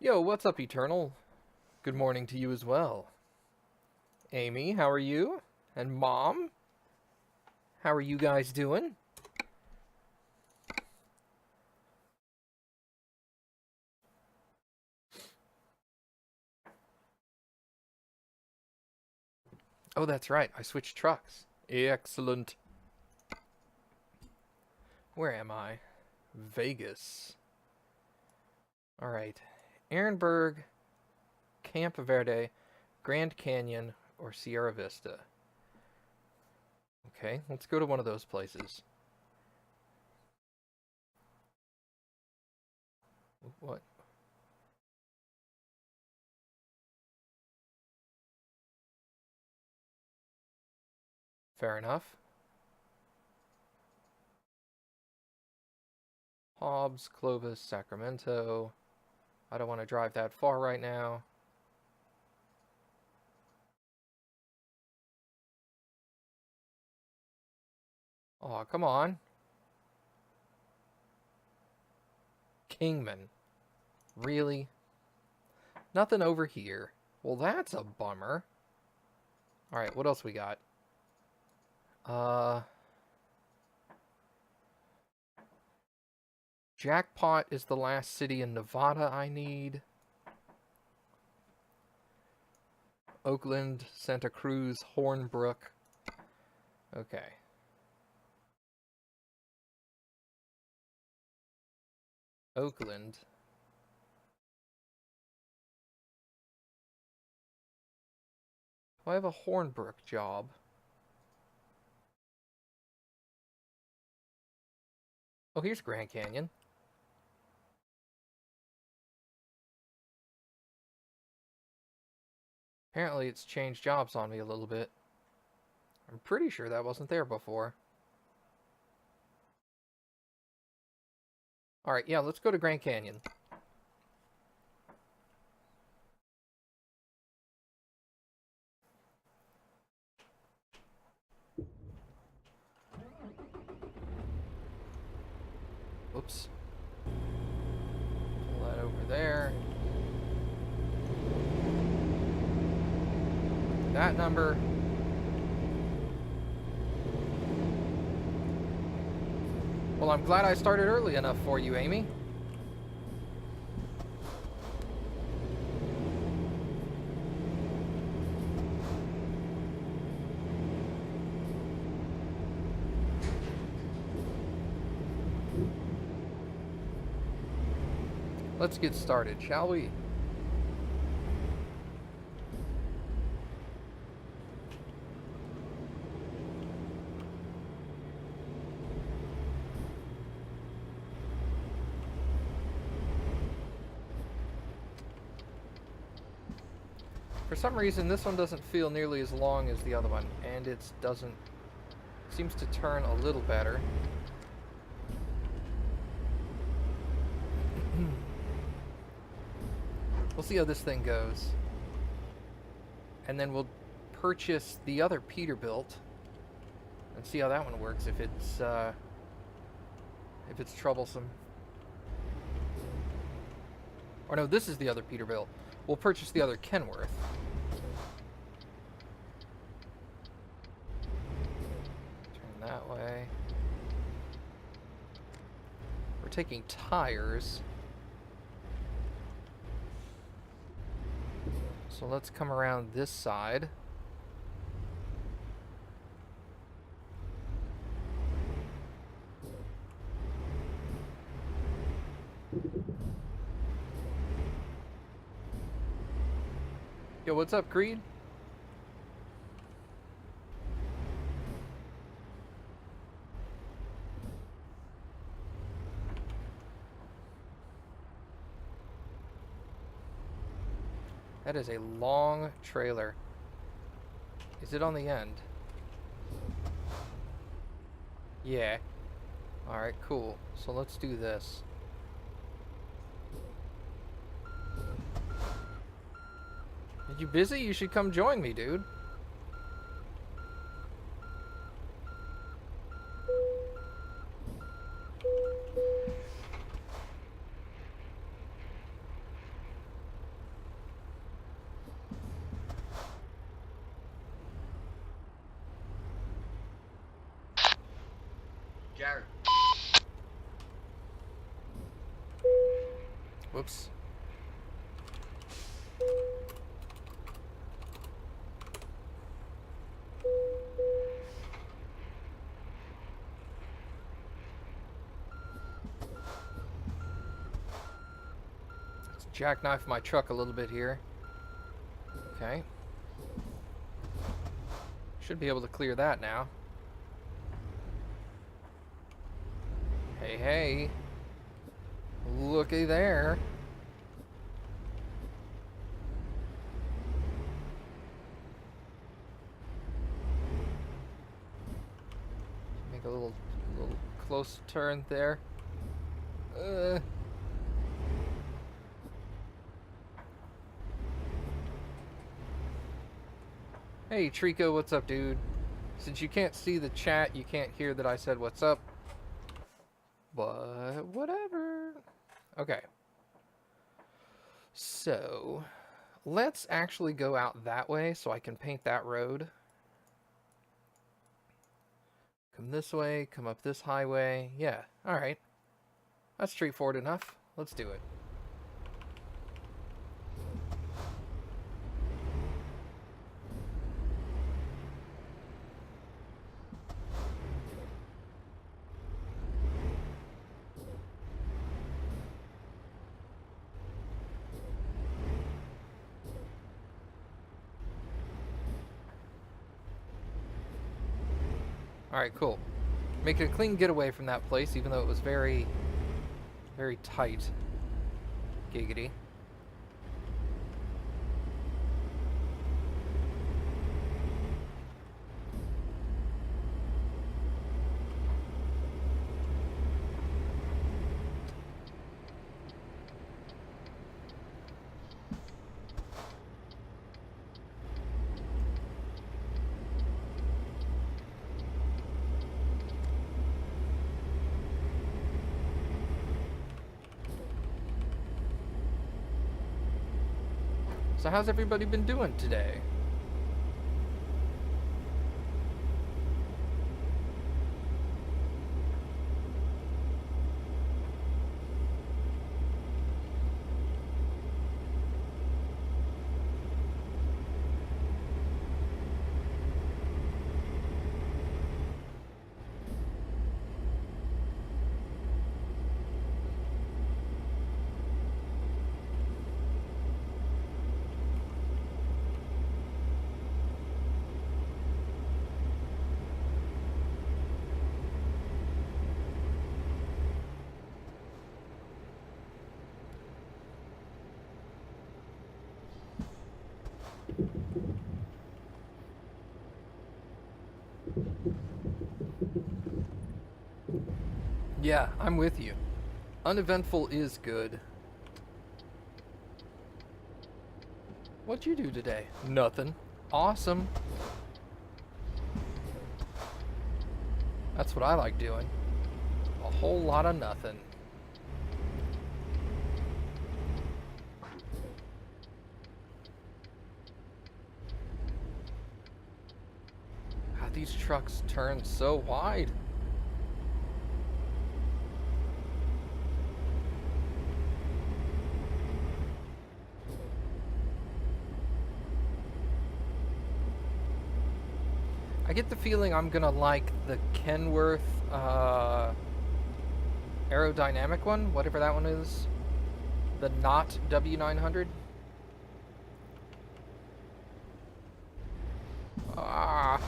Yo, what's up, Eternal? Good morning to you as well. Amy, how are you? And Mom? How are you guys doing? Oh, that's right. I switched trucks. Excellent. Where am I? Vegas. Alright. Ehrenberg, Camp Verde, Grand Canyon, or Sierra Vista. Okay, let's go to one of those places. What? Fair enough. Hobbs, Clovis, Sacramento. I don't want to drive that far right now. Aw, come on. Kingman. Really? Nothing over here. Well, that's a bummer. Alright, what else we got? Jackpot is the last city in Nevada I need. Oakland, Santa Cruz, Hornbrook. Okay. Oakland. Do I have a Hornbrook job? Oh, here's Grand Canyon. Apparently it's changed jobs on me a little bit. I'm pretty sure that wasn't there before. Alright, yeah, let's go to Grand Canyon. Oops. Pull that over there. That number. Well, I'm glad I started early enough for you, Amy. Let's get started, shall we? For some reason, this one doesn't feel nearly as long as the other one, and it seems to turn a little better. We'll see how this thing goes. And then we'll purchase the other Peterbilt and see how that one works if it's troublesome. Or no, this is the other Peterbilt. We'll purchase the other Kenworth. Turn that way. We're taking tires. So let's come around this side. Yo, what's up, Creed? That is a long trailer. Is it on the end? Yeah. Alright, cool. So let's do this. Are you busy? You should come join me, dude. there. Whoops. Let's jackknife my truck a little bit here. Okay. Should be able to clear that now. Hey, hey. Looky there. Make a little close turn there. Hey, Trico, what's up, dude? Since you can't see the chat, you can't hear that I said what's up. But whatever. Okay. So, let's actually go out that way so I can paint that road. Come this way, come up this highway. Yeah, alright. That's straightforward enough. Let's do it. Alright, cool. Make it a clean getaway from that place, even though it was very, very tight. Giggity. So how's everybody been doing today? Yeah, I'm with you. Uneventful is good. What'd you do today? Nothing. Awesome. That's what I like doing. A whole lot of nothing. God, these trucks turn so wide. I get the feeling I'm gonna like the Kenworth aerodynamic one, whatever that one is. The not W900. Ah.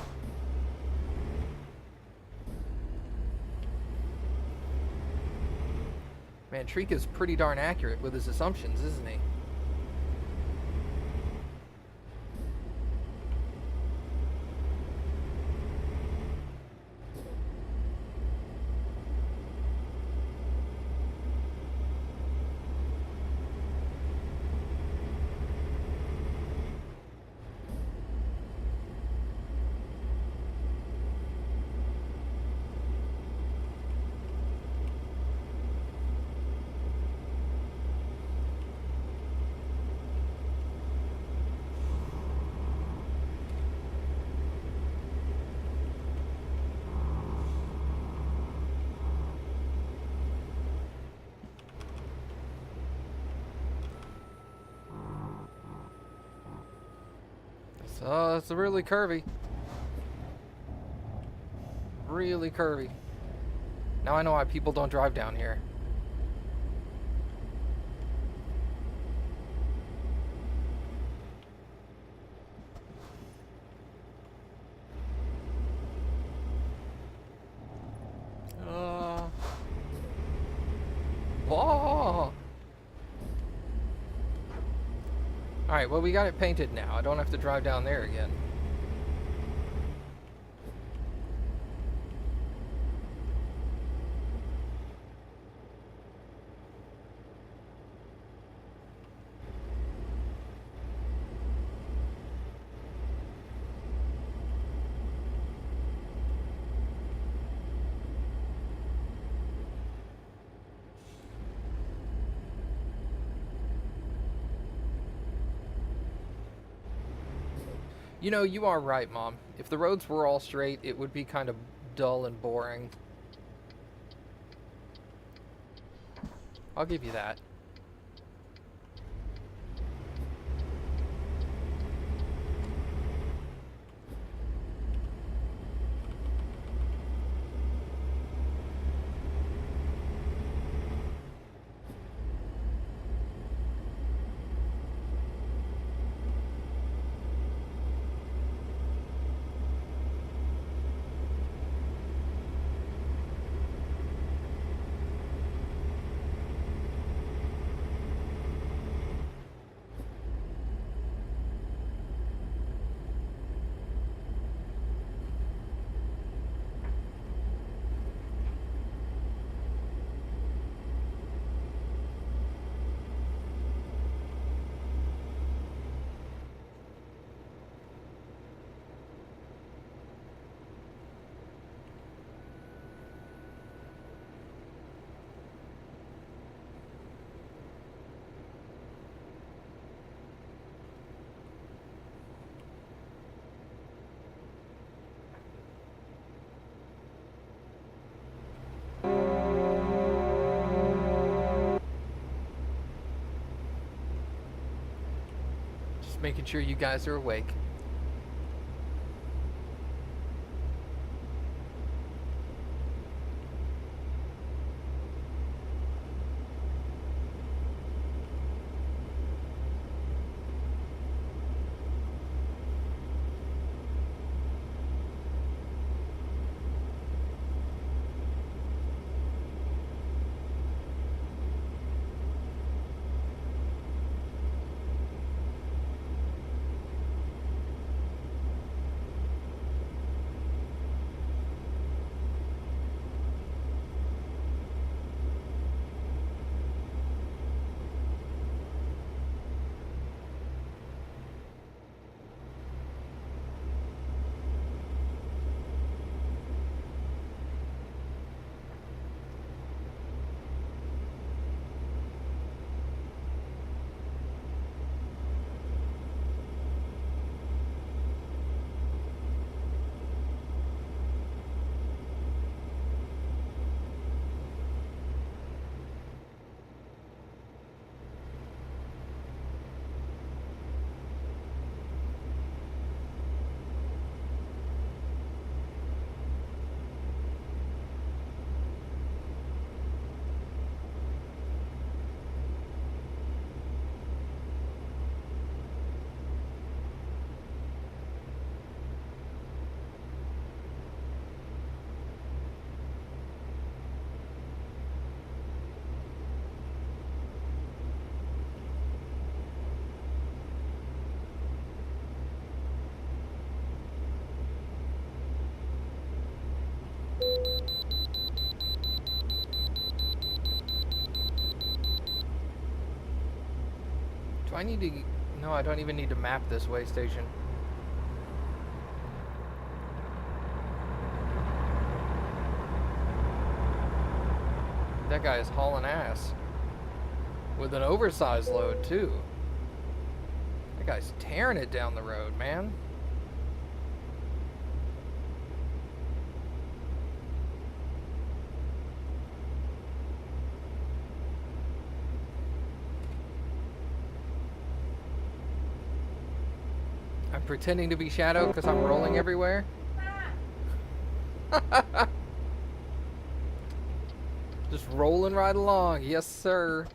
Man, Treek is pretty darn accurate with his assumptions, isn't he? So it's really curvy. Really curvy. Now I know why people don't drive down here. Whoa! Alright, well we got it painted now. I don't have to drive down there again. You know, you are right, Mom. If the roads were all straight, it would be kind of dull and boring. I'll give you that. Just making sure you guys are awake. Do I need to... No, I don't even need to map this way station. That guy is hauling ass. With an oversized load, too. That guy's tearing it down the road, man. I'm pretending to be Shadow because I'm rolling everywhere. Just rolling right along. Yes, sir.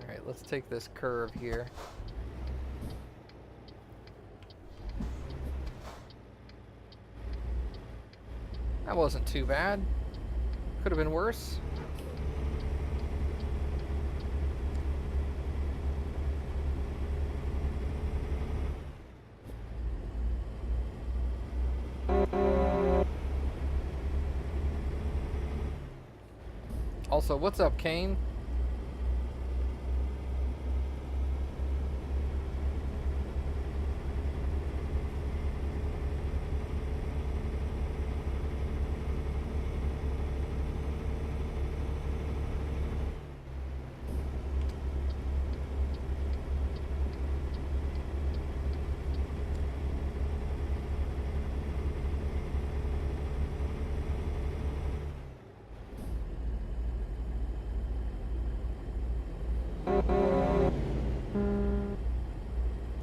Alright, let's take this curve here. That wasn't too bad. Could have been worse. Also, what's up, Kane?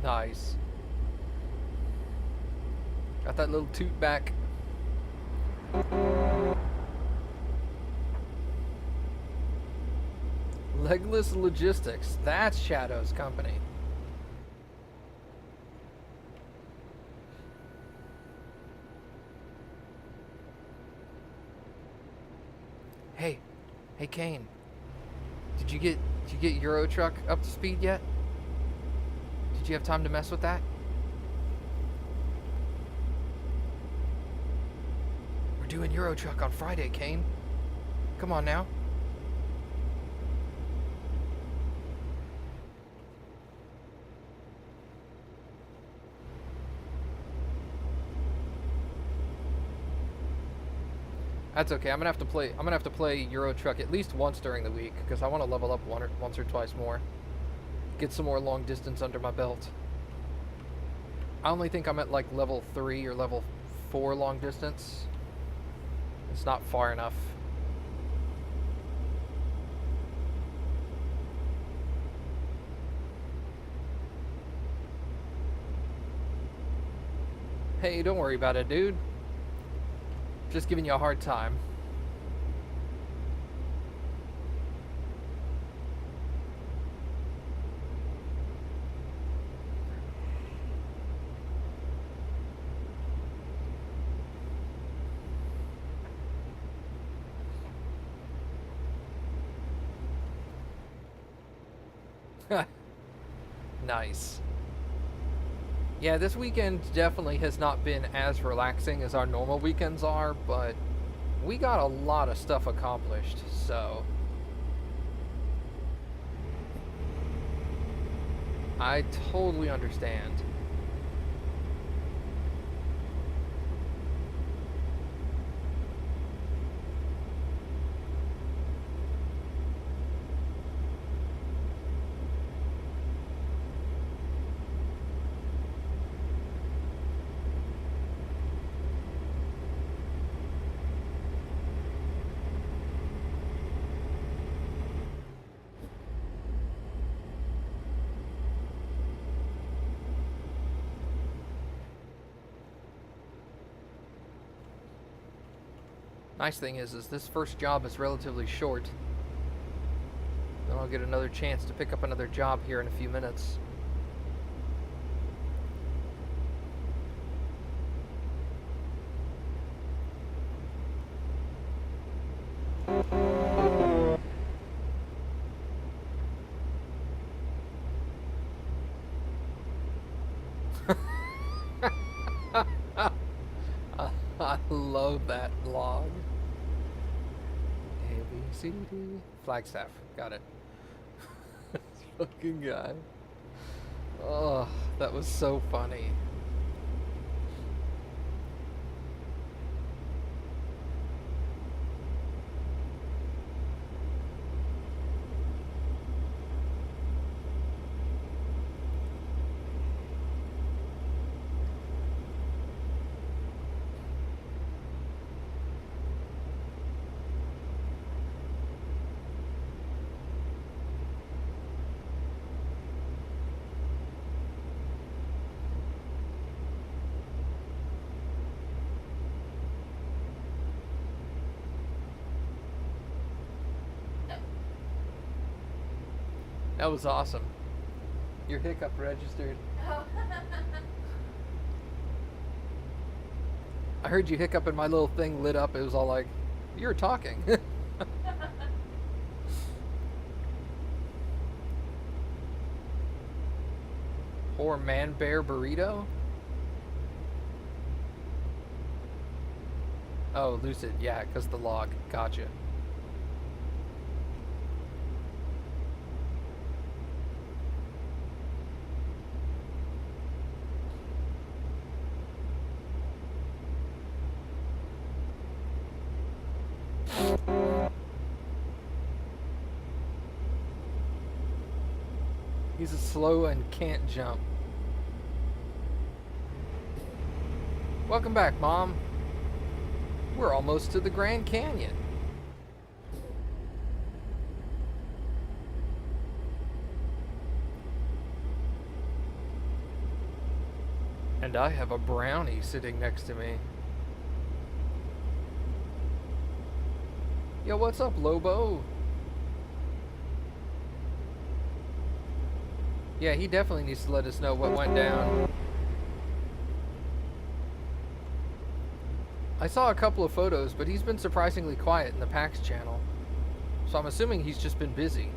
Nice. Got that little toot back. Legless Logistics. That's Shadow's company. Hey, Kane. Did you get Euro Truck up to speed yet? Did you have time to mess with that? We're doing Euro Truck on Friday, Kane. Come on now. That's okay. I'm gonna have to play Euro Truck at least once during the week because I want to level up once or twice more. Get some more long distance under my belt. I only think I'm at like level 3 or level 4 long distance. It's not far enough. Hey, don't worry about it, dude. Just giving you a hard time. Nice. Yeah, this weekend definitely has not been as relaxing as our normal weekends are, but we got a lot of stuff accomplished, so I totally understand. Nice thing is this first job is relatively short. Then I'll get another chance to pick up another job here in a few minutes. I love that log. A, B, C, D. Flagstaff. Got it. This fucking guy. Oh, that was so funny. That was awesome. Your hiccup registered. Oh. I heard you hiccup and my little thing lit up. It was all like, you're talking. Or man bear burrito? Oh, Lucid. Yeah, because the log. Gotcha. He's slow and can't jump. Welcome back, Mom. We're almost to the Grand Canyon. And I have a brownie sitting next to me. Yo, what's up, Lobo? Yeah, he definitely needs to let us know what went down. I saw a couple of photos, but he's been surprisingly quiet in the PAX channel. So I'm assuming he's just been busy.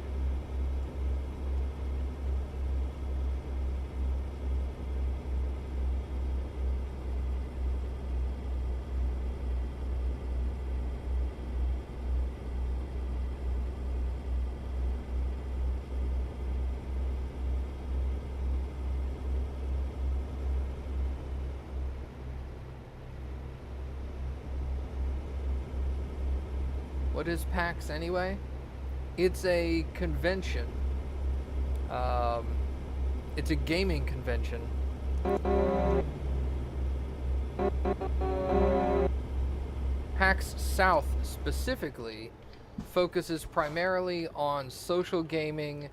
What is PAX anyway? It's a convention. It's a gaming convention. PAX South specifically focuses primarily on social gaming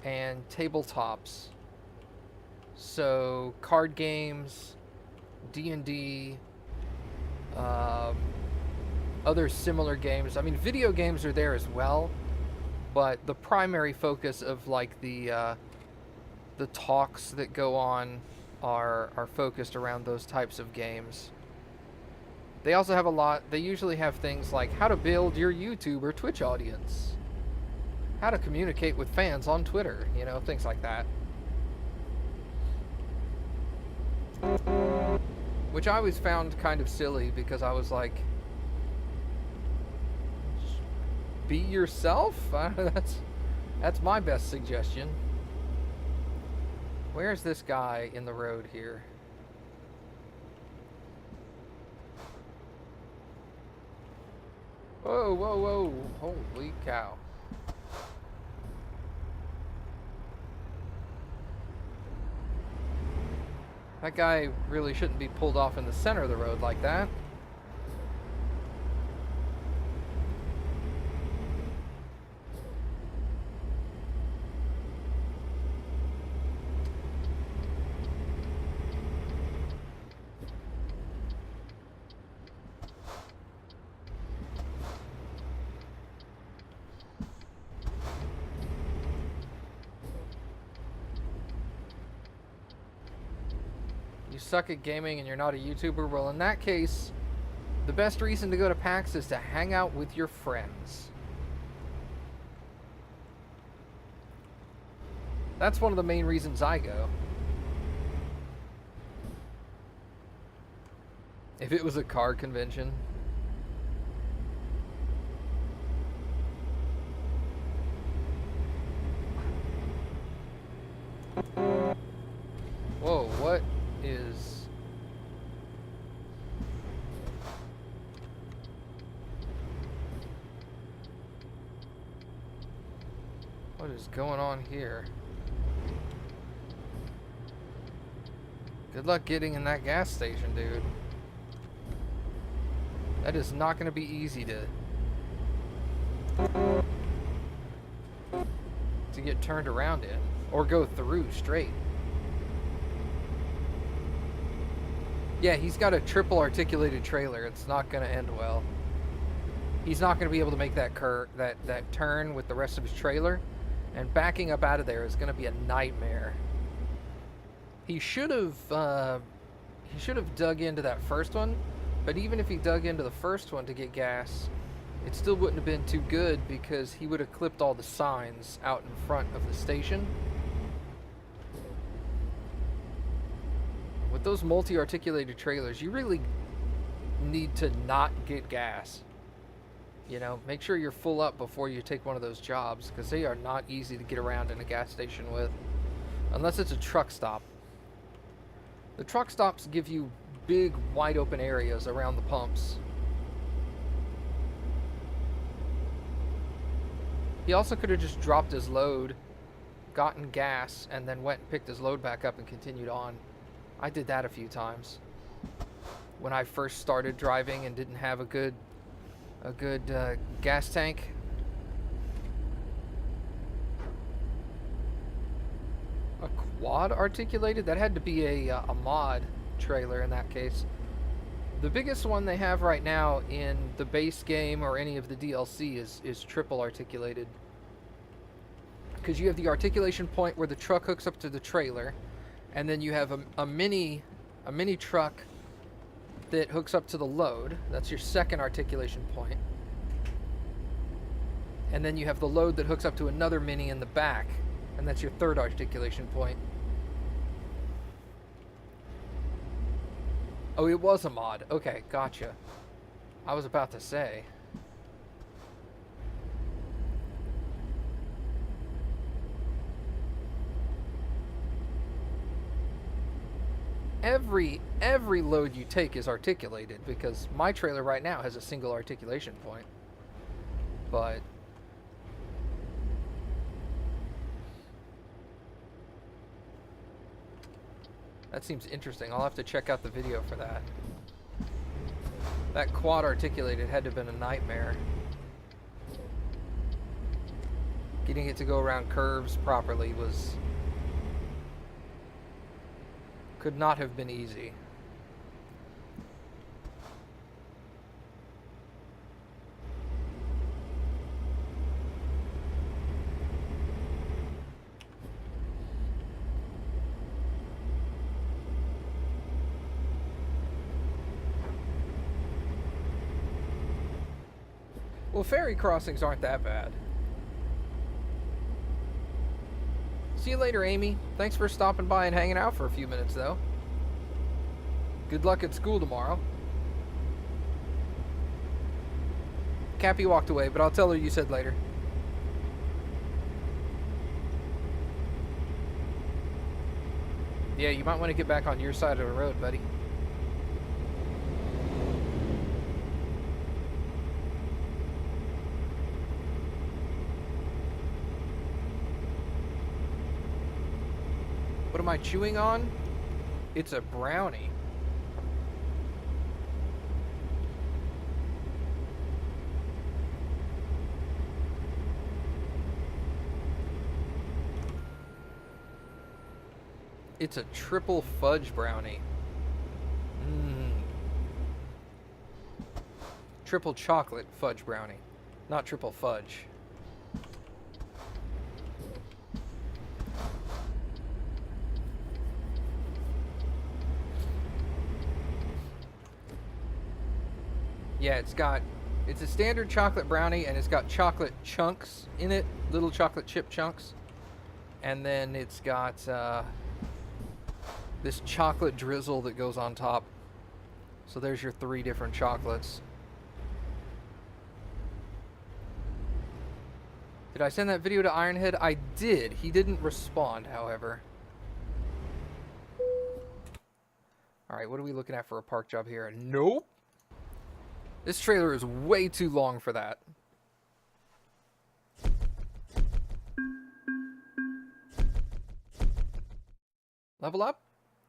and tabletops. So card games, D&D, other similar games. I mean, video games are there as well, but the primary focus of like the talks that go on are focused around those types of games. They also have a lot. They usually have things like how to build your YouTube or Twitch audience, how to communicate with fans on Twitter, you know, things like that. Which I always found kind of silly because I was like, be yourself? That's my best suggestion. Where's this guy in the road here? Whoa, whoa, whoa. Holy cow. That guy really shouldn't be pulled off in the center of the road like that. Suck at gaming and you're not a YouTuber, well, in that case, the best reason to go to PAX is to hang out with your friends. That's one of the main reasons I go. If it was a car convention. Whoa, what is... What is going on here? Good luck getting in that gas station, dude. That is not going to be easy to get turned around in or go through straight. Yeah, he's got a triple articulated trailer. It's not going to end well. He's not going to be able to make that that turn with the rest of his trailer. And backing up out of there is going to be a nightmare. He should have dug into that first one, but even if he dug into the first one to get gas, it still wouldn't have been too good because he would have clipped all the signs out in front of the station. With those multi-articulated trailers, you really need to not get gas. You know, make sure you're full up before you take one of those jobs, because they are not easy to get around in a gas station with, unless it's a truck stop. The truck stops give you big, wide open areas around the pumps. He also could have just dropped his load, gotten gas, and then went and picked his load back up and continued on. I did that a few times when I first started driving and didn't have a good gas tank. A quad articulated? That had to be a mod trailer in that case. The biggest one they have right now in the base game or any of the DLC is triple articulated. Because you have the articulation point where the truck hooks up to the trailer, and then you have a mini truck that hooks up to the load. That's your second articulation point. And then you have the load that hooks up to another mini in the back, and that's your third articulation point. Oh, it was a mod. Okay, gotcha. I was about to say. Every load you take is articulated, because my trailer right now has a single articulation point. But that seems interesting. I'll have to check out the video for that. That quad articulated had to have been a nightmare. Getting it to go around curves properly could not have been easy. Well, ferry crossings aren't that bad. See you later, Amy. Thanks for stopping by and hanging out for a few minutes, though. Good luck at school tomorrow. Cappy walked away, but I'll tell her you said later. Yeah, you might want to get back on your side of the road, buddy. What am I chewing on? It's a brownie. It's a triple fudge brownie. Triple chocolate fudge brownie, not triple fudge. Yeah, it's a standard chocolate brownie, and it's got chocolate chunks in it, little chocolate chip chunks. And then it's got this chocolate drizzle that goes on top. So there's your 3 different chocolates. Did I send that video to Ironhead? I did. He didn't respond, however. Alright, what are we looking at for a park job here? Nope. This trailer is way too long for that. Level up?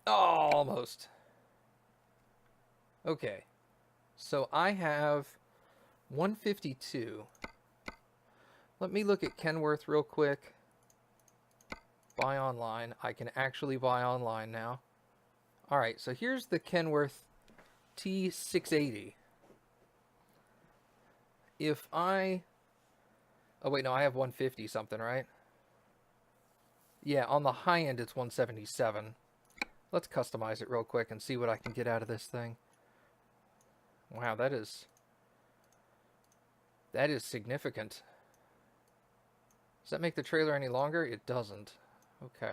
Oh, almost. Okay. So I have 152. Let me look at Kenworth real quick. Buy online. I can actually buy online now. Alright, so here's the Kenworth T680. If I... Oh, wait, no, I have 150 something, right? Yeah, on the high end it's 177. Let's customize it real quick and see what I can get out of this thing. Wow, that is significant. Does that make the trailer any longer? It doesn't. Okay.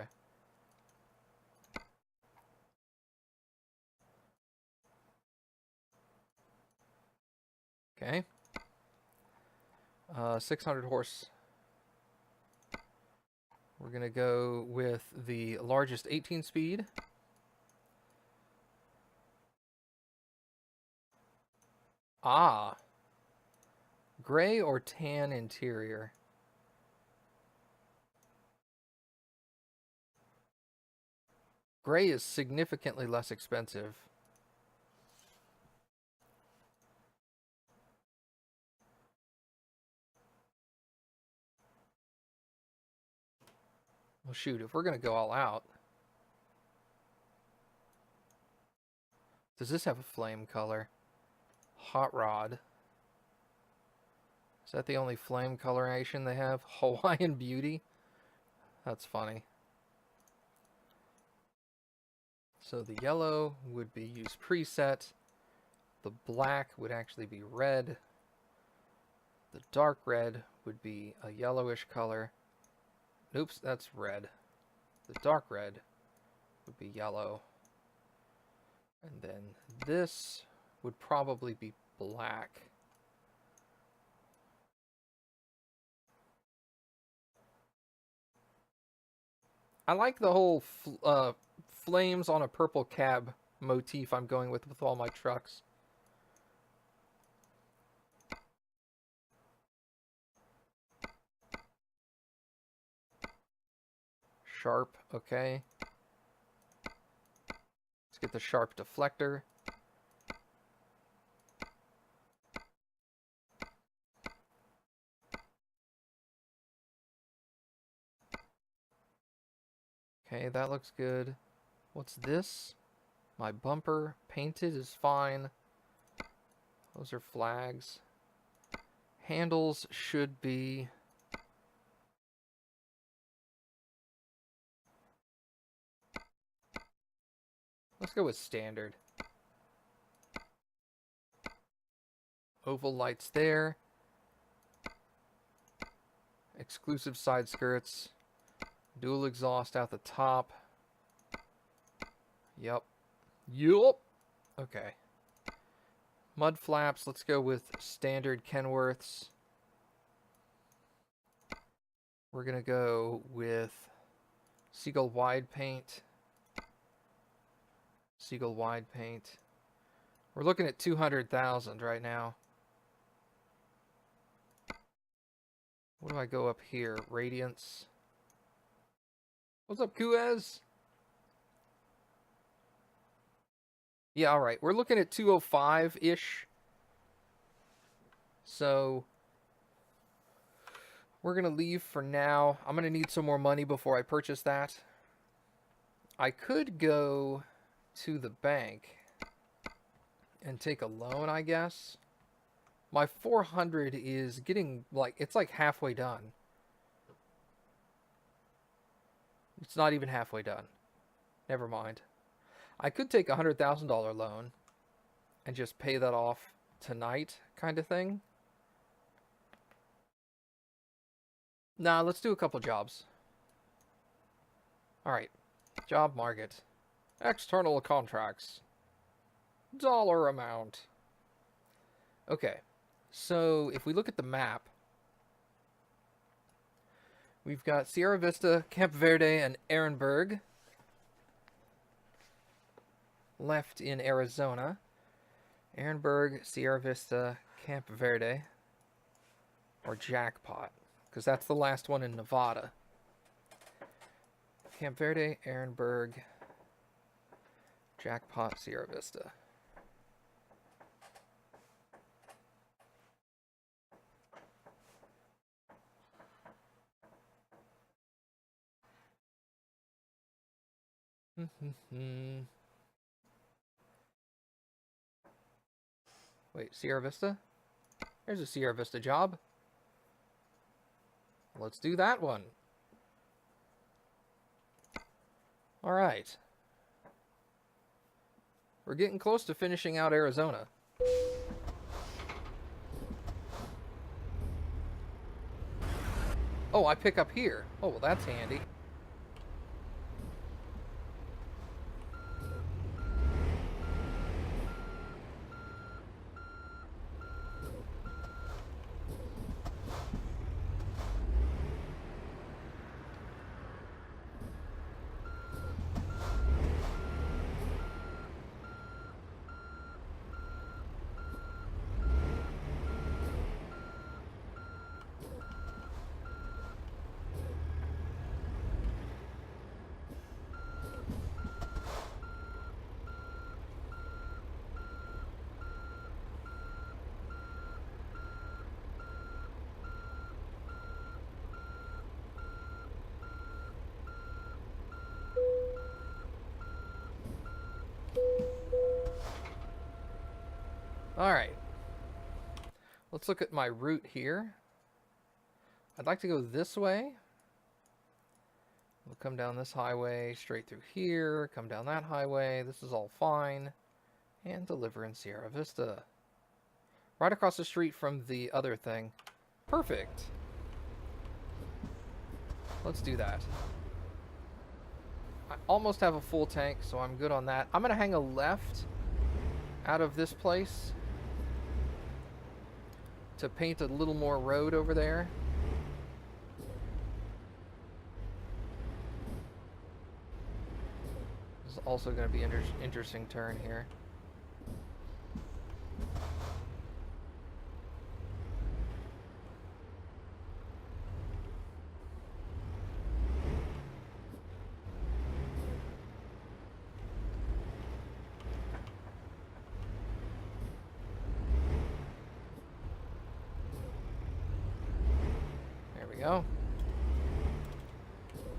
Okay. 600 horse. We're going to go with the largest 18 speed. Ah. Gray or tan interior? Gray is significantly less expensive. Well, shoot, if we're going to go all out. Does this have a flame color? Hot Rod. Is that the only flame coloration they have? Hawaiian Beauty? That's funny. So the yellow would be use preset. The black would actually be red. The dark red would be a yellowish color. Oops, that's red. The dark red would be yellow. And then this would probably be black. I like the whole flames on a purple cab motif I'm going with all my trucks. Sharp, okay. Let's get the sharp deflector. Okay, that looks good. What's this? My bumper painted is fine. Those are flags. Handles should be... Let's go with standard. Oval lights there. Exclusive side skirts. Dual exhaust out the top. Yep. Okay. Mud flaps, let's go with standard Kenworths. We're going to go with Seagull wide paint. Seagull wide paint. We're looking at 200,000 right now. What do I go up here? Radiance. What's up, Kuez? Yeah, all right. We're looking at 205-ish. So we're going to leave for now. I'm going to need some more money before I purchase that. I could go to the bank and take a loan, I guess. My 400 is getting, like, it's like halfway done. It's not even halfway done. Never mind. I could take a $100,000 loan and just pay that off tonight, kind of thing. Nah, let's do a couple jobs. Alright. Job market. External contracts. Dollar amount. Okay. So, if we look at the map, we've got Sierra Vista, Camp Verde, and Ehrenberg left in Arizona. Ehrenberg, Sierra Vista, Camp Verde, or Jackpot, because that's the last one in Nevada. Camp Verde, Ehrenberg, Jackpot, Sierra Vista. Wait, Sierra Vista? There's a Sierra Vista job. Let's do that one. All right. We're getting close to finishing out Arizona. Oh, I pick up here. Oh, well, that's handy. All right. Let's look at my route here. I'd like to go this way. We'll come down this highway, straight through here, come down that highway. This is all fine. And deliver in Sierra Vista. Right across the street from the other thing. Perfect. Let's do that. I almost have a full tank, so I'm good on that. I'm going to hang a left out of this place to paint a little more road over there. This is also going to be an interesting turn here. Go.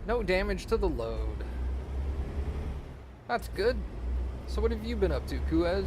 No damage to the load. That's good. So what have you been up to, Kuez?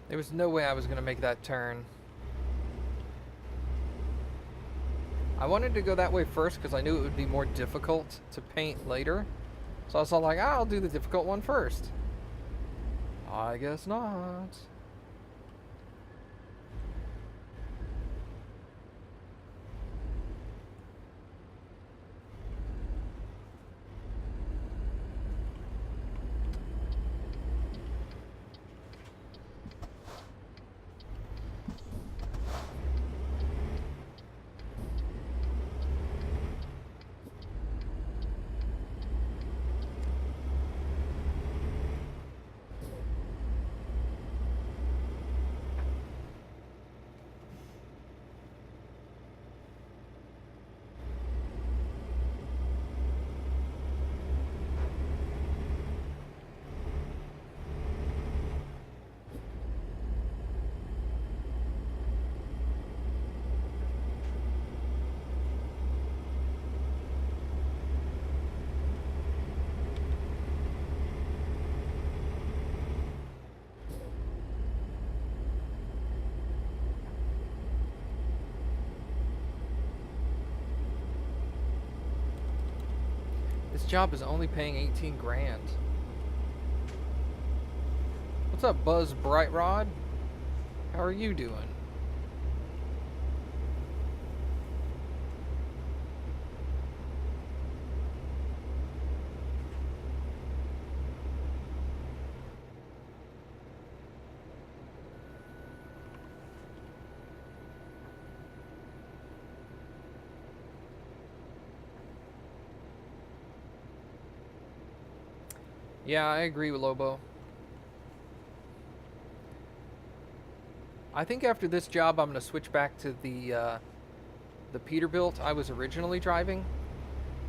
There was no way I was going to make that turn. I wanted to go that way first because I knew it would be more difficult to paint later. So I was all like, I'll do the difficult one first. I guess not. This job is only paying 18 grand. What's up, Buzz Brightrod? How are you doing? Yeah, I agree with Lobo. I think after this job, I'm going to switch back to the Peterbilt I was originally driving.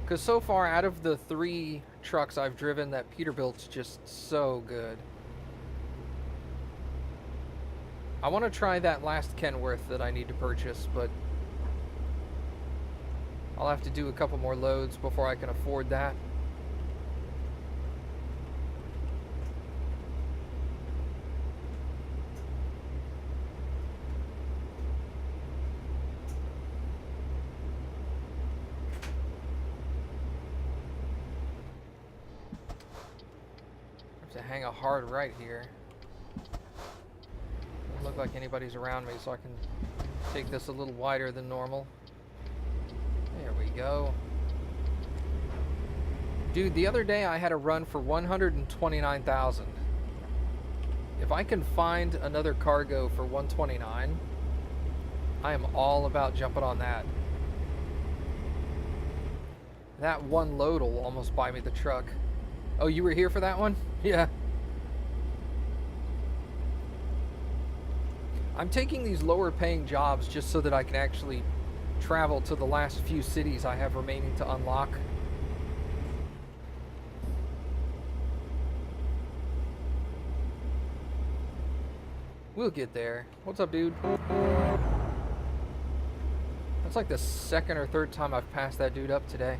Because so far, out of the 3 trucks I've driven, that Peterbilt's just so good. I want to try that last Kenworth that I need to purchase, but I'll have to do a couple more loads before I can afford that. To hang a hard right here. Doesn't look like anybody's around me, so I can take this a little wider than normal. There we go. Dude, the other day I had a run for 129,000. If I can find another cargo for 129, I am all about jumping on that. That one load will almost buy me the truck. Oh, you were here for that one? Yeah. I'm taking these lower paying jobs just so that I can actually travel to the last few cities I have remaining to unlock. We'll get there. What's up, dude? That's like the second or third time I've passed that dude up today.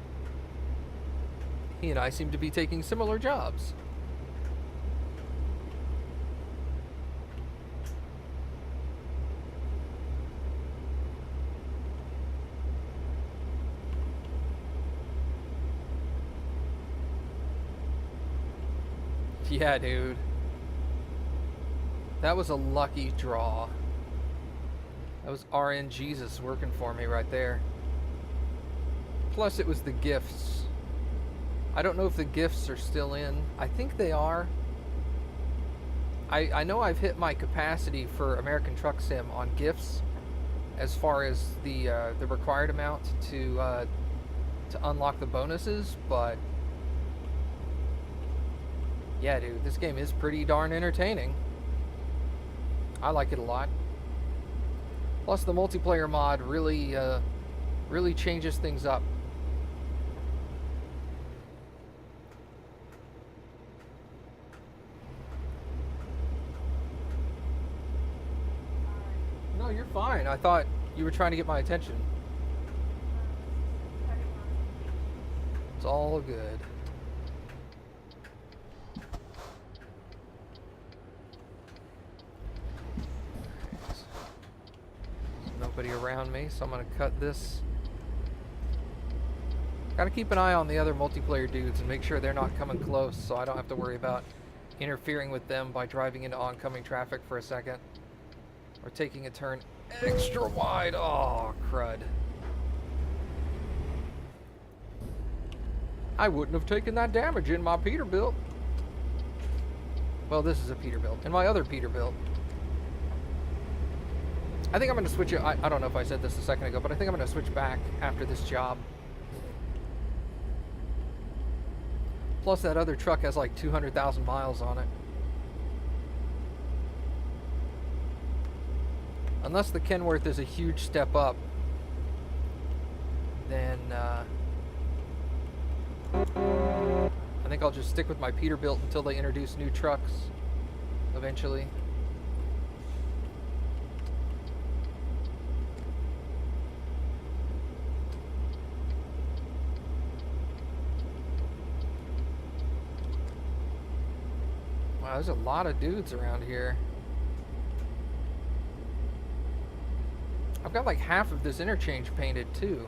He and I seem to be taking similar jobs. Yeah, dude. That was a lucky draw. That was RN Jesus working for me right there. Plus, it was the gifts. I don't know if the gifts are still in. I think they are. I know I've hit my capacity for American Truck Sim on gifts as far as the required amount to unlock the bonuses, but yeah, dude, this game is pretty darn entertaining. I like it a lot. Plus, the multiplayer mod really changes things up. No, you're fine. I thought you were trying to get my attention. It's all good. Nobody around me, so I'm gonna cut this. Gotta keep an eye on the other multiplayer dudes and make sure they're not coming close, so I don't have to worry about interfering with them by driving into oncoming traffic for a second. Or taking a turn extra wide. Oh, crud. I wouldn't have taken that damage in my Peterbilt. Well, this is a Peterbilt. And my other Peterbilt. I think I'm going to switch it. I don't know if I said this a second ago, but I think I'm going to switch back after this job. Plus, that other truck has like 200,000 miles on it. Unless the Kenworth is a huge step up, then I think I'll just stick with my Peterbilt until they introduce new trucks eventually. Wow, there's a lot of dudes around here. I've got like half of this interchange painted too.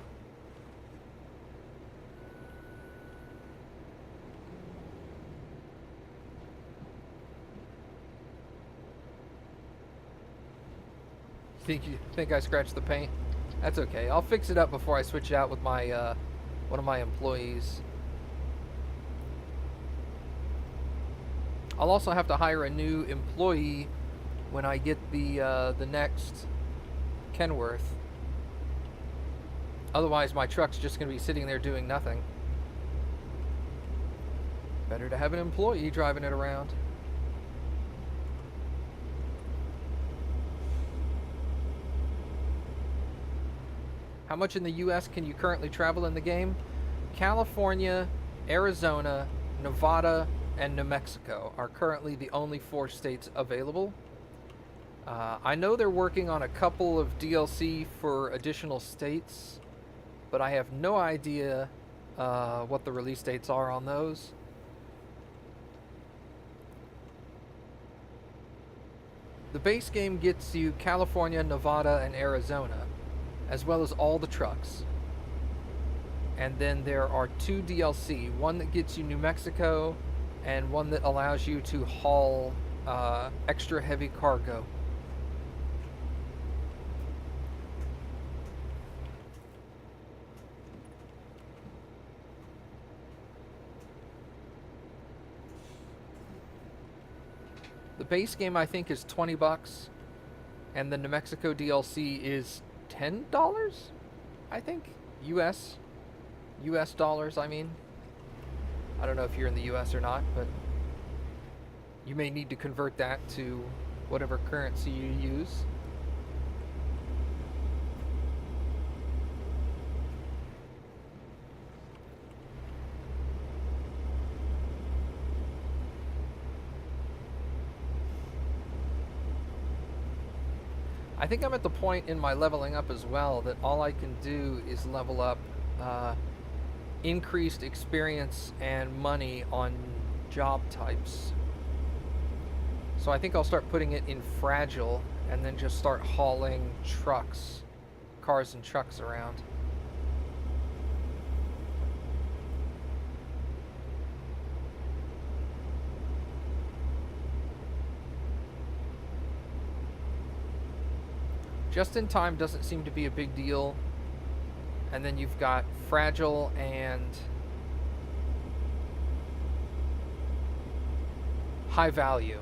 You think I scratched the paint? That's okay. I'll fix it up before I switch it out with my one of my employees. I'll also have to hire a new employee when I get the next Kenworth. Otherwise, my truck's just going to be sitting there doing nothing. Better to have an employee driving it around. How much in the US can you currently travel in the game? California, Arizona, Nevada, and New Mexico are currently the only 4 states available. I know they're working on a couple of DLC for additional states, but I have no idea what the release dates are on those. The base game gets you California, Nevada, and Arizona, as well as all the trucks. And then there are 2 DLC, one that gets you New Mexico, and one that allows you to haul extra heavy cargo. The base game, I think, is $20, and the New Mexico DLC is $10, I think, US dollars, I mean. I don't know if you're in the US or not, but you may need to convert that to whatever currency you use. I think I'm at the point in my leveling up as well that all I can do is level up increased experience and money on job types. So I think I'll start putting it in fragile and then just start hauling cars and trucks around. Just in time doesn't seem to be a big deal. And then you've got fragile and high value.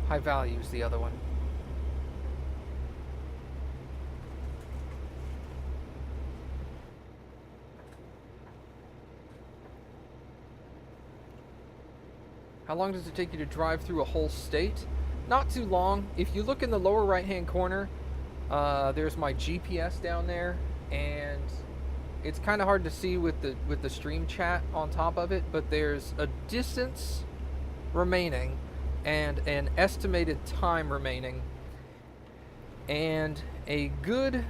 High value is the other one. How long does it take you to drive through a whole state? Not too long. If you look in the lower right hand corner, there's my GPS down there, and it's kind of hard to see with the stream chat on top of it, but there's a distance remaining and an estimated time remaining, and a good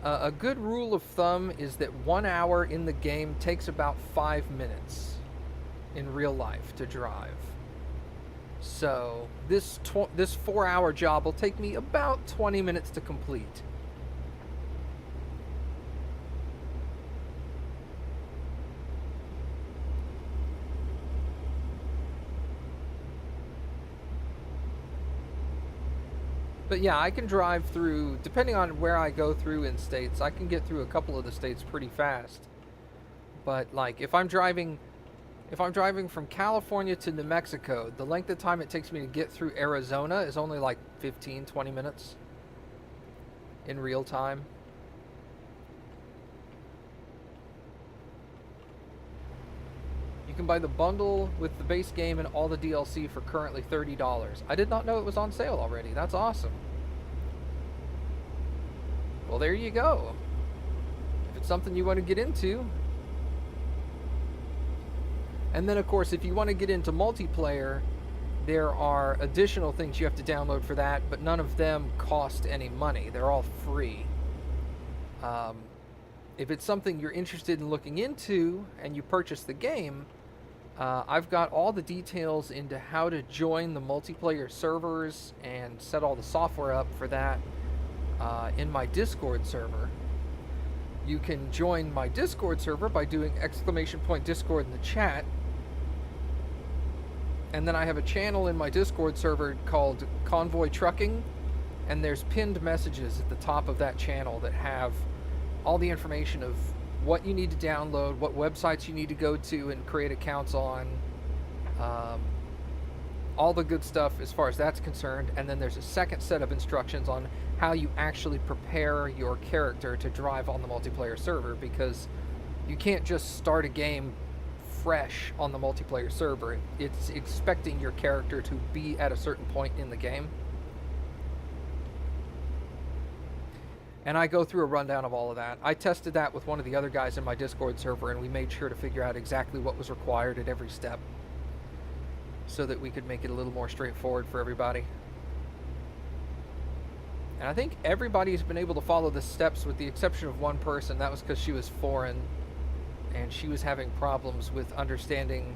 rule of thumb is that 1 hour in the game takes about 5 minutes in real life to drive. So this 4-hour job will take me about 20 minutes to complete. But yeah, I can drive through, depending on where I go through in states, I can get through a couple of the states pretty fast. But like if I'm driving from California to New Mexico, the length of time it takes me to get through Arizona is only like 15-20 minutes in real time. You can buy the bundle with the base game and all the DLC for currently $30. I did not know it was on sale already. That's awesome. Well, there you go. If it's something you want to get into. And then, of course, if you want to get into multiplayer, there are additional things you have to download for that, but none of them cost any money. They're all free. If it's something you're interested in looking into and you purchase the game, I've got all the details into how to join the multiplayer servers and set all the software up for that in my Discord server. You can join my Discord server by doing !Discord in the chat. And then I have a channel in my Discord server called Convoy Trucking, and there's pinned messages at the top of that channel that have all the information of what you need to download, what websites you need to go to and create accounts on, all the good stuff as far as that's concerned. And then there's a second set of instructions on how you actually prepare your character to drive on the multiplayer server, because you can't just start a game fresh on the multiplayer server. It's expecting your character to be at a certain point in the game. And I go through a rundown of all of that. I tested that with one of the other guys in my Discord server, and we made sure to figure out exactly what was required at every step so that we could make it a little more straightforward for everybody. And I think everybody's been able to follow the steps with the exception of one person. That was because she was foreign and she was having problems with understanding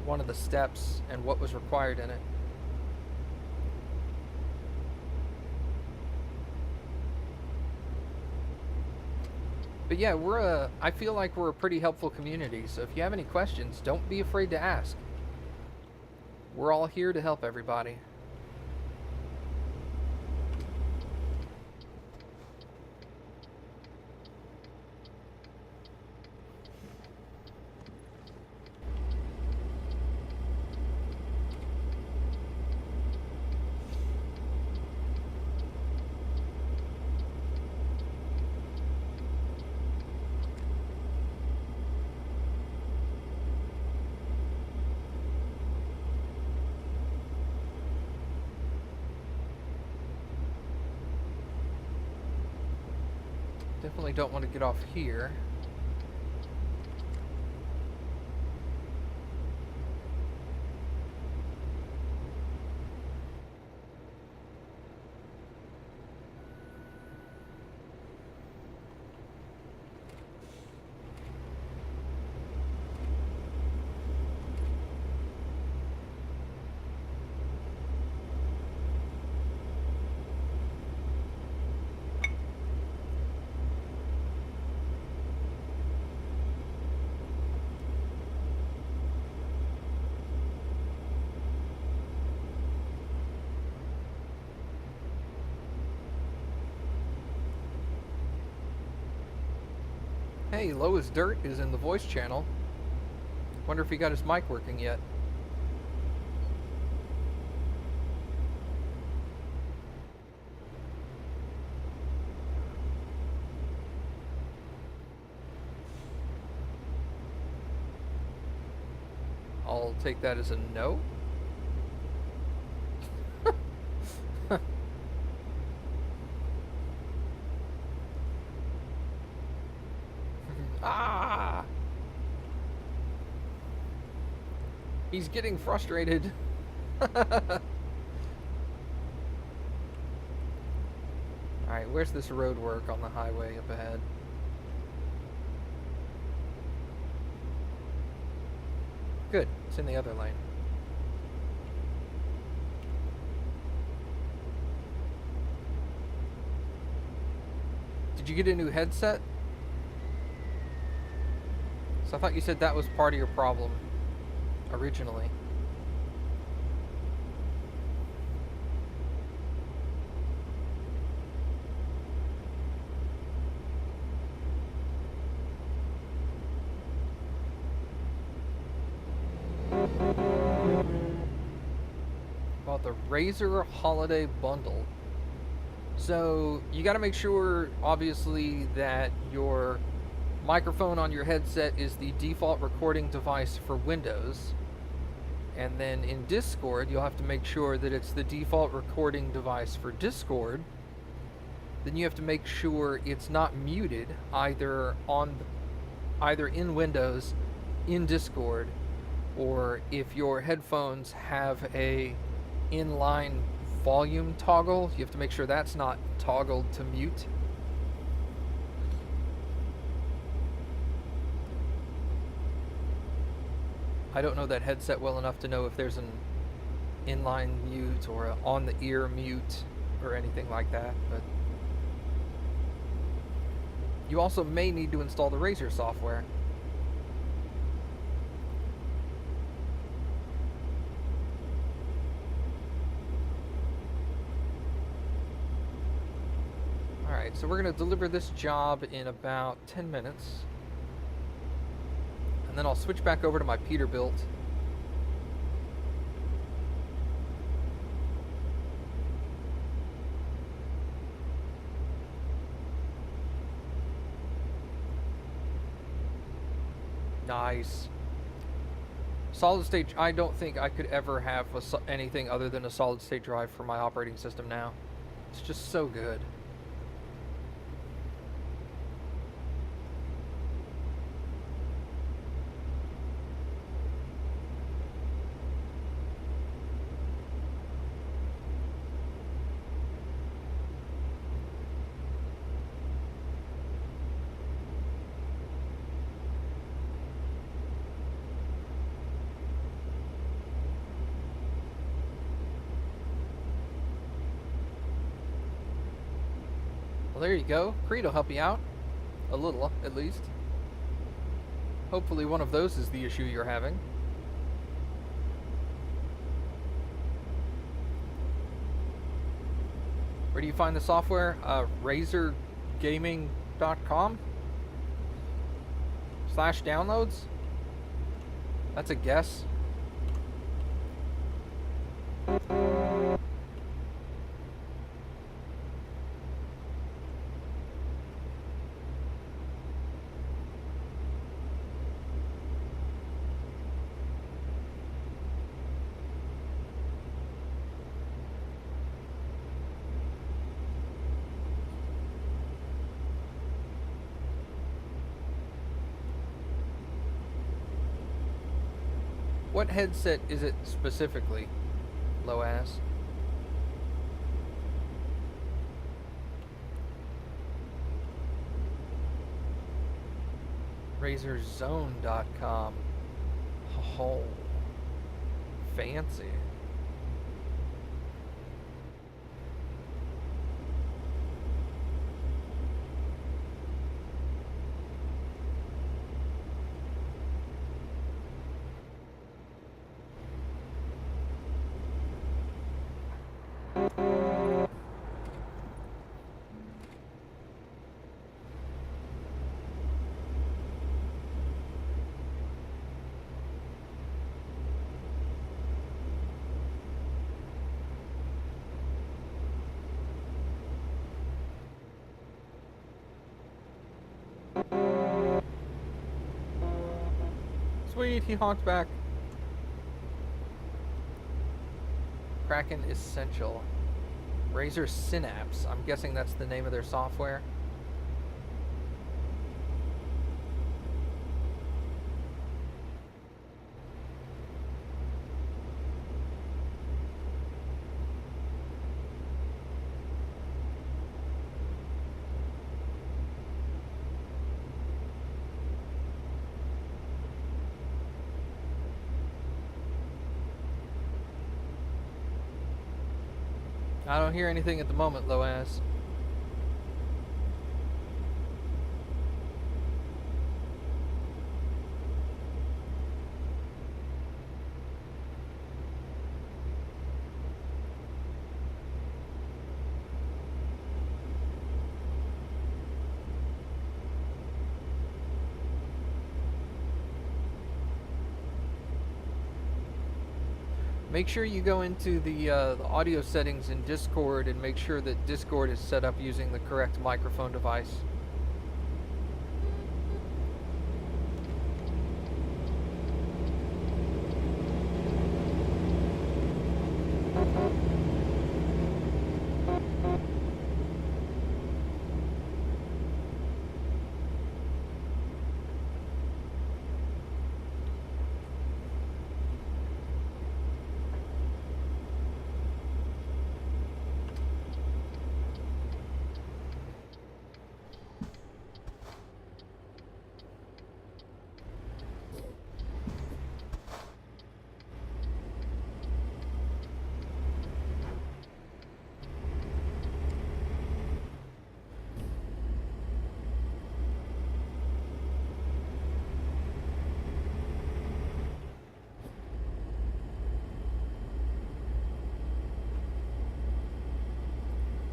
one of the steps and what was required in it. But yeah, I feel like we're a pretty helpful community, so if you have any questions, don't be afraid to ask. We're all here to help everybody. Definitely don't want to get off here. Hey, Low as Dirt is in the voice channel. Wonder if he got his mic working yet. I'll take that as a no. Ah! He's getting frustrated. Alright, where's this road work on the highway up ahead? Good, it's in the other lane. Did you get a new headset? So I thought you said that was part of your problem originally. About the Razer Holiday Bundle. So you got to make sure, obviously, that your microphone on your headset is the default recording device for Windows, and then in Discord you'll have to make sure that it's the default recording device for Discord. Then you have to make sure it's not muted either in Windows, in Discord, or if your headphones have a inline volume toggle, you have to make sure that's not toggled to mute. I don't know that headset well enough to know if there's an inline mute or an on-the-ear mute or anything like that, but you also may need to install the Razer software. Alright, so we're going to deliver this job in about 10 minutes. And then I'll switch back over to my Peterbilt. Nice. Solid state. I don't think I could ever have anything other than a solid state drive for my operating system now. It's just so good. Well, there you go. Creed will help you out. A little, at least. Hopefully one of those is the issue you're having. Where do you find the software? razorgaming.com/downloads? That's a guess. What headset is it specifically, Loaz? RazorZone.com. Oh, fancy. Sweet, he honked back. Kraken Essential. Razor Synapse. I'm guessing that's the name of their software. I don't hear anything at the moment, Loaz. Make sure you go into the audio settings in Discord and make sure that Discord is set up using the correct microphone device.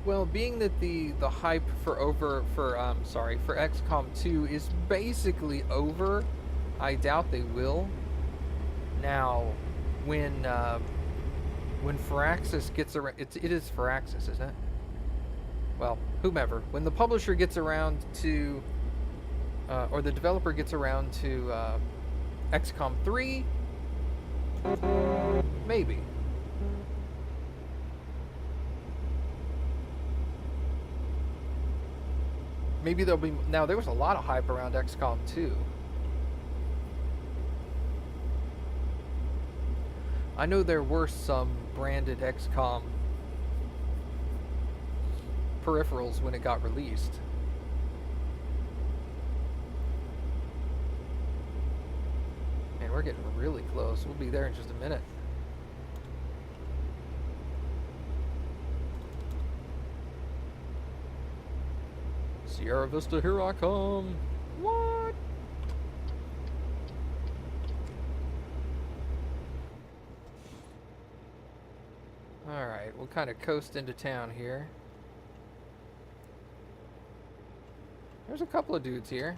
Well, being that the hype for XCOM 2 is basically over, I doubt they will. Now, when Firaxis gets around, it is Firaxis, isn't it? Well, whomever. When the publisher gets around to, or the developer gets around to XCOM 3, Maybe. Maybe there'll be... Now, there was a lot of hype around XCOM 2. I know there were some branded XCOM peripherals when it got released. Man, we're getting really close. We'll be there in just a minute. Sierra Vista, here I come. What? Alright, we'll kind of coast into town here. There's a couple of dudes here.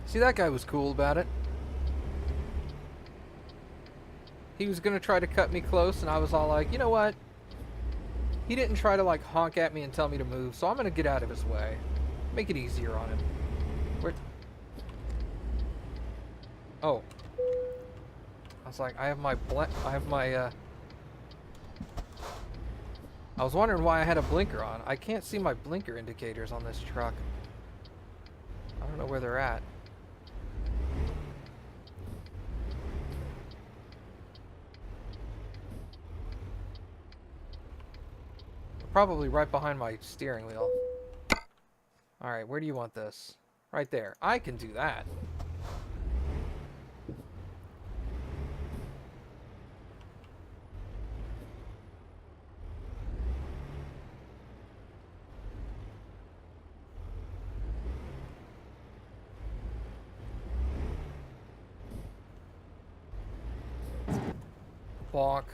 See, that guy was cool about it. He was gonna try to cut me close, and I was all like, you know what? He didn't try to, like, honk at me and tell me to move, so I'm gonna get out of his way. Make it easier on him. Where... Oh. I was like, I have my... I was wondering why I had a blinker on. I can't see my blinker indicators on this truck. I don't know where they're at. Probably right behind my steering wheel. Alright, where do you want this? Right there. I can do that. Bonk.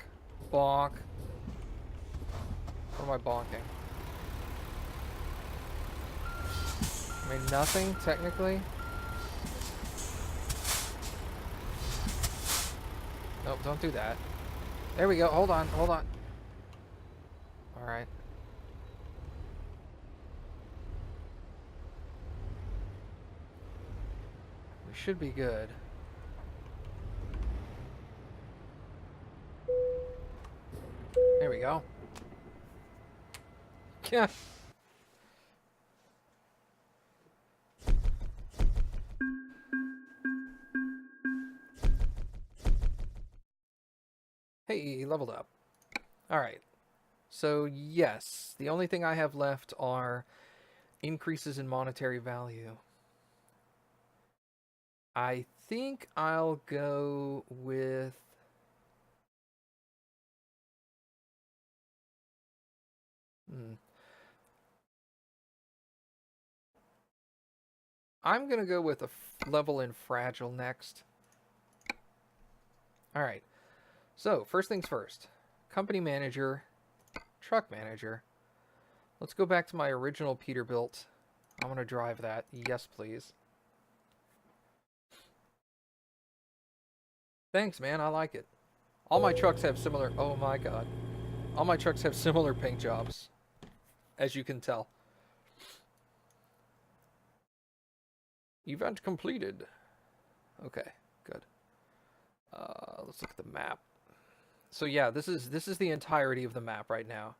Bonk. What am I bonking? I mean, nothing, technically. Nope, don't do that. There we go. Hold on, hold on. Alright. We should be good. There we go. Yeah. Hey, leveled up. Alright. So, yes. The only thing I have left are increases in monetary value. I think I'll go with... I'm going to go with a level in Fragile next. Alright. So, first things first. Company manager, truck manager. Let's go back to my original Peterbilt. I want to drive that. Yes, please. Thanks, man. I like it. All my trucks have similar... Oh, my God. All my trucks have similar paint jobs, as you can tell. Event completed. Okay, good. Let's look at the map. So yeah, this is the entirety of the map right now.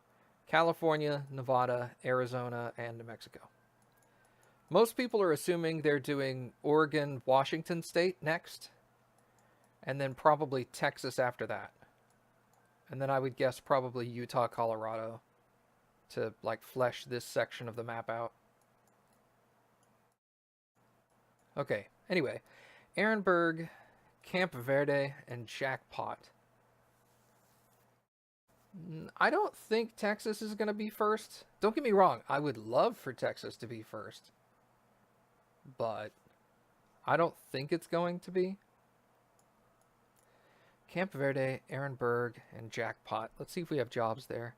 California, Nevada, Arizona, and New Mexico. Most people are assuming they're doing Oregon, Washington State next, and then probably Texas after that. And then I would guess probably Utah, Colorado to like flesh this section of the map out. Okay, anyway, Ehrenberg, Camp Verde, and Jackpot. I don't think Texas is going to be first. Don't get me wrong, I would love for Texas to be first. But I don't think it's going to be. Camp Verde, Ehrenberg, and Jackpot. Let's see if we have jobs there.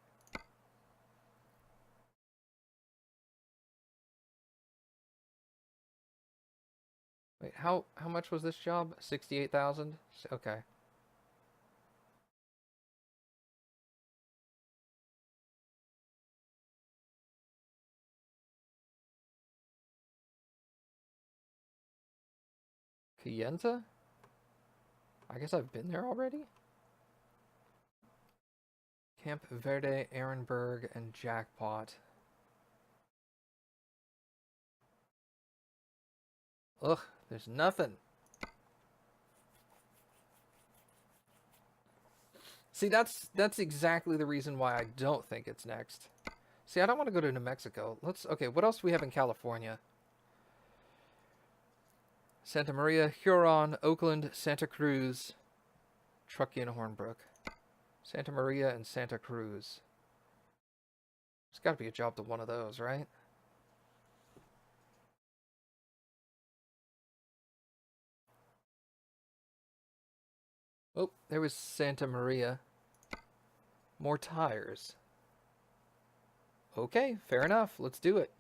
Wait, how much was this job? 68,000? Okay. Kayenta? I guess I've been there already? Camp Verde, Ehrenberg, and Jackpot. Ugh, there's nothing. See, that's exactly the reason why I don't think it's next. See, I don't want to go to New Mexico. Okay, what else do we have in California? Santa Maria, Huron, Oakland, Santa Cruz, Truckee, and Hornbrook. Santa Maria and Santa Cruz. There's got to be a job to one of those, right? Oh, there was Santa Maria. More tires. Okay, fair enough. Let's do it.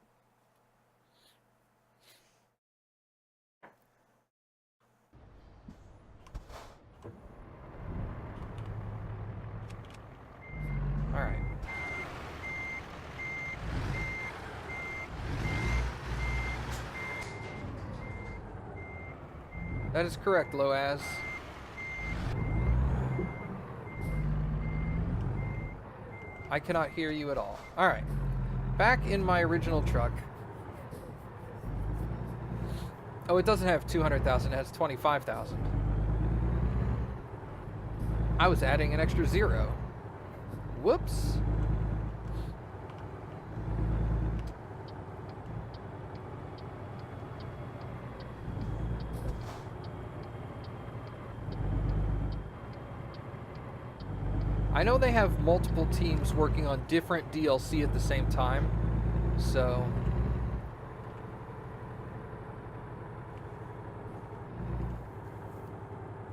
Alright. That is correct, Loaz. I cannot hear you at all. Alright. Back in my original truck. Oh, it doesn't have 200,000, it has 25,000. I was adding an extra 0. Whoops. I know they have multiple teams working on different DLC at the same time, so...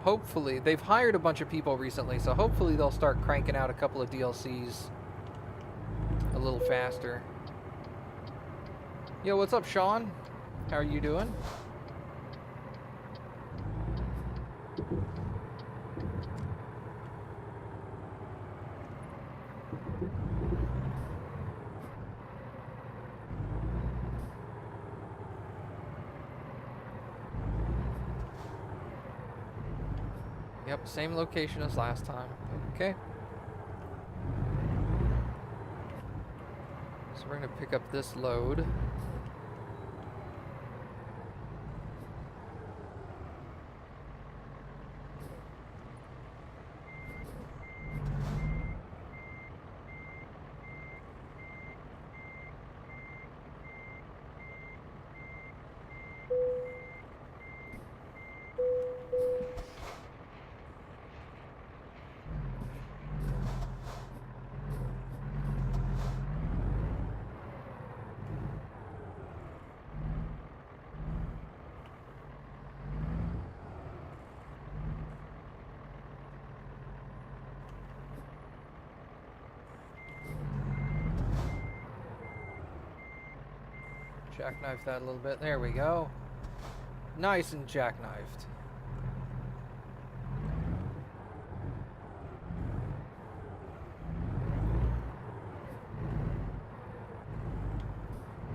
hopefully, they've hired a bunch of people recently, so hopefully they'll start cranking out a couple of DLCs a little faster. Yo, what's up, Sean? How are you doing? Yep, same location as last time. Okay. So we're going to pick up this load. Jackknife that a little bit. There we go. Nice and jackknifed.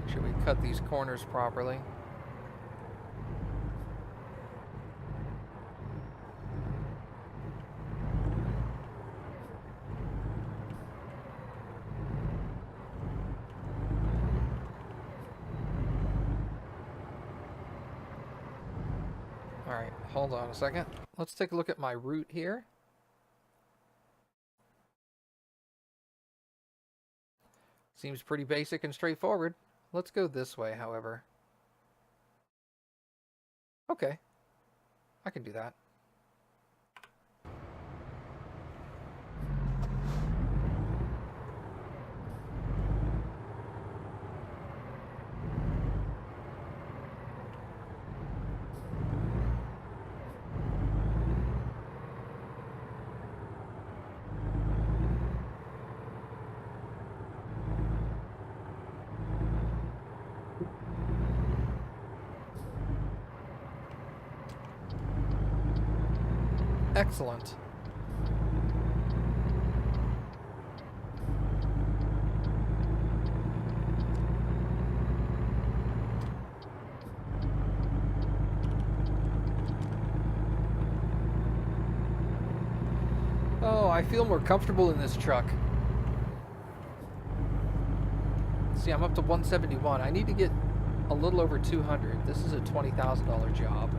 Make sure we cut these corners properly. Alright, hold on a second. Let's take a look at my route here. Seems pretty basic and straightforward. Let's go this way, however. Okay. I can do that. Excellent. Oh, I feel more comfortable in this truck. See, I'm up to 171. I need to get a little over 200. This is a $20,000 job.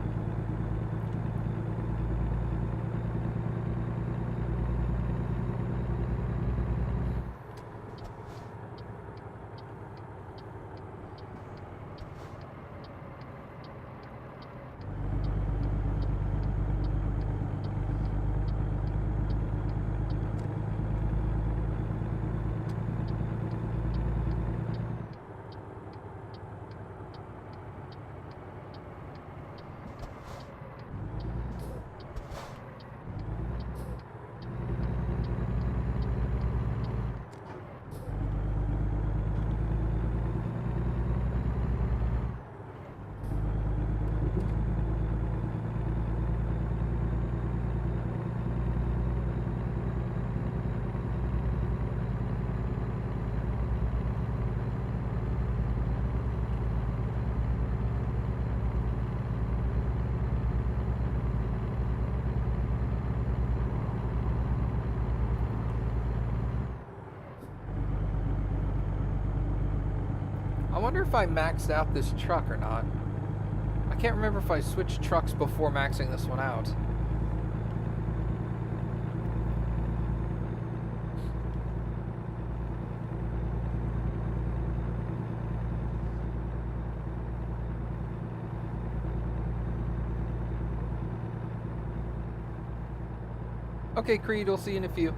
I wonder if I maxed out this truck or not. I can't remember if I switched trucks before maxing this one out. Okay, Creed, we'll see you in a few.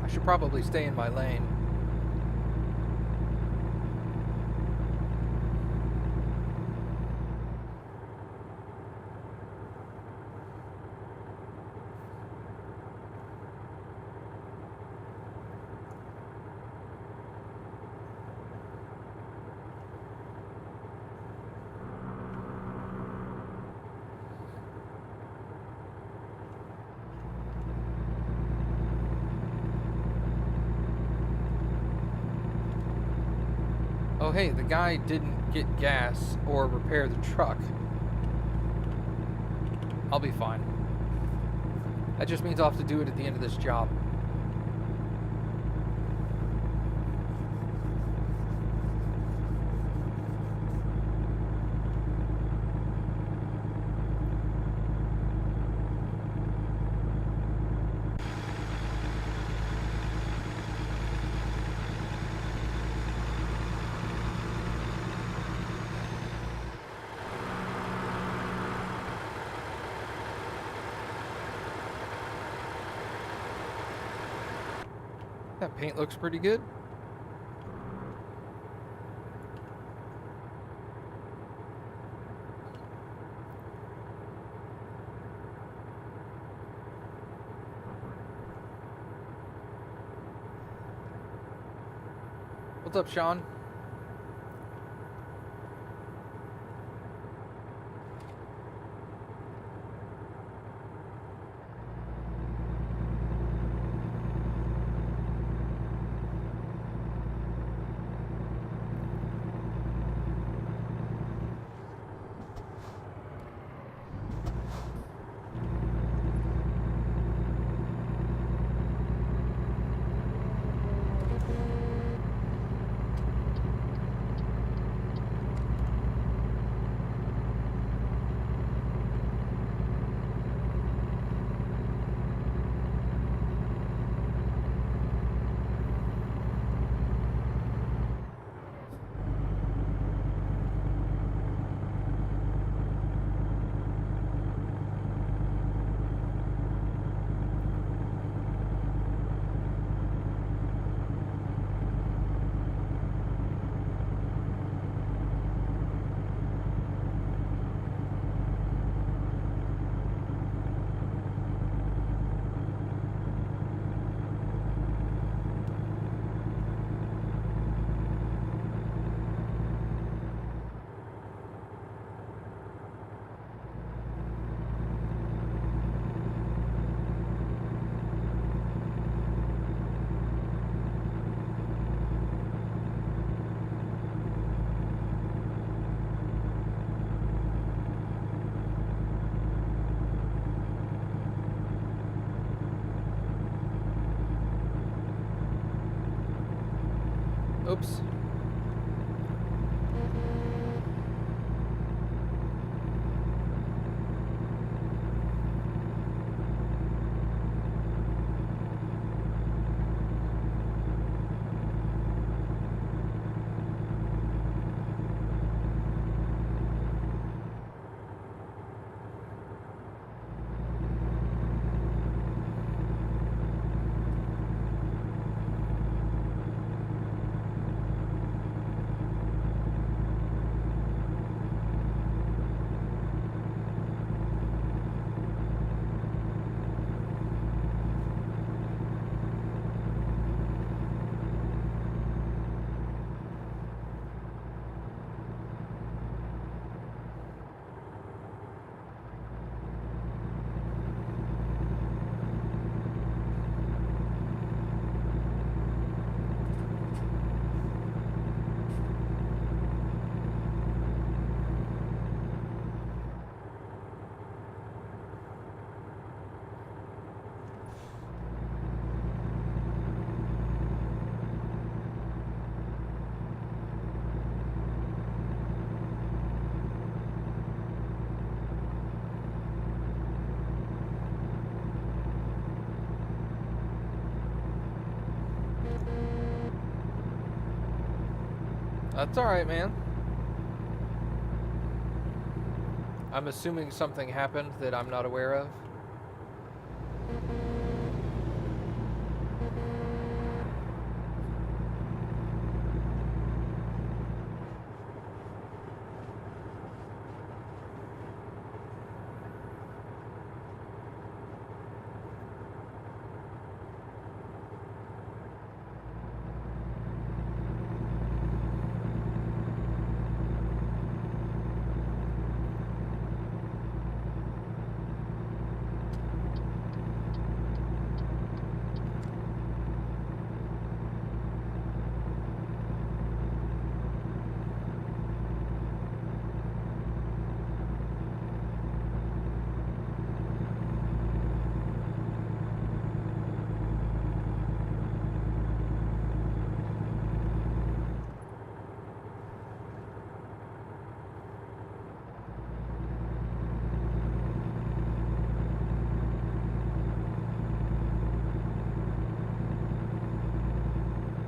I should probably stay in my lane. Oh hey, the guy didn't get gas or repair the truck. I'll be fine. That just means I'll have to do it at the end of this job. That paint looks pretty good. What's up, Sean? Oops. That's alright, man. I'm assuming something happened that I'm not aware of.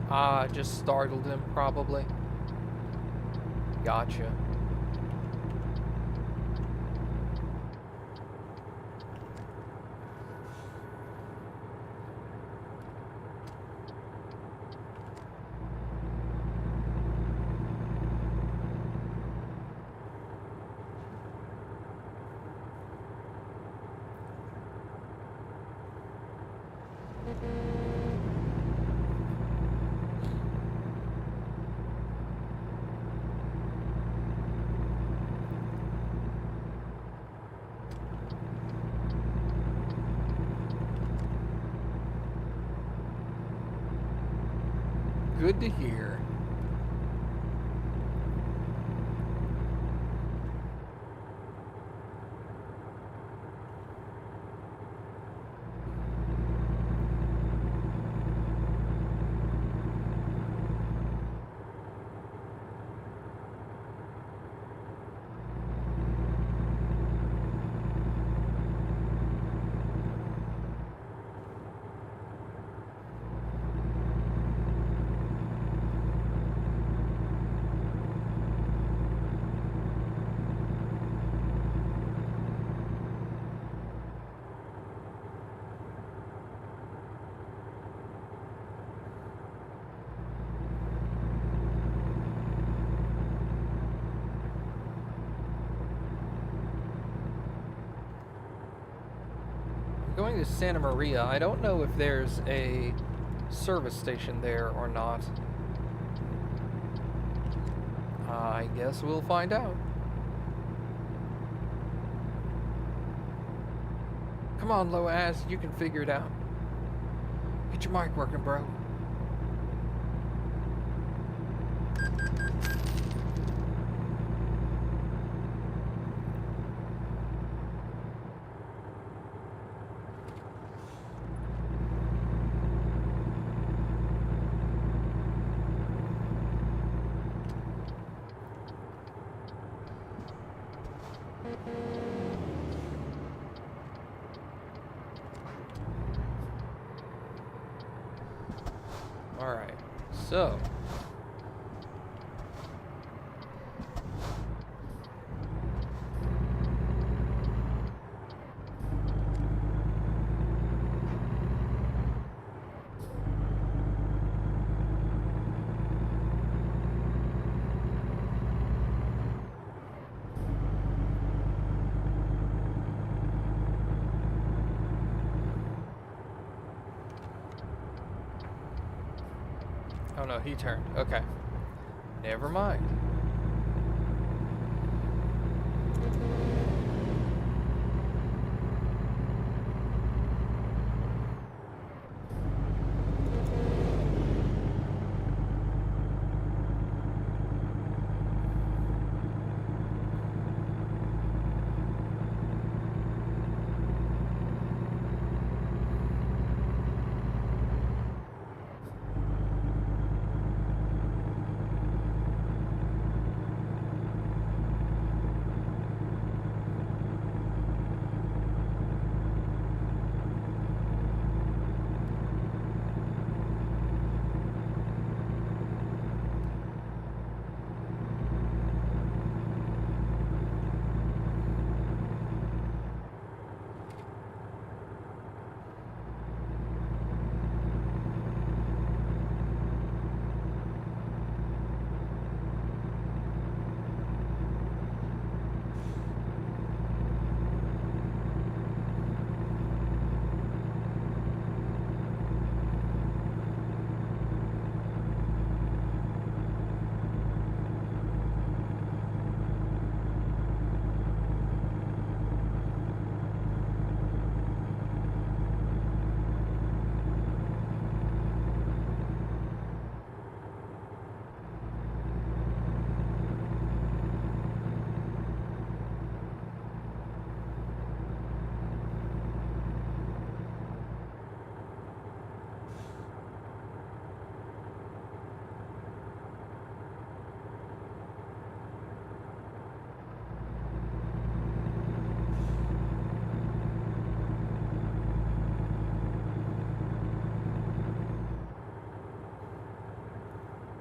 Ah, just startled him, probably. Gotcha. good to hear. Going to Santa Maria. I don't know if there's a service station there or not. I guess we'll find out. Come on, Loaz, you can figure it out. Get your mic working, bro. Alright, so oh no, he turned. Okay. Never mind.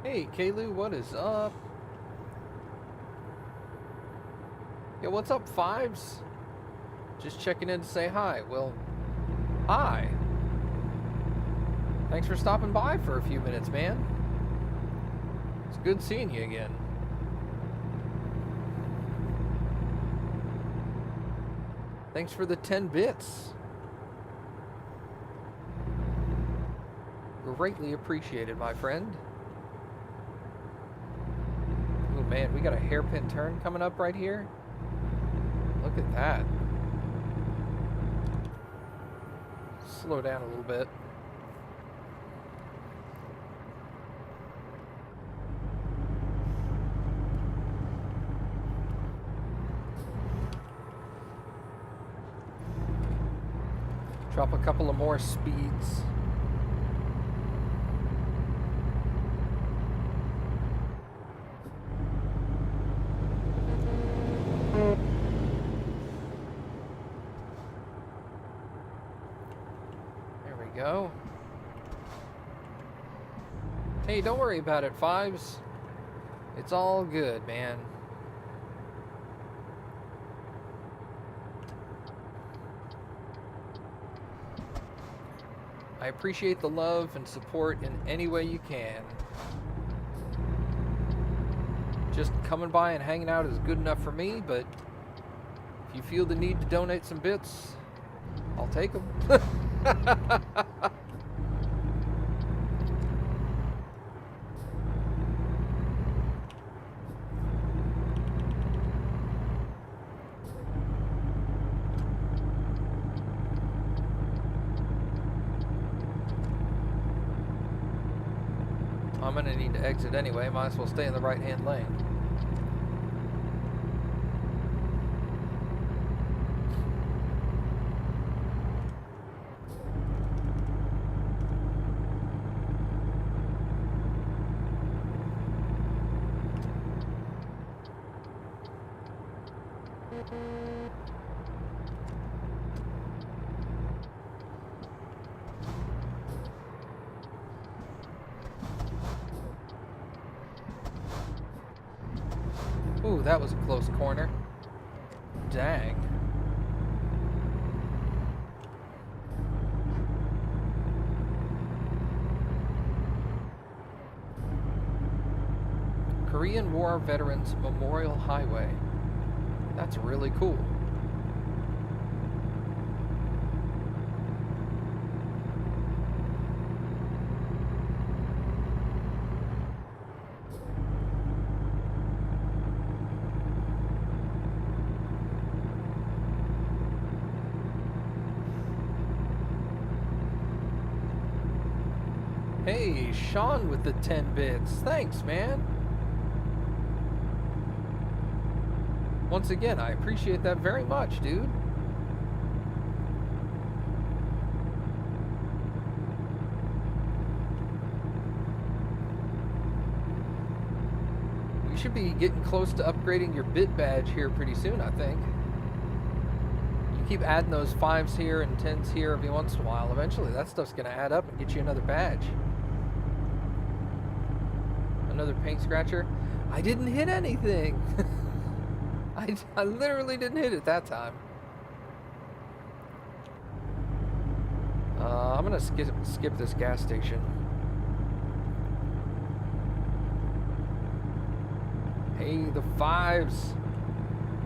Hey, Kalu, what is up? Yo, what's up, Fives? Just checking in to say hi. Well, hi. Thanks for stopping by for a few minutes, man. It's good seeing you again. Thanks for the 10 bits. Greatly appreciated, my friend. Oh man, we got a hairpin turn coming up right here. Look at that. Slow down a little bit. Drop a couple of more speeds. There we go. Hey, don't worry about it, Fives. It's all good, man. I appreciate the love and support in any way you can. Just coming by and hanging out is good enough for me, but if you feel the need to donate some bits, I'll take them. I'm gonna need to exit anyway, might as well stay in the right-hand lane. Ooh, that was a close corner. Dang. Korean War Veterans Memorial Highway. That's really cool. Hey, Sean with the 10 bits. Thanks, man. Once again, I appreciate that very much, dude. We should be getting close to upgrading your bit badge here pretty soon, I think. You keep adding those 5s here and 10s here every once in a while. Eventually, that stuff's going to add up and get you another badge. Another paint scratcher. I didn't hit anything. I literally didn't hit it that time. I'm gonna skip this gas station. Hey, the 5s.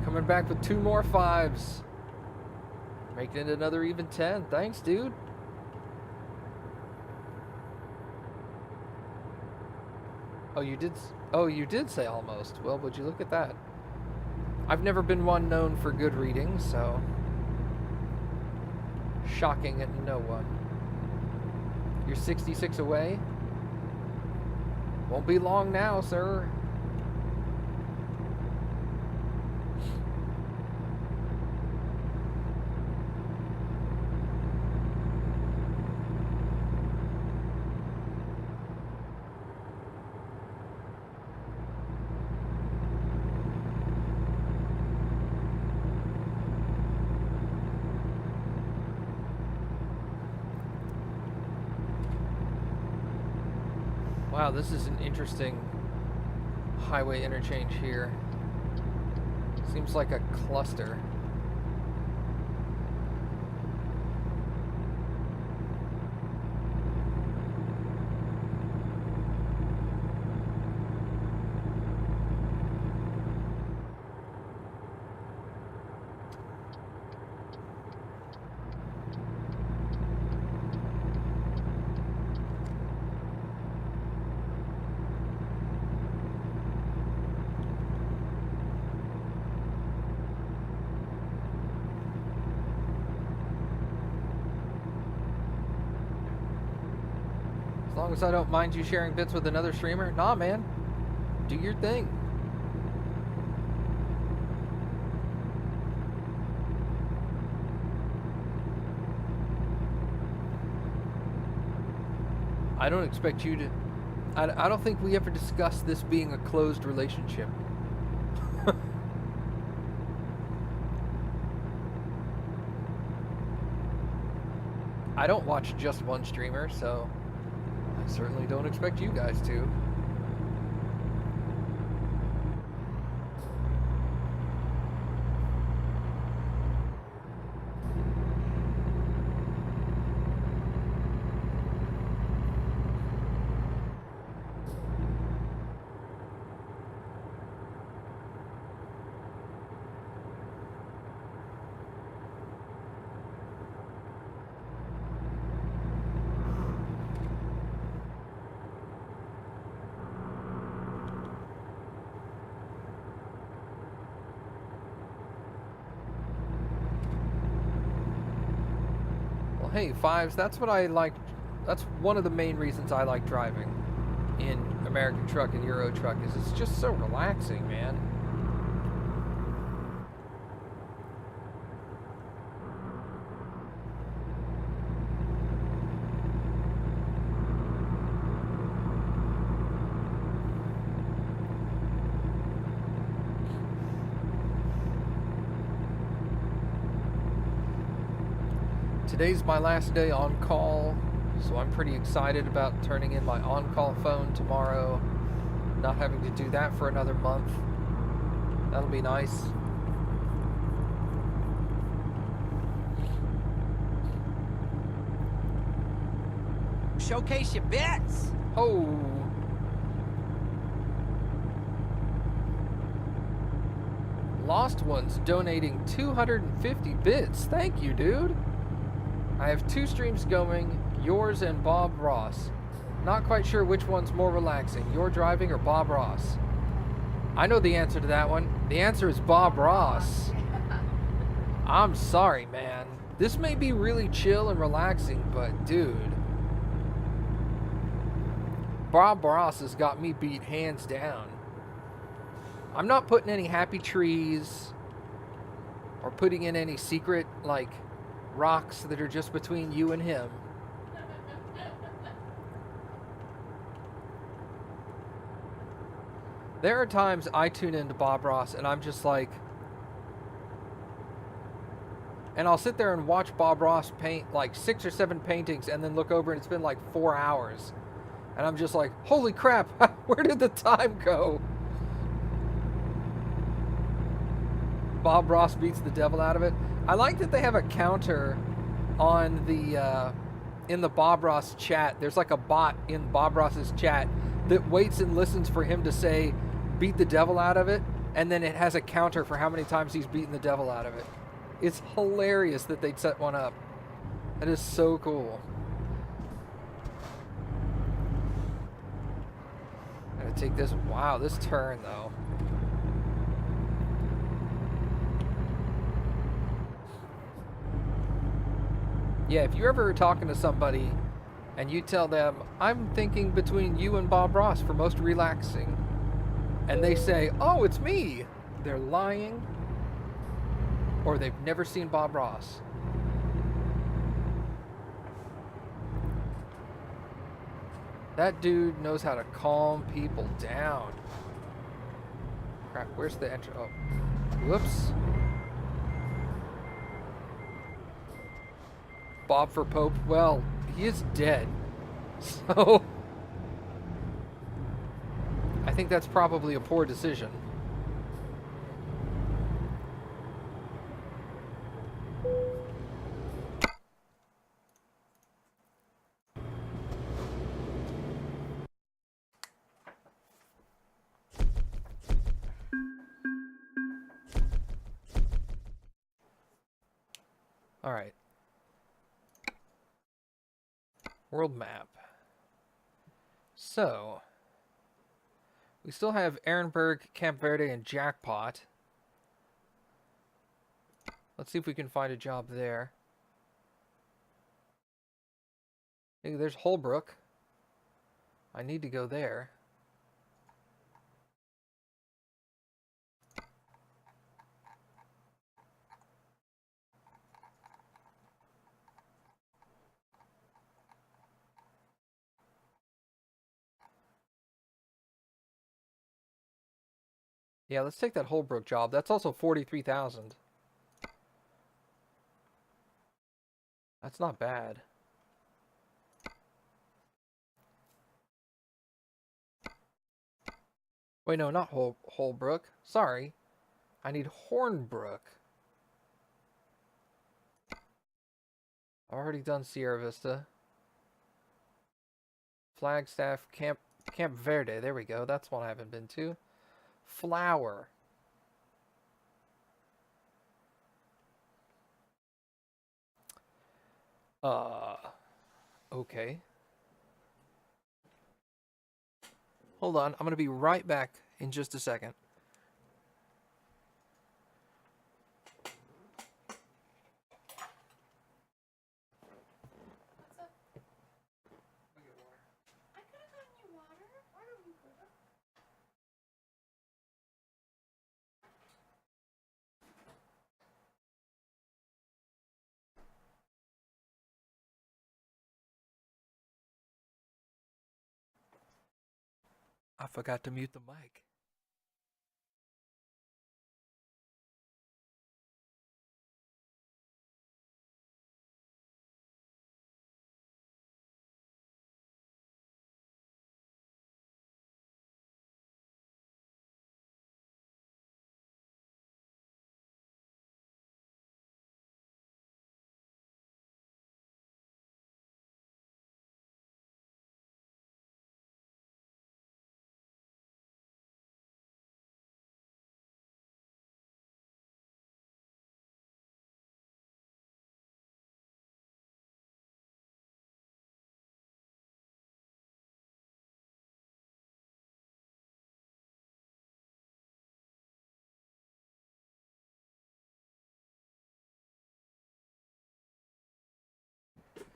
Coming back with 2 more 5s. Making it another even 10. Thanks, dude. Oh, you did say almost. Well, would you look at that? I've never been one known for good reading, so shocking at no one. You're 66 away? Won't be long now, sir. Wow, this is an interesting highway interchange here. Seems like a cluster. As long as I don't mind you sharing bits with another streamer, nah, man. Do your thing. I don't expect you to... I don't think we ever discussed this being a closed relationship. I don't watch just one streamer, so I certainly don't expect you guys to. Hey, Fives, that's what I like. That's one of the main reasons I like driving in American Truck and Euro Truck is it's just so relaxing, man. Today's my last day on call, so I'm pretty excited about turning in my on-call phone tomorrow. Not having to do that for another month. That'll be nice. Showcase your bits! Oh! Lost Ones donating 250 bits. Thank you, dude. I have 2 streams going, yours and Bob Ross. Not quite sure which one's more relaxing, your driving or Bob Ross. I know the answer to that one. The answer is Bob Ross. I'm sorry, man. This may be really chill and relaxing, but dude. Bob Ross has got me beat hands down. I'm not putting any happy trees or putting in any secret, like, rocks that are just between you and him. There are times I tune into Bob Ross and I'm just like, and I'll sit there and watch Bob Ross paint like 6 or 7 paintings and then look over and it's been like 4 hours. And I'm just like, holy crap, where did the time go? Bob Ross beats the devil out of it. I like that they have a counter on the in the Bob Ross chat. There's like a bot in Bob Ross's chat that waits and listens for him to say beat the devil out of it, and then it has a counter for how many times he's beaten the devil out of it. It's hilarious that they'd set one up. That is so cool. I'm gonna take this. Wow, this turn though. Yeah, if you're ever talking to somebody and you tell them, I'm thinking between you and Bob Ross for most relaxing, and they say, oh, it's me, they're lying, or they've never seen Bob Ross. That dude knows how to calm people down. Crap, where's the entry? Oh, whoops. Bob for Pope. Well, he is dead. So I think that's probably a poor decision. All right. World map. So, we still have Ehrenberg, Camp Verde, and Jackpot. Let's see if we can find a job there. Hey, there's Holbrook. I need to go there. Yeah, let's take that Holbrook job. That's also 43,000. That's not bad. Wait, no, not Holbrook. Sorry. I need Hornbrook. I've already done Sierra Vista. Flagstaff, Camp Verde. There we go. That's one I haven't been to. Flower. Okay. Hold on. I'm going to be right back in just a second. I forgot to mute the mic.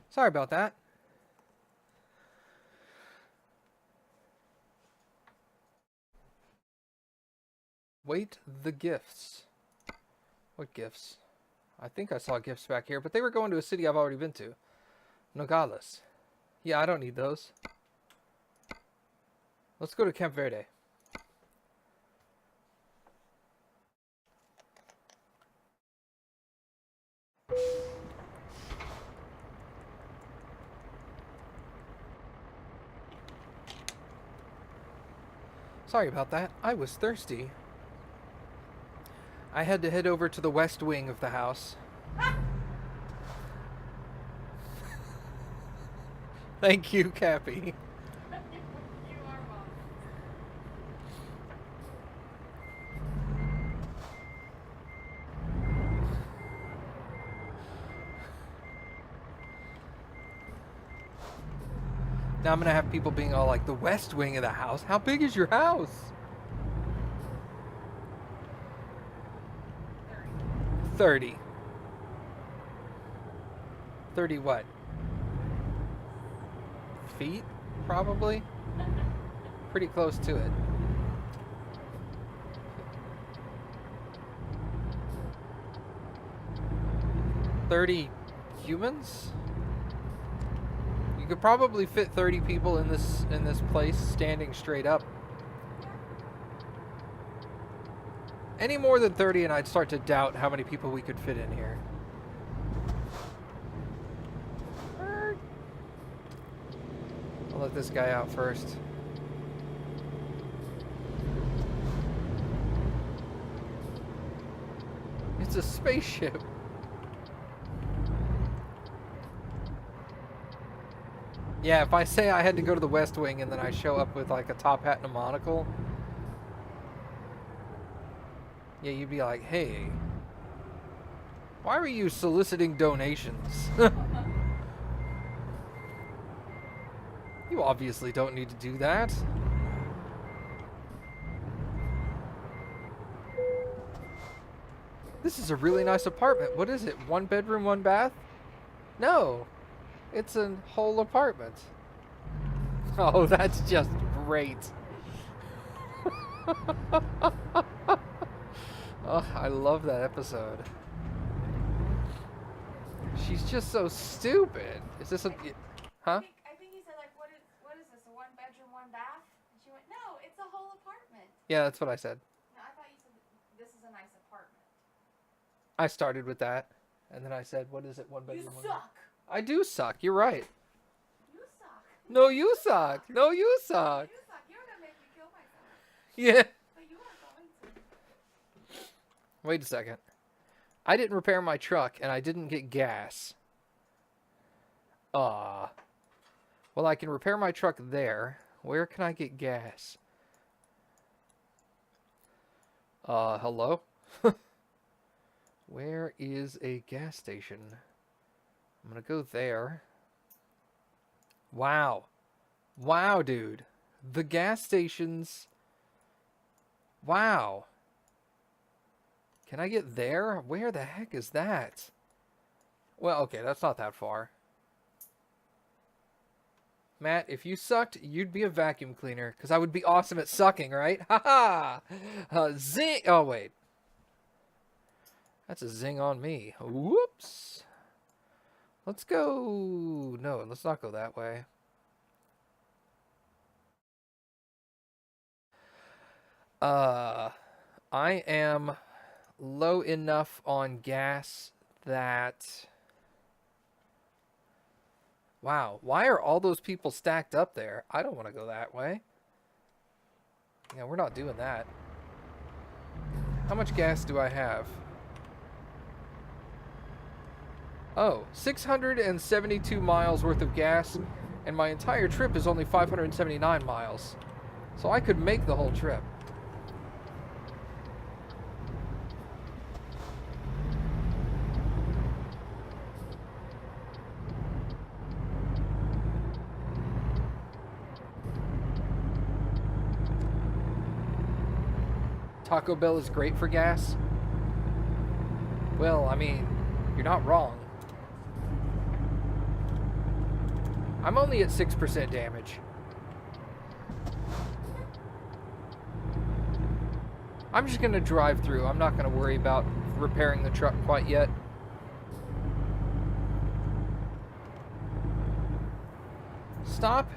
Sorry about that. Wait the gifts. What gifts? I think I saw gifts back here, but they were going to a city I've already been to. Nogales. Yeah, I don't need those. Let's go to Camp Verde. Sorry about that. I was thirsty. I had to head over to the west wing of the house. Thank you, Cappy. You are wrong. Now I'm gonna have people being all like, the west wing of the house? How big is your house? 30. 30 what? Feet? Probably? Pretty close to it. $30 humans? You could probably fit 30 people in this place standing straight up. Any more than 30 and I'd start to doubt how many people we could fit in here. I'll let this guy out first. It's a spaceship. Yeah, if I say I had to go to the West Wing and then I show up with like a top hat and a monocle, yeah, you'd be like, hey, why were you soliciting donations? You obviously don't need to do that. This is a really nice apartment. What is it? 1 bedroom, 1 bath? No. It's a whole apartment. Oh, that's just great. Oh, I love that episode. She's just so stupid. Is this a... Huh? I think he said, like, what is this, a 1 bedroom, 1 bath? And she went, no, it's a whole apartment. Yeah, that's what I said. No, I thought I started with that, and then I said, "What is it? One You bedroom." suck. I do suck. You're right. You suck. No, you suck. No, you suck. You suck. You're gonna make me kill myself. Yeah. But you are going to. Wait a second. I didn't repair my truck, and I didn't get gas. Well, I can repair my truck there. Where can I get gas? Hello? Where is a gas station? I'm gonna go there. Wow. Wow, dude. The gas stations... Wow. Can I get there? Where the heck is that? Well, okay, that's not that far. Matt, if you sucked, you'd be a vacuum cleaner, because I would be awesome at sucking, right? Ha ha! Zing! Oh, wait. That's a zing on me. Whoops! Let's go... No, let's not go that way. I am low enough on gas that... Wow, why are all those people stacked up there? I don't want to go that way. Yeah, we're not doing that. How much gas do I have? Oh, 672 miles worth of gas, and my entire trip is only 579 miles. So I could make the whole trip. Taco Bell is great for gas? Well, I mean, you're not wrong. I'm only at 6% damage. I'm just gonna drive through. I'm not gonna worry about repairing the truck quite yet. Stop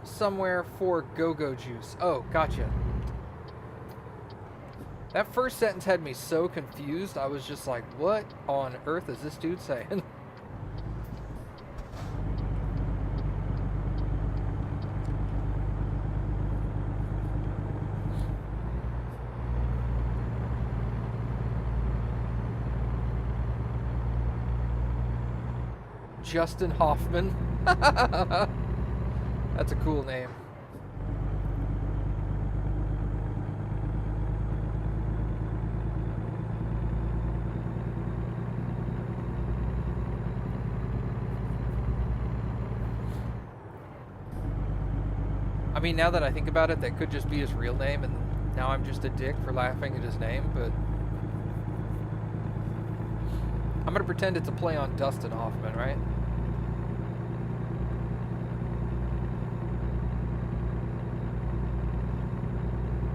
somewhere for go-go juice. Oh, gotcha. That first sentence had me so confused. I was just like, what on earth is this dude saying? Justin Hoffman. That's a cool name. I mean, now that I think about it, that could just be his real name, and now I'm just a dick for laughing at his name, but... I'm gonna pretend it's a play on Dustin Hoffman, right?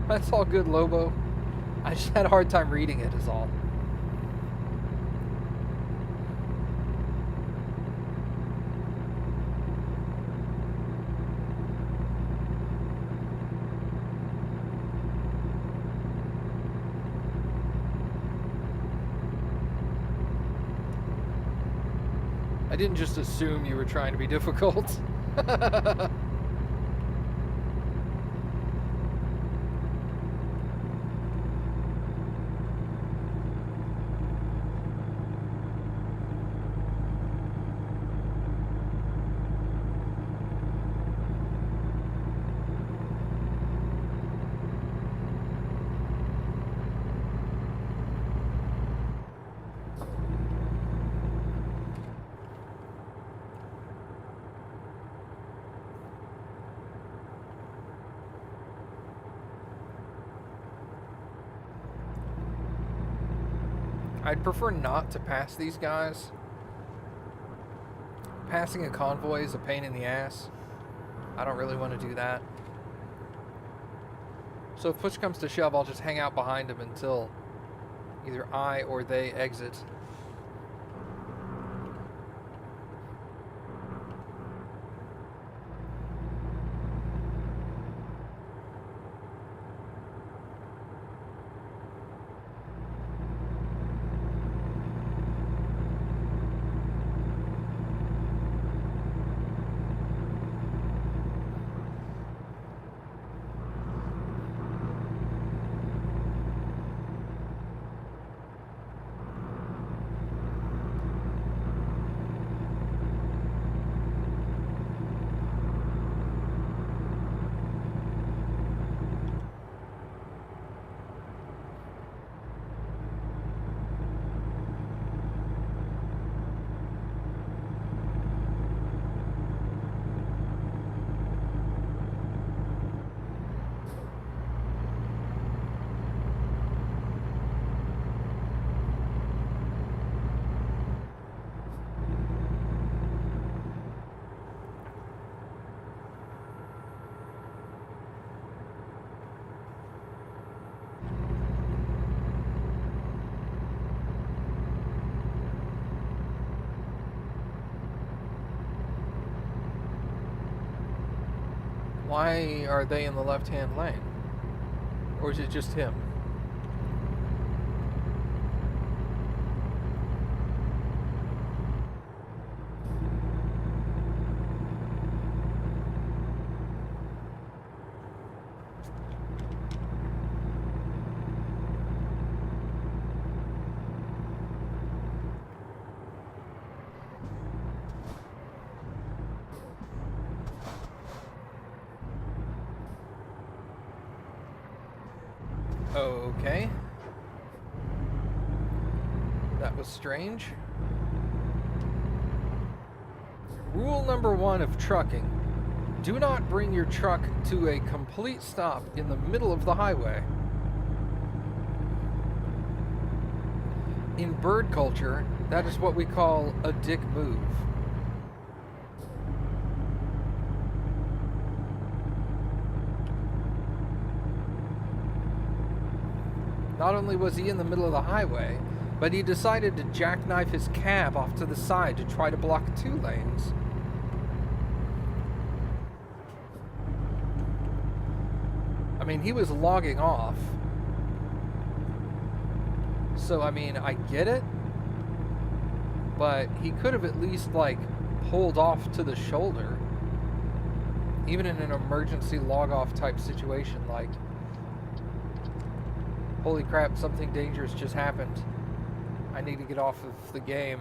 That's all good, Lobo. I just had a hard time reading it, is all. I didn't just assume you were trying to be difficult. I'd prefer not to pass these guys. Passing a convoy is a pain in the ass. I don't really want to do that. So if push comes to shove, I'll just hang out behind them until either I or they exit. Why are they in the left-hand lane? Or is it just him? Okay. That was strange. Rule number 1 of trucking. Do not bring your truck to a complete stop in the middle of the highway. In bird culture, that is what we call a dick move. Not only was he in the middle of the highway, but he decided to jackknife his cab off to the side to try to block 2 lanes. I mean, he was logging off. So, I mean, I get it. But he could have at least, like, pulled off to the shoulder. Even in an emergency log-off type situation, like, holy crap, something dangerous just happened. I need to get off of the game.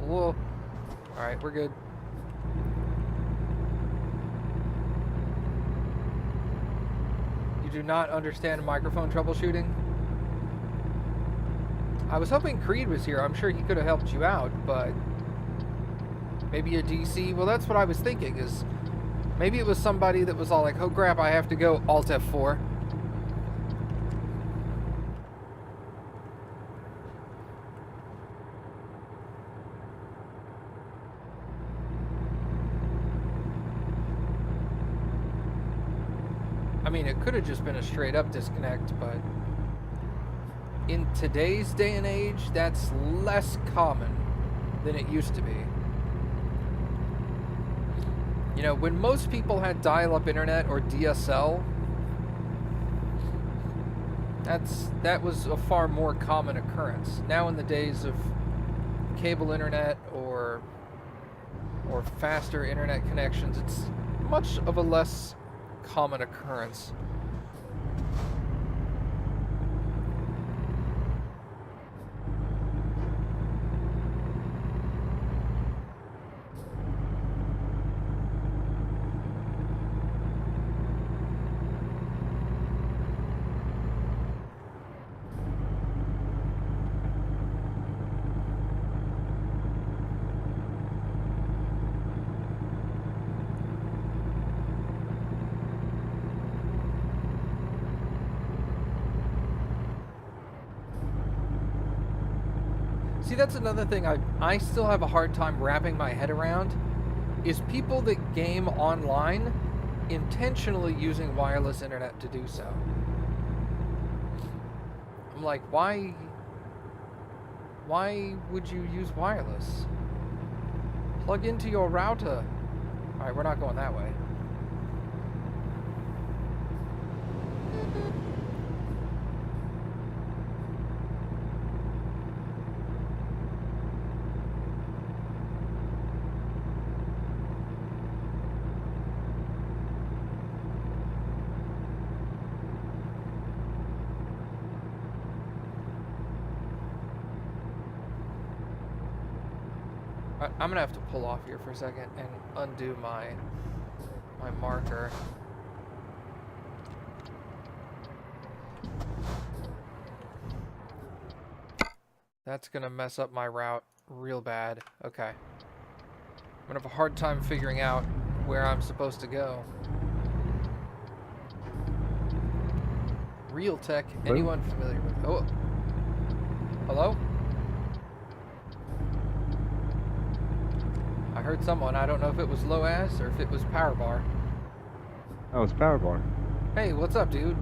Whoa. Alright, we're good. You do not understand microphone troubleshooting? I was hoping Creed was here. I'm sure he could have helped you out, but maybe a DC? Well, that's what I was thinking, is maybe it was somebody that was all like, oh crap, I have to go Alt F4. I mean, it could have just been a straight up disconnect, but in today's day and age, that's less common than it used to be. You know, when most people had dial-up internet or DSL, that was a far more common occurrence. Now in the days of cable internet or faster internet connections, it's much of a less common occurrence. See, that's another thing I still have a hard time wrapping my head around, is people that game online intentionally using wireless internet to do so. I'm like, why would you use wireless? Plug into your router. Alright, we're not going that way. I'm gonna have to pull off here for a second and undo my marker. That's gonna mess up my route real bad. Okay. I'm gonna have a hard time figuring out where I'm supposed to go. Real tech, anyone familiar with? Oh. Hello? I heard someone. I don't know if it was low ass or if it was power bar. Oh, it's power bar. Hey, what's up, dude?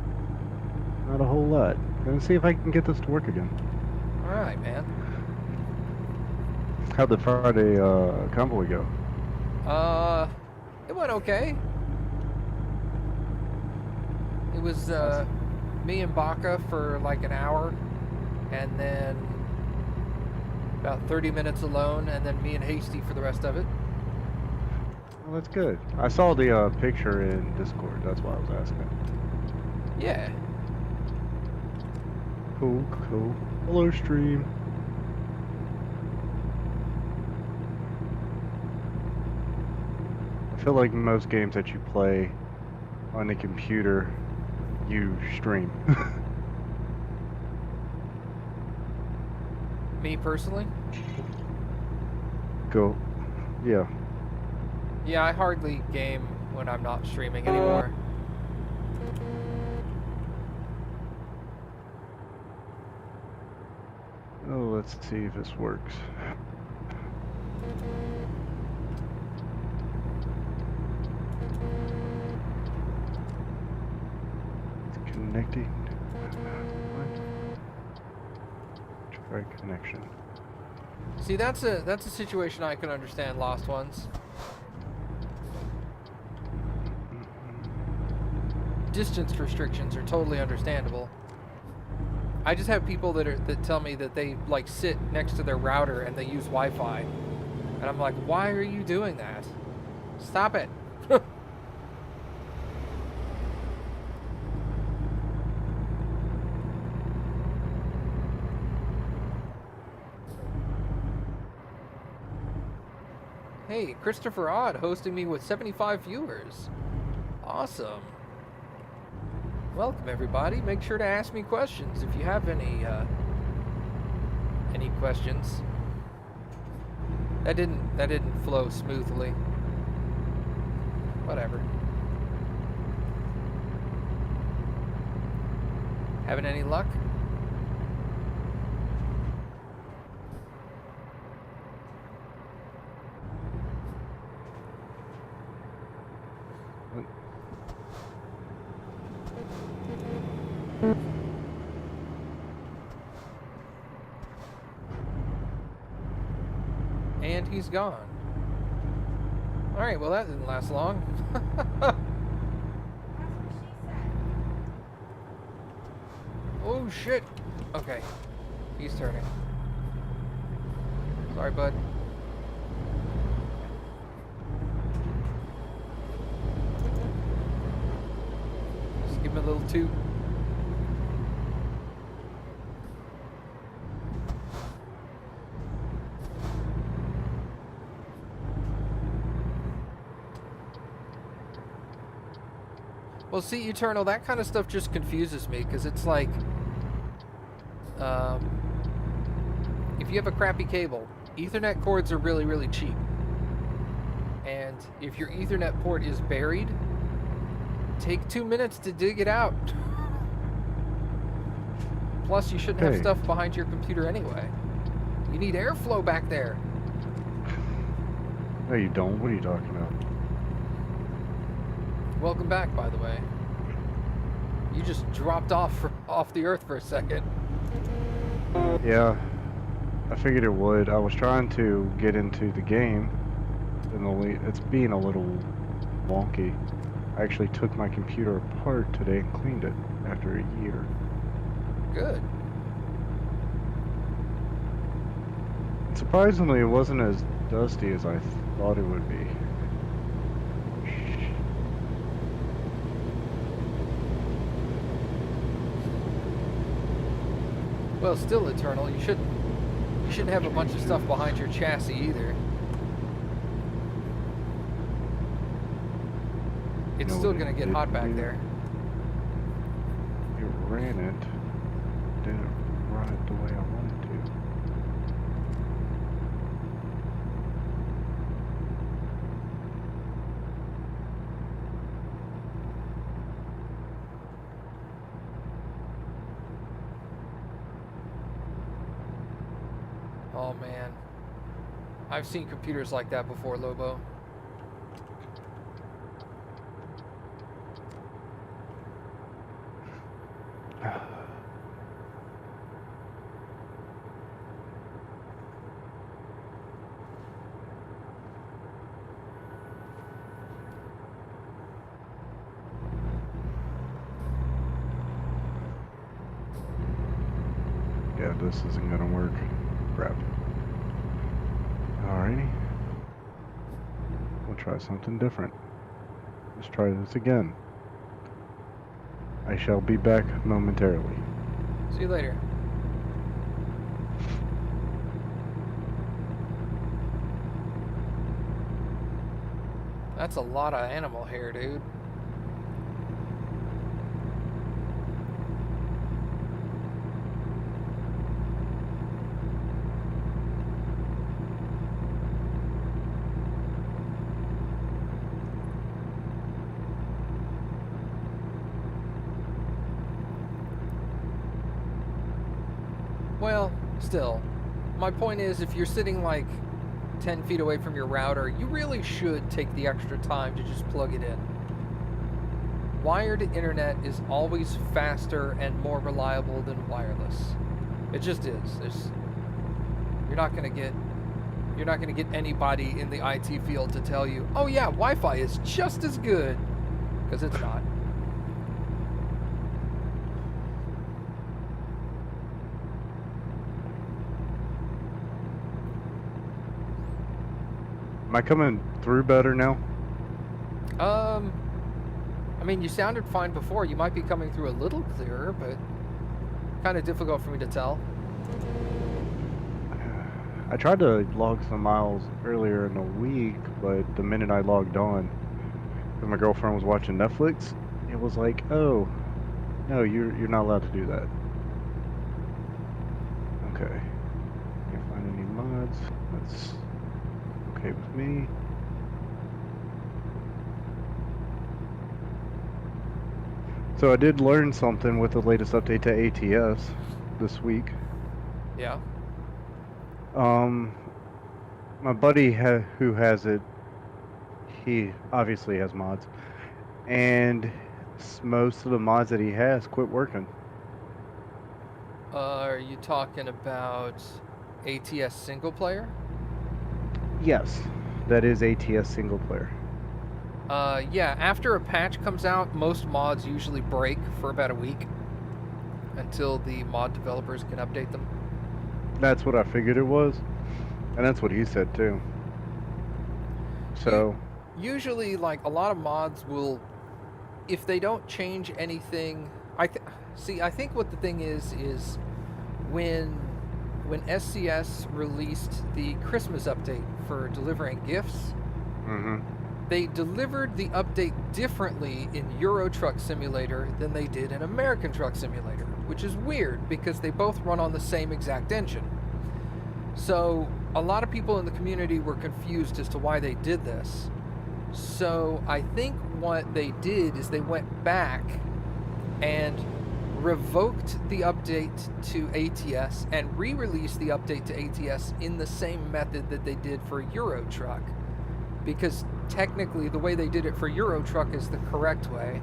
Not a whole lot. Gonna see if I can get this to work again. Alright, man. How'd the Friday convoy go? It went okay. It was me and Baca for like an hour, and then about 30 minutes alone, and then me and Hasty for the rest of it. Well, that's good. I saw the picture in Discord. That's why I was asking. Yeah. Cool, cool. Hello, stream. I feel like most games that you play on the computer, you stream. Me personally? Go. Yeah. Yeah, I hardly game when I'm not streaming anymore. Oh, let's see if this works. It's connecting. What? Try connection. See, that's a situation I can understand, Lost Ones. Distance restrictions are totally understandable. I just have people that tell me that they like sit next to their router and they use Wi-Fi, and I'm like, why are you doing that? Stop it. Hey, Christopher Odd hosting me with 75 viewers. Awesome. Welcome everybody. Make sure to ask me questions if you have any questions. That didn't flow smoothly. Whatever. Having any luck? And he's gone. Alright, well that didn't last long. That's what she said. Oh shit. Okay. He's turning. Sorry, bud. Just give him a little toot. Well, see, Eternal, that kind of stuff just confuses me, because it's like, if you have a crappy cable, Ethernet cords are really, really cheap. And if your Ethernet port is buried, take 2 minutes to dig it out. Plus, you shouldn't have stuff behind your computer anyway. You need airflow back there. No, you don't. What are you talking about? Welcome back, by the way. You just dropped off the earth for a second. Yeah, I figured it would. I was trying to get into the game, and it's being a little wonky. I actually took my computer apart today and cleaned it after a year. Good. Surprisingly, it wasn't as dusty as I thought it would be. Well, still, Eternal, you shouldn't have a bunch of stuff behind your chassis either. It's still gonna get hot back there. It ran it. Didn't run it the way I wanted to. Oh man, I've seen computers like that before, Lobo. Yeah, this isn't gonna work. Crap. Alrighty. We'll try something different. Let's try this again. I shall be back momentarily. See you later. That's a lot of animal hair, dude. Well, still, my point is if you're sitting like 10 feet away from your router, you really should take the extra time to just plug it in. Wired internet is always faster and more reliable than wireless. It just is. You're not gonna get anybody in the IT field to tell you, oh yeah, Wi-Fi is just as good, because it's not. Am I coming through better now? I mean, you sounded fine before. You might be coming through a little clearer, but kind of difficult for me to tell. I tried to log some miles earlier in the week, but the minute I logged on, because my girlfriend was watching Netflix, it was like, oh, no, you're not allowed to do that. Okay. Can't find any mods. That's okay with me. So I did learn something with the latest update to ATS this week. Yeah. My buddy who has it, he obviously has mods, and most of the mods that he has quit working. Are you talking about ATS single player? Yes, that is ATS single player. Yeah, after a patch comes out, most mods usually break for about a week until the mod developers can update them. That's what I figured it was, and that's what he said too. So usually, like, a lot of mods will, if they don't change anything, I think what the thing is when SCS released the Christmas update for delivering gifts, they delivered the update differently in Euro Truck Simulator than they did in American Truck Simulator, which is weird because they both run on the same exact engine. So a lot of people in the community were confused as to why they did this. So I think what they did is they went back and revoked the update to ATS and re-released the update to ATS in the same method that they did for Euro Truck. Because technically the way they did it for Euro Truck is the correct way,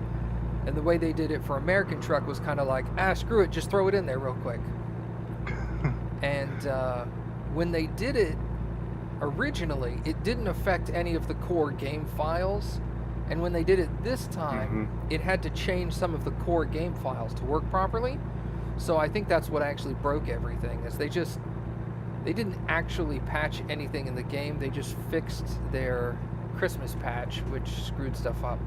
and the way they did it for American Truck was kind of like, screw it, just throw it in there real quick. And when they did it originally, it didn't affect any of the core game files, and when they did it this time, it had to change some of the core game files to work properly. So I think that's what actually broke everything, is they didn't actually patch anything in the game, they just fixed their Christmas patch, which screwed stuff up.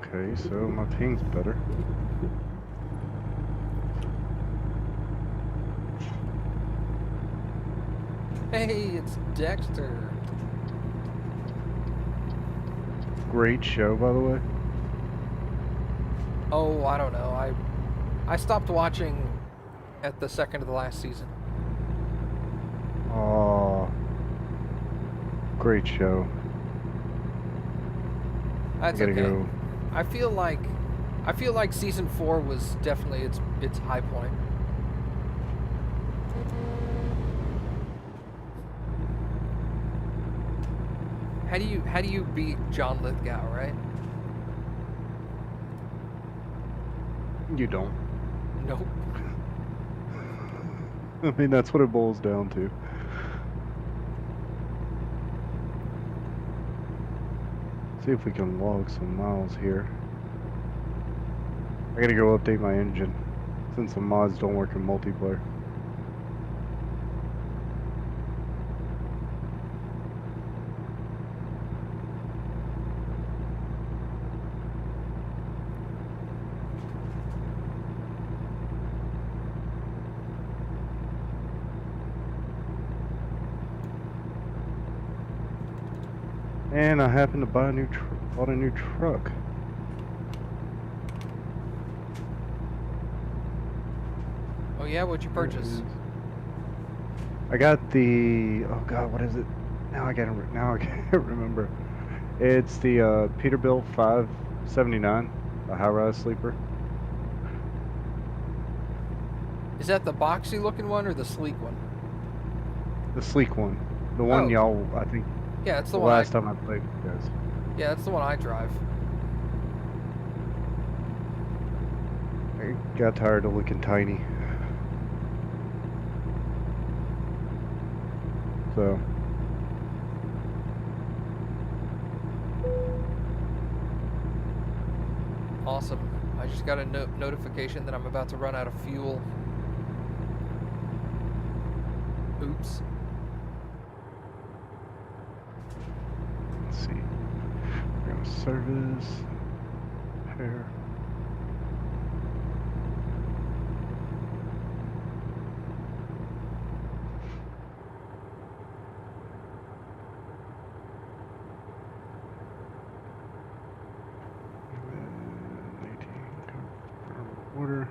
okay, so my ping's better. Hey, it's Dexter. Great show, by the way. Oh, I don't know. I stopped watching at the second of the last season. Oh, great show. That's I gotta okay. go. I feel like season 4 was definitely its high point. How do you beat John Lithgow, right? You don't. Nope. I mean, that's what it boils down to. See if we can log some miles here. I gotta go update my engine since the mods don't work in multiplayer. And I happen to buy bought a new truck. Oh yeah, what'd you purchase? I got the, oh god, what is it? Now I can't remember. It's the Peterbilt 579, a high-rise sleeper. Is that the boxy looking one or the sleek one? The sleek one. The one Oh. y'all, I think, Yeah, it's the the one. last time I played with you guys. Yeah, that's the one I drive. I got tired of looking tiny. So. Awesome. I just got a notification that I'm about to run out of fuel. Oops. Let's see. We're gonna service. Repair. Order.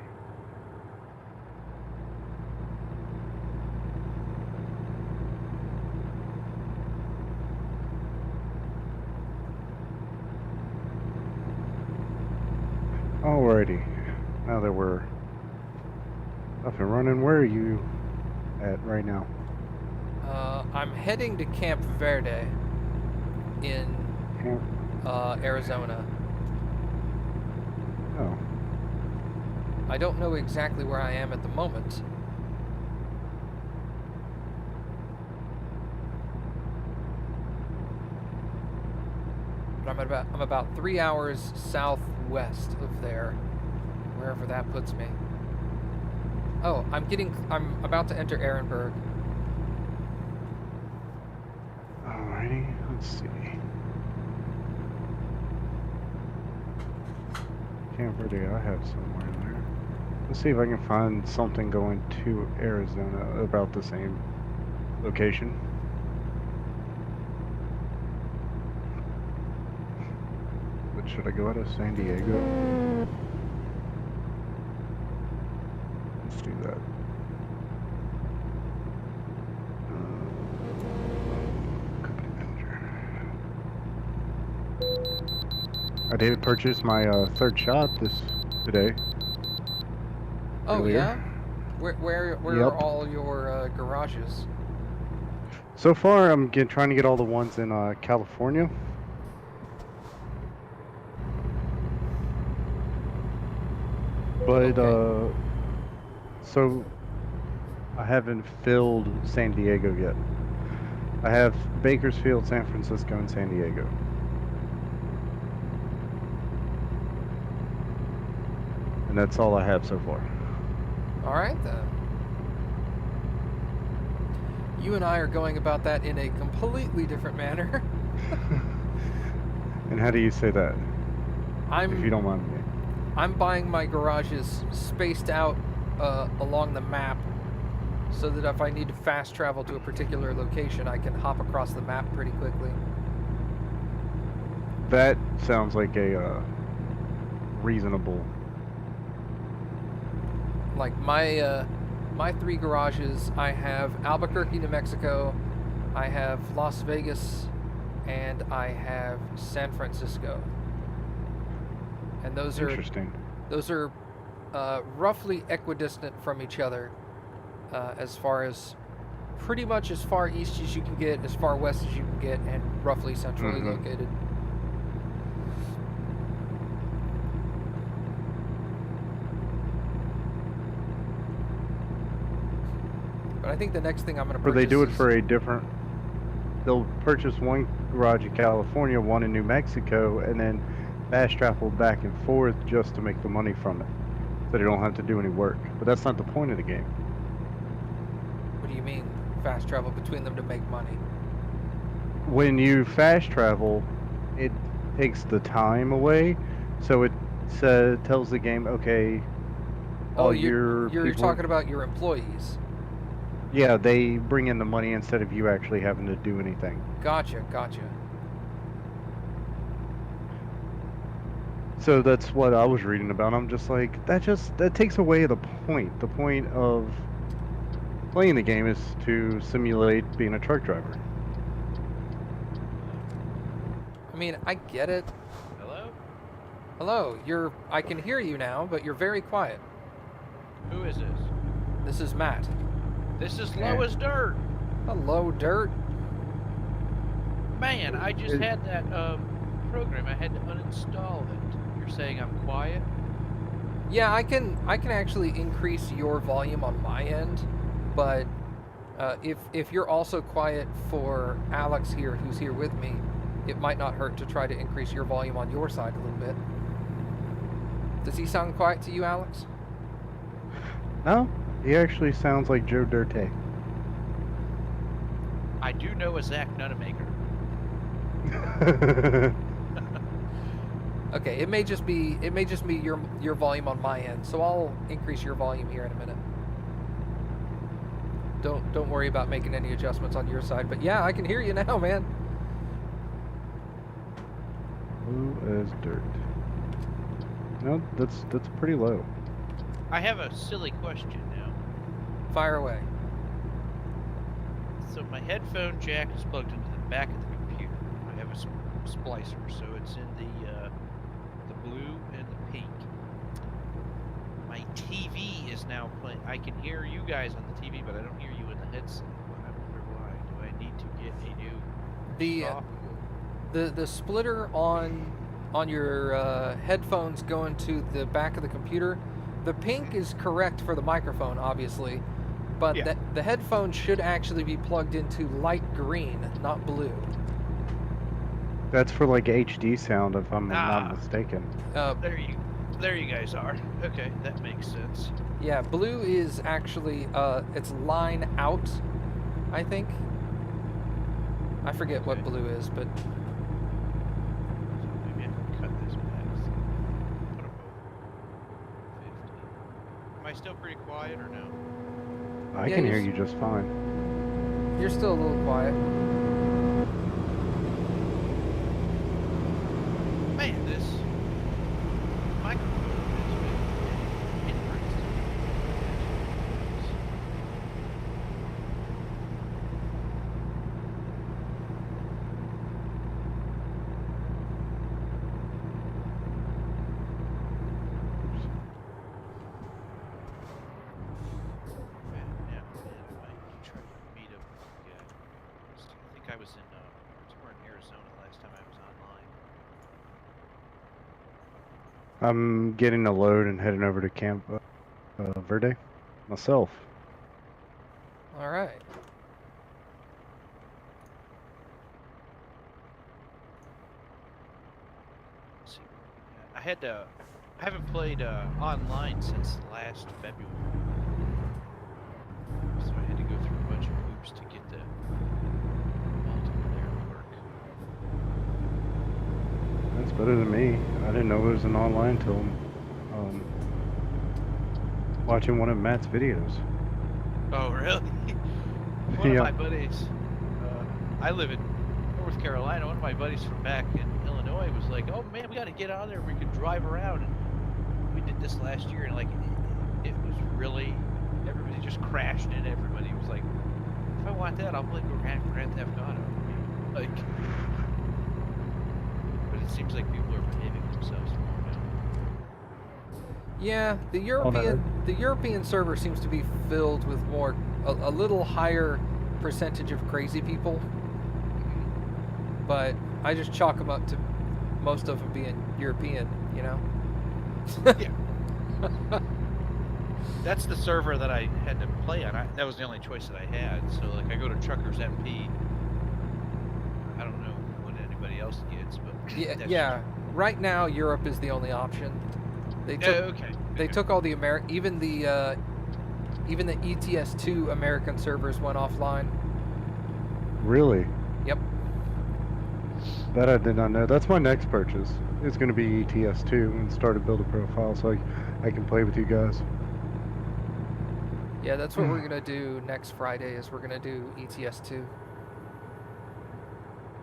Alrighty. Now that we're up and running, where are you at right now? I'm heading to Camp Verde in Arizona. Oh. I don't know exactly where I am at the moment. But I'm about 3 hours southwest of there, wherever that puts me. Oh, I'm about to enter Ehrenberg. Alrighty, let's see. Camp Verde, I have somewhere in there. Let's see if I can find something going to Arizona about the same location. But should I go out of San Diego? Let's do that. Company manager. I did purchase my third shop today. Oh Earlier. yeah? Where Yep. are all your garages? So far, I'm trying to get all the ones in California. But Okay. so I haven't filled San Diego yet. I have Bakersfield, San Francisco, and San Diego. And that's all I have so far. Alright then. You and I are going about that in a completely different manner. And how do you say that? If you don't mind me. I'm buying my garages spaced out along the map so that if I need to fast travel to a particular location, I can hop across the map pretty quickly. That sounds like a reasonable. Like my 3 garages, I have Albuquerque, New Mexico, I have Las Vegas, and I have San Francisco. And those are Interesting. roughly equidistant from each other, as far as pretty much as far east as you can get, as far west as you can get, and roughly centrally located. But I think the next thing I'm going to Or purchase they do it for a different. They'll purchase one garage in California, one in New Mexico, and then fast travel back and forth just to make the money from it, so they don't have to do any work. But that's not the point of the game. What do you mean, fast travel between them to make money? When you fast travel, it takes the time away, so it tells the game, okay, all your you're people, talking about your employees. yeah, they bring in the money instead of you actually having to do anything. Gotcha. So that's what I was reading about. I'm just like, that takes away the point. The point of playing the game is to simulate being a truck driver. I mean, I get it. Hello? Hello, I can hear you now, but you're very quiet. Who is this? This is Matt. This is low as dirt. Hello, Dirt. Man, I just had that program. I had to uninstall it. You're saying I'm quiet? Yeah, I can actually increase your volume on my end, but if you're also quiet for Alex here, who's here with me, it might not hurt to try to increase your volume on your side a little bit. Does he sound quiet to you, Alex? No, he actually sounds like Joe Dirte. I do know a Zach Nutamaker. Okay, it may just be your volume on my end, so I'll increase your volume here in a minute. Don't worry about making any adjustments on your side, but yeah, I can hear you now, man. Low as dirt. No, that's pretty low. I have a silly question now. Fire away. So my headphone jack is plugged into the back of the computer. I have a splicer, so it's in the blue and the pink. My TV is now playing. I can hear you guys on the TV, but I don't hear you in the headset. I wonder why. Do I need to get a new software? The splitter on your headphones going to the back of the computer, the pink is correct for the microphone, obviously, but Yeah. the headphone should actually be plugged into light green, not blue. That's for like HD sound, if I'm not mistaken. There you guys are. Okay, that makes sense. Yeah, blue is actually it's line out, I think. I forget what blue is, but So maybe I can cut this back. Put them over 50. Am I still pretty quiet or no? I Yeah, can hear you're you just fine. you're still a little quiet. Man, this microphone has been interesting. Man, I might try to meet up with you guys. I think I was in somewhere in Arizona last time I was online. I'm getting a load and heading over to Camp Verde myself. All right. Let's see. I haven't played online since last February. So I had to go through a bunch of hoops to get the multiplayer to work. That's better than me. I didn't know it was an online till watching one of Matt's videos. Oh, really? One Yeah. of my buddies, I live in North Carolina. One of my buddies from back in Illinois was like, "Oh man, we got to get out there. We could drive around." And we did this last year, and like, it was really, everybody just crashed in. Everybody was like, "If I want that, I'll play Grand Theft Auto." Like, but it seems like people are behaving themselves more now. Yeah, the European server seems to be filled with a little higher percentage of crazy people, but I just chalk them up to most of them being European, you know? Yeah. That's the server that I had to play on. That was the only choice that I had. So like, I go to TruckersMP. I don't know what anybody else gets, but Yeah, that's yeah. right now Europe is the only option. They Yeah, took okay. they took all the even the ETS2 American servers went offline. Really? Yep. That I did not know. That's my next purchase. It's going to be ETS2 and start to build a profile so I can play with you guys. Yeah, that's what we're gonna do next Friday. Is we're gonna do ETS2.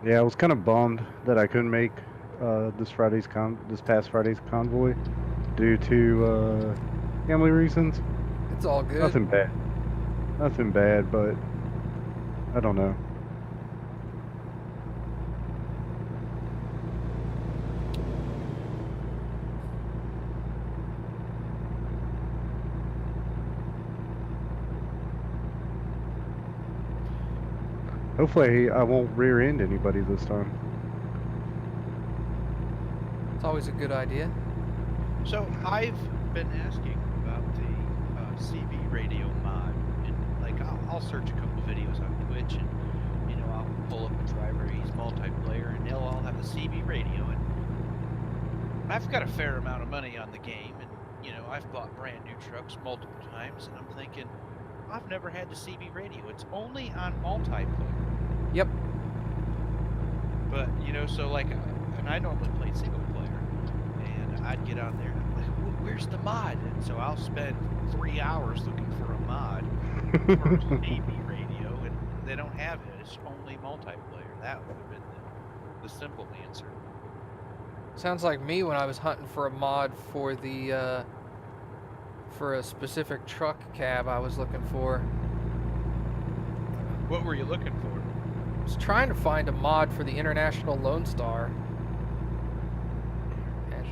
Yeah, I was kind of bummed that I couldn't make this past Friday's convoy due to family reasons. It's all good. Nothing bad. Nothing bad, but I don't know. Hopefully I won't rear end anybody this time. It's always a good idea. So I've been asking about the CB radio mod, and like I'll search a couple videos on Twitch, and you know I'll pull up a driver, he's multiplayer, and they'll all have a CB radio, and I've got a fair amount of money on the game, and you know I've bought brand new trucks multiple times, and I'm thinking I've never had the CB radio. It's only on multiplayer. Yep. But you know, so like, and I normally play single player, and I'd get on there and I'm like, where's the mod? And so I'll spend 3 hours looking for a mod for CB radio, and they don't have it. It's only multiplayer. That would have been the simple answer. Sounds like me when I was hunting for a mod for the for a specific truck cab I was looking for. What were you looking for? I was trying to find a mod for the International Lone Star. And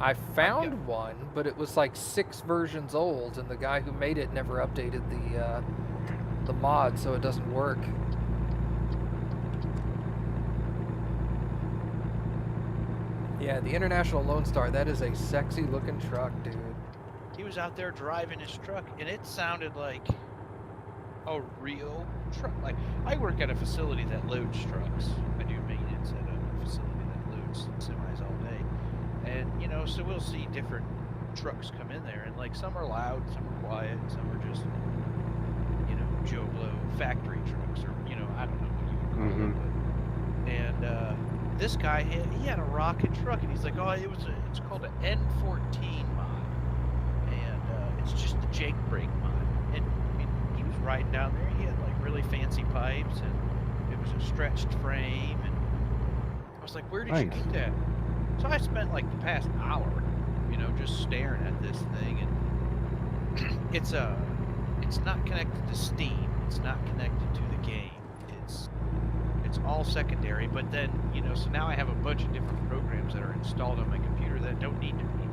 I found one, but it was like 6 versions old, and the guy who made it never updated the mod, so it doesn't work. Yeah, the International Lone Star, that is a sexy looking truck, dude. He was out there driving his truck, and it sounded like a real truck. Like, I work at a facility that loads trucks. I do maintenance at a facility that loads semis all day. And, you know, so we'll see different trucks come in there, and like some are loud, some are quiet, some are just, you know, Joe Blow factory trucks, or, you know, I don't know what you would call it. But, and this guy, he had a rocket truck, and he's like, oh, it's called an N14 mod. And it's just the Jake brake mod. And he was riding down there. He had like really fancy pipes, and it was a stretched frame. And I was like, where did you get that? So I spent like the past hour, you know, just staring at this thing. And it's not connected to Steam. It's not connected to the game. It's all secondary. But then, you know, so now I have a bunch of different programs that are installed on my computer that don't need to be.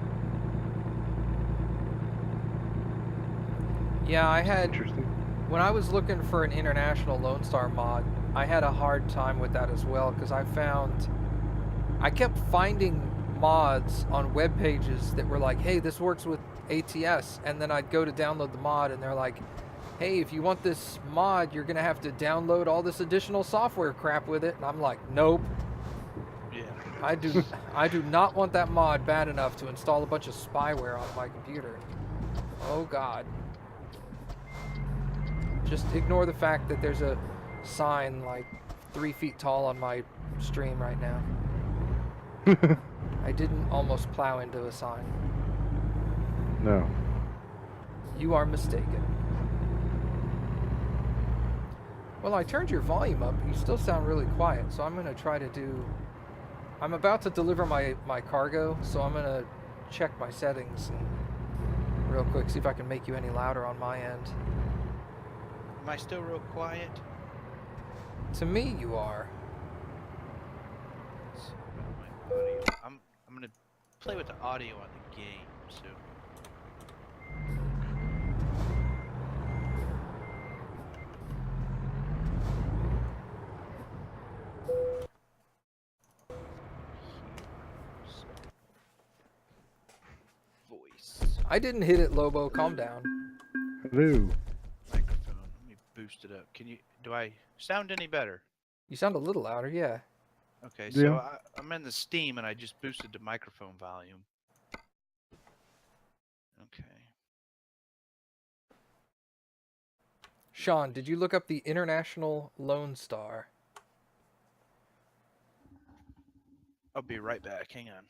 Yeah, I had, Interesting. when I was looking for an International Lone Star mod, I had a hard time with that as well, because I kept finding mods on web pages that were like, hey, this works with ATS, and then I'd go to download the mod, and they're like, hey, if you want this mod, you're gonna have to download all this additional software crap with it, and I'm like, nope. Yeah. I do not want that mod bad enough to install a bunch of spyware on my computer. Oh God. Just ignore the fact that there's a sign like 3 feet tall on my stream right now. I didn't almost plow into a sign. No. You are mistaken. Well, I turned your volume up. You still sound really quiet, so I'm going to try to do... I'm about to deliver my cargo, so I'm going to check my settings and real quick, see if I can make you any louder on my end. Am I still real quiet? To me, you are. Let's see about my audio. I'm gonna play with the audio on the game, so. Voice. I didn't hit it, Lobo. Calm down. Hello. Microphone. Let me boost it up. Do I sound any better? You sound a little louder, yeah. Okay, Yeah. so I'm in the Steam and I just boosted the microphone volume. Okay. Sean, did you look up the International Lone Star? I'll be right back. Hang on.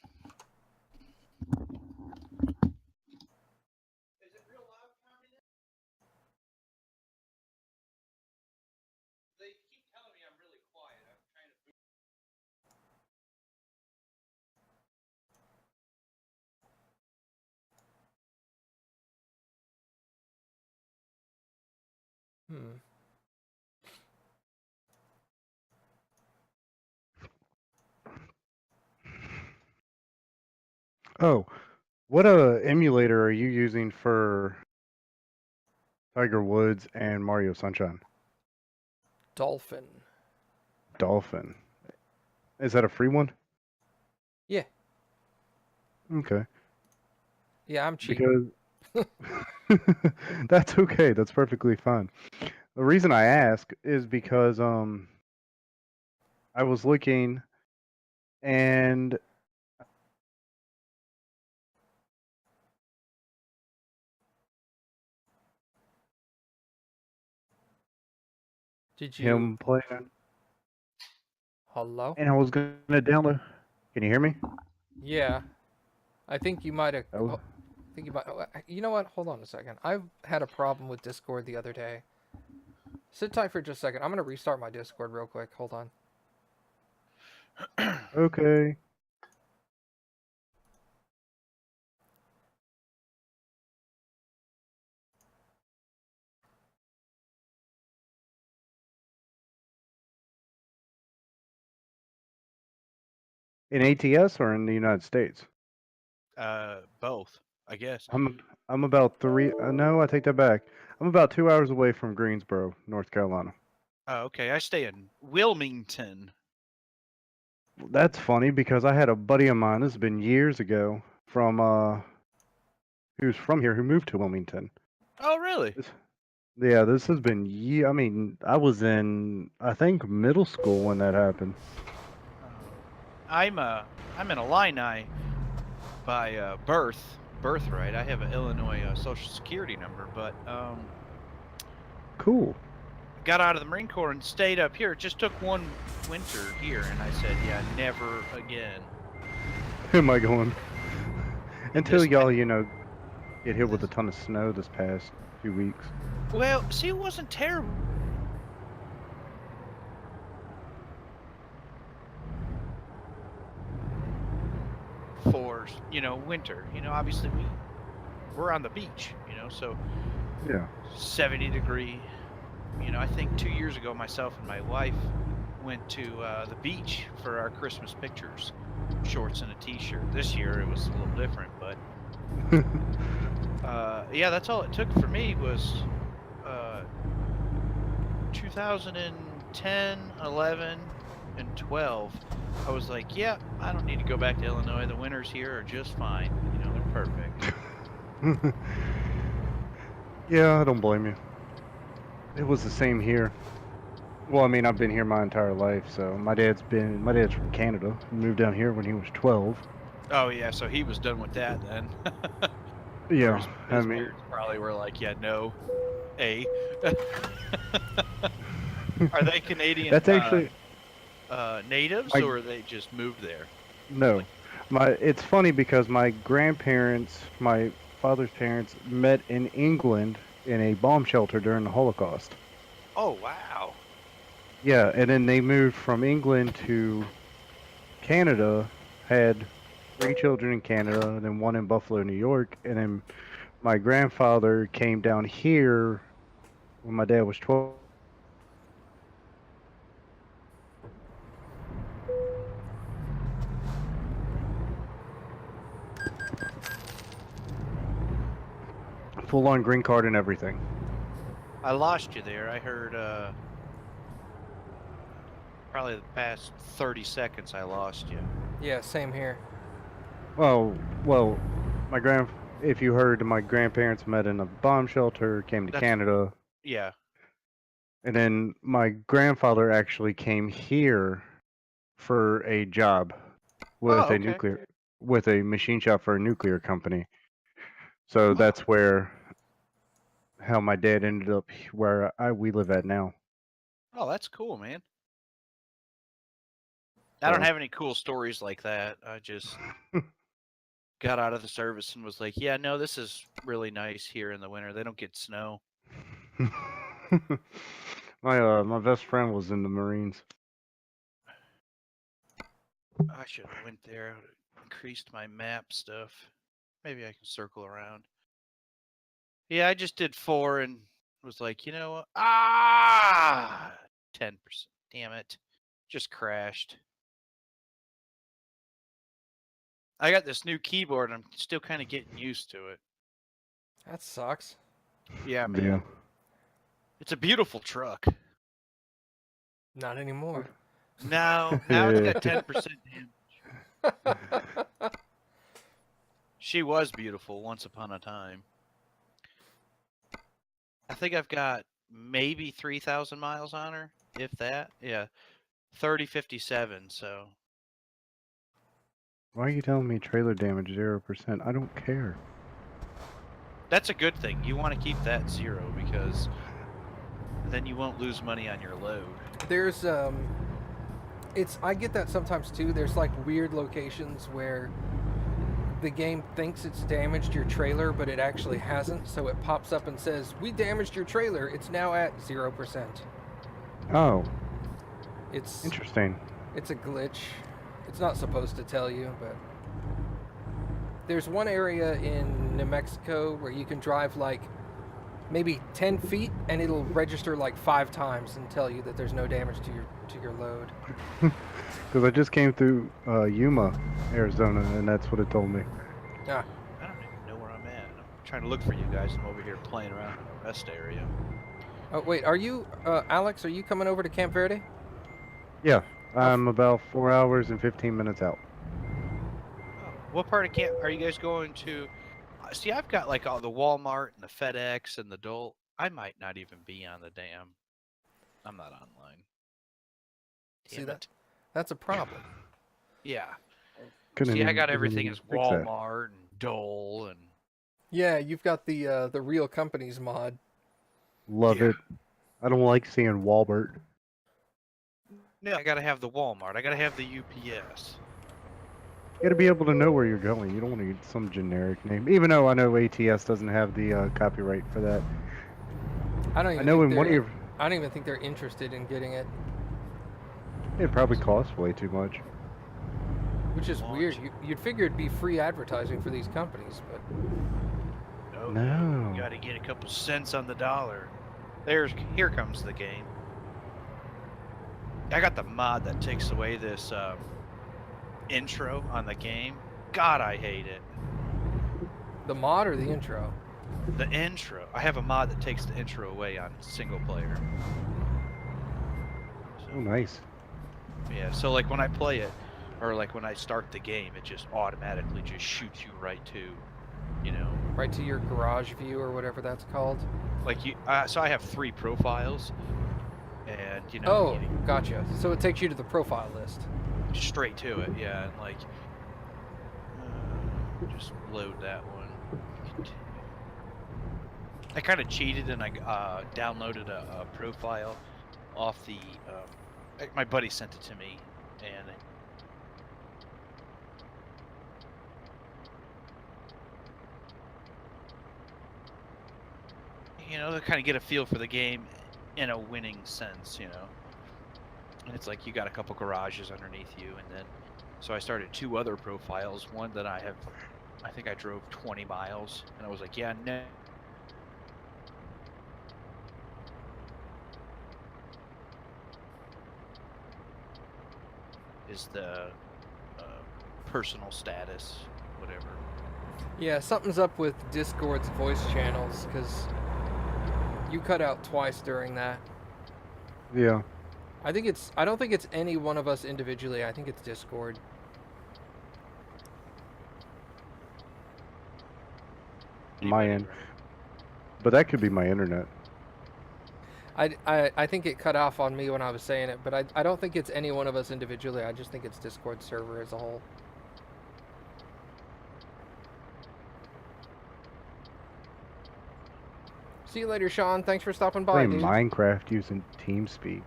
Is it real loud, Tommy? They keep telling me I'm really quiet. I'm trying to. Hmm. Oh, what emulator are you using for Tiger Woods and Mario Sunshine? Dolphin. Dolphin. Is that a free one? Yeah. Okay. Yeah, I'm cheap. Because that's okay. That's perfectly fine. The reason I ask is because I was looking and Did you... him playing, Hello? and I was gonna download. Can you hear me? Yeah. I think you might have... Oh, I think you might... You know what? Hold on a second. I've had a problem with Discord the other day. Sit tight for just a second. I'm going to restart my Discord real quick. Hold on. okay. In ATS or in the United States? Both, I guess. I'm about three. No, I take that back. I'm about 2 hours away from Greensboro, North Carolina. Oh, okay. I stay in Wilmington. That's funny because I had a buddy of mine. This has been years ago from who's from here who moved to Wilmington. Oh, really? Yeah, this has been I mean, I was in I think middle school when that happened. I'm an Illini by birthright. I have an Illinois Social Security number, but Cool. got out of the Marine Corps and stayed up here. It just took one winter here, and I said, yeah, never again. Am I going? Until This- y'all, get hit with a ton of snow this past 2 weeks. Well, see, it wasn't terrible. For winter. Obviously we're on the beach. So Yeah. 70 degree. I think 2 years ago, myself and my wife went to the beach for our Christmas pictures. Shorts and a t-shirt. This year it was a little different, but yeah, that's all it took for me was 2010, 11, and 12. I was like, yeah, I don't need to go back to Illinois. The winters here are just fine. They're perfect. Yeah, I don't blame you. It was the same here. Well, I mean, I've been here my entire life, so my dad's from Canada. He moved down here when he was 12. Oh yeah, so he was done with that then. Yeah, His I mean, parents probably were like, yeah, no, Are they Canadian? that's actually Natives, I- or they just moved there? no. It's funny because my grandparents, my father's parents, met in England in a bomb shelter during the Holocaust. Oh wow. Yeah, and then they moved from England to Canada, had 3 children in Canada, and then 1 in Buffalo, New York, and then my grandfather came down here when my dad was 12. Full-on green card and everything. I lost you there. I heard probably the past 30 seconds I lost you. Yeah, same here. Well, if you heard, my grandparents met in a bomb shelter, came to Canada, Yeah. and then my grandfather actually came here for a job with Oh, a okay. with a machine shop for a nuclear company. So that's where how my dad ended up where we live at now. Oh, that's cool, man. I don't So have any cool stories like that. I just got out of the service and was like, yeah, no, this is really nice here in the winter. They don't get snow. my best friend was in the Marines. I should have went there. I would've increased my map stuff. Maybe I can circle around. Yeah, I just did 4 and was like, you know what? 10%. Damn it. Just crashed. I got this new keyboard and I'm still kind of getting used to it. That sucks. Yeah, man. Yeah. It's a beautiful truck. Not anymore. Now it's got 10% damage. She was beautiful once upon a time. I think I've got maybe 3,000 miles on her, if that. Yeah, 3057. So Why are you telling me trailer damage 0%? I don't care. that's a good thing. You want to keep that 0 because then you won't lose money on your load. There's I get that sometimes too. There's like weird locations where the game thinks it's damaged your trailer, but it actually hasn't. So it pops up and says, "We damaged your trailer. It's now at 0%." Oh, It's interesting. It's a glitch. It's not supposed to tell you, but there's one area in New Mexico where you can drive like maybe 10 feet and it'll register like 5 times and tell you that there's no damage to your load. Because I just came through Yuma, Arizona, and that's what it told me. Ah, I don't even know where I'm at. I'm trying to look for you guys. I'm over here playing around in the rest area. oh wait, are you Alex? Are you coming over to Camp Verde? Yeah, I'm about 4 hours and 15 minutes out. Oh, what part of camp are you guys going to? See, I've got like all the Walmart and the FedEx and the Dole. I might not even be on the damn. I'm not online. Damn See that? it. That's a problem. Yeah. Couldn't See, I even- got couldn't everything even as fix that. Walmart and Dole and. Yeah, you've got the real companies mod. Love Yeah. it. I don't like seeing Walbert. No, I gotta have the Walmart. I gotta have the UPS. You gotta be able to know where you're going. You don't want to get some generic name. Even though I know ATS doesn't have the copyright for that. I don't even know think in one of they're- your... I don't even think they're interested in getting it, It probably costs way too much. which is Launch. weird. You'd figure it'd be free advertising for these companies, but No. You gotta get a couple cents on the dollar. Here comes the game. I got the mod that takes away this intro on the game. God, I hate it. the mod or the intro? The intro. I have a mod that takes the intro away on single player. So, Oh, nice. yeah, so like when I play it, or like when I start the game, it just automatically just shoots you right to, you know, Right to your garage view or whatever that's called. like you. So I have 3 profiles, and you know, Oh, gotcha. So it takes you to the profile list. straight to it, yeah, and like, just load that one. Continue. I kind of cheated and I downloaded a profile off the. My buddy sent it to me, and you know, to kind of get a feel for the game in a winning sense, you know. And it's like you got a couple garages underneath you, and then so I started 2 other profiles. One that I think I drove 20 miles, and I was like, yeah, no. Is the personal status, whatever. Yeah, something's up with Discord's voice channels because you cut out twice during that. Yeah. I don't think it's any one of us individually. I think it's Discord. My Anybody, end. right? But that could be my internet. I think it cut off on me when I was saying it, but I don't think it's any one of us individually. I just think it's Discord server as a whole. See you later, Sean. Thanks for stopping by, Play dude. Minecraft using TeamSpeak.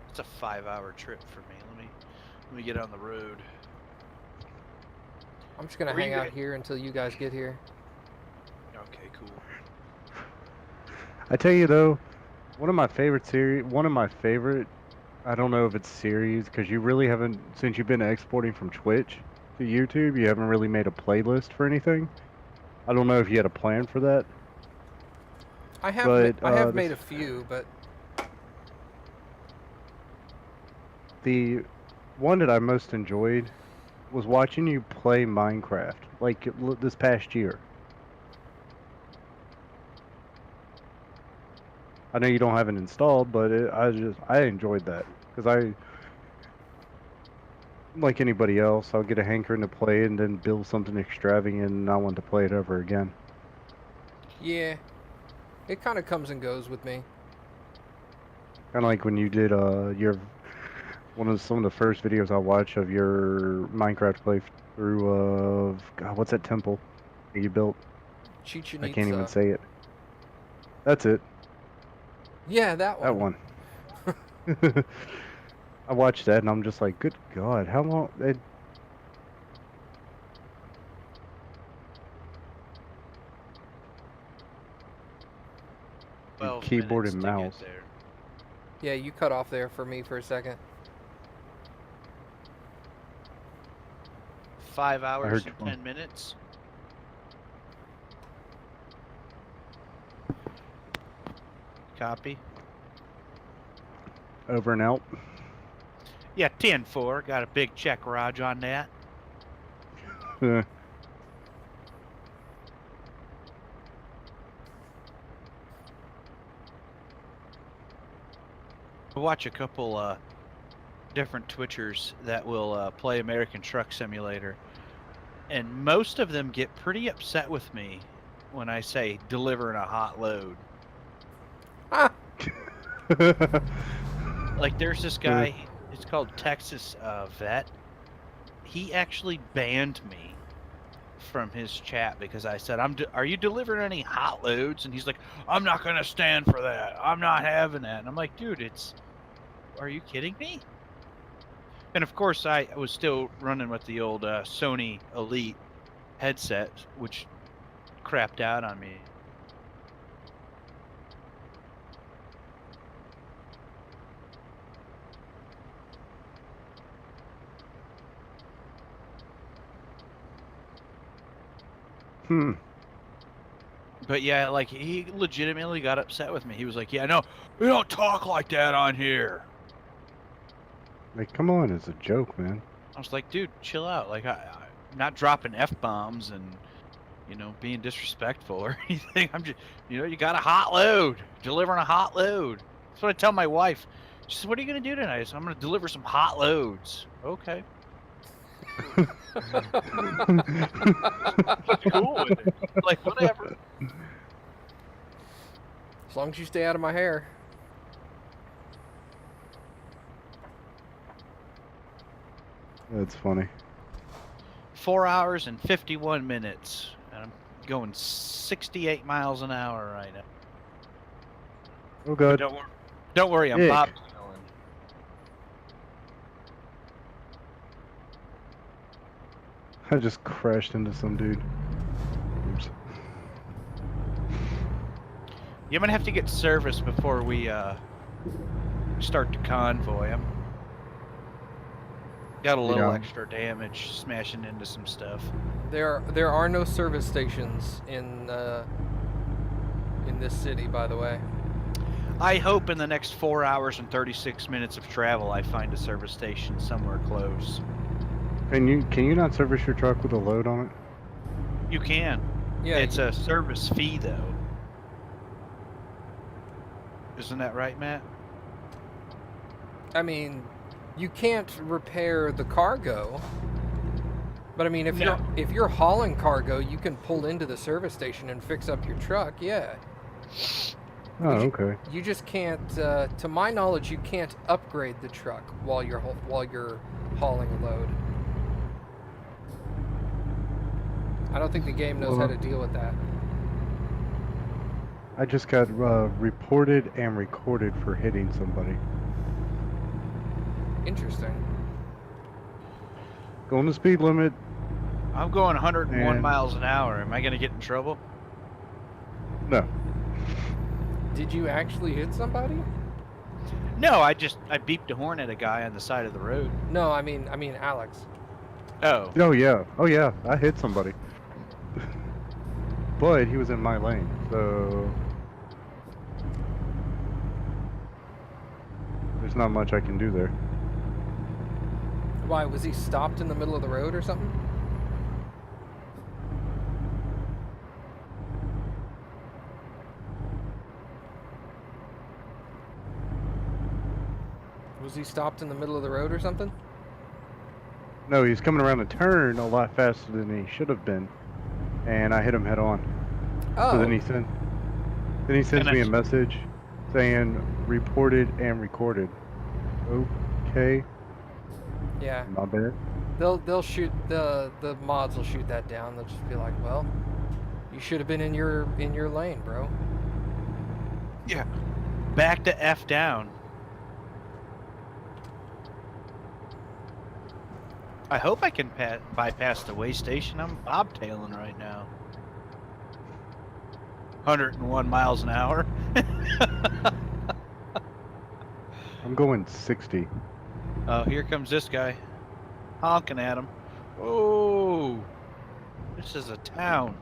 It's a 5-hour trip for me. Let me get on the road. I'm just gonna Where hang you out at? here until you guys get here. Okay, cool. I tell you though, one of my favorite, I don't know if it's series, because you really haven't, since you've been exporting from Twitch to YouTube, you haven't really made a playlist for anything. I don't know if you had a plan for that. I have But, I have this- made a few, but The one that I most enjoyed was watching you play Minecraft, like this past year. I know you don't have it installed, but I enjoyed that because like anybody else, I'll get a hankering to play it and then build something extravagant and not want to play it ever again. yeah, it kind of comes and goes with me. Kind of like when you did some of the first videos I watched of your Minecraft playthrough of God, what's that temple that you built? Chichen I can't even Itza. say it. That's it. Yeah, that one. That one. I watched that and I'm just like, good God, how long? Keyboard and mouse. There. Yeah, you cut off there for me for a second. 5 hours heard and 20. 10 minutes. Copy. Over and out. Yeah, 10-4. Got a big check, Raj, on that. I watch a couple different Twitchers that will play American Truck Simulator, and most of them get pretty upset with me when I say delivering a hot load. Ah, Like there's this guy, it's called Texas Vet. He actually banned me from his chat because I said, "Are you delivering any hot loads?" And he's like, "I'm not gonna stand for that. I'm not having that." And I'm like, "Dude, are you kidding me?" And of course, I was still running with the old Sony Elite headset, which crapped out on me. But yeah, like he legitimately got upset with me. He was like, "Yeah, no, we don't talk like that on here." Like, come on, it's a joke, man. I was like, "Dude, chill out. Like, I'm not dropping f-bombs and being disrespectful or anything. I'm just, you got a hot load, delivering a hot load." That's what I tell my wife. She says, "What are you gonna do tonight?" I said, "I'm gonna deliver some hot loads." Okay. Cool with it. Like, whatever. as long as you stay out of my hair. That's funny. 4 hours and 51 minutes. And I'm going 68 miles an hour right now. Oh God. Don't worry, I'm Ick. Bob. I just crashed into some dude. Oops. You're gonna have to get service before we start to convoy him. Got a little Yeah. extra damage smashing into some stuff. There are no service stations in this city, by the way. I hope in the next 4 hours and 36 minutes of travel I find a service station somewhere close. Can you not service your truck with a load on it? You can. Yeah, It's a service fee though. Isn't that right, Matt? I mean, you can't repair the cargo. But I mean, if you're hauling cargo, you can pull into the service station and fix up your truck. Yeah. Oh, You okay. You just can't, to my knowledge, you can't upgrade the truck while you're hauling a load. I don't think the game knows how to deal with that. I just got reported and recorded for hitting somebody. Interesting. Going the speed limit. I'm going 101 And- miles an hour. Am I going to get in trouble? No. Did you actually hit somebody? No, I beeped a horn at a guy on the side of the road. No, I mean Alex. Oh. Oh yeah. Oh yeah. I hit somebody. But he was in my lane, so there's not much I can do there. Why, was he stopped in the middle of the road or something? Was he stopped in the middle of the road or something? No, he's coming around a turn a lot faster than he should have been, and I hit him head on. Oh. So then he sends me a message saying reported and recorded. Okay, Yeah. my bad. They'll shoot the mods will shoot that down. They'll just be like, well, you should have been in your lane, bro. Yeah. Back to F down. I hope I can bypass the way station. I'm bobtailing right now. 101 miles an hour. I'm going 60. Oh, here comes this guy. Honking at him. Oh, this is a town.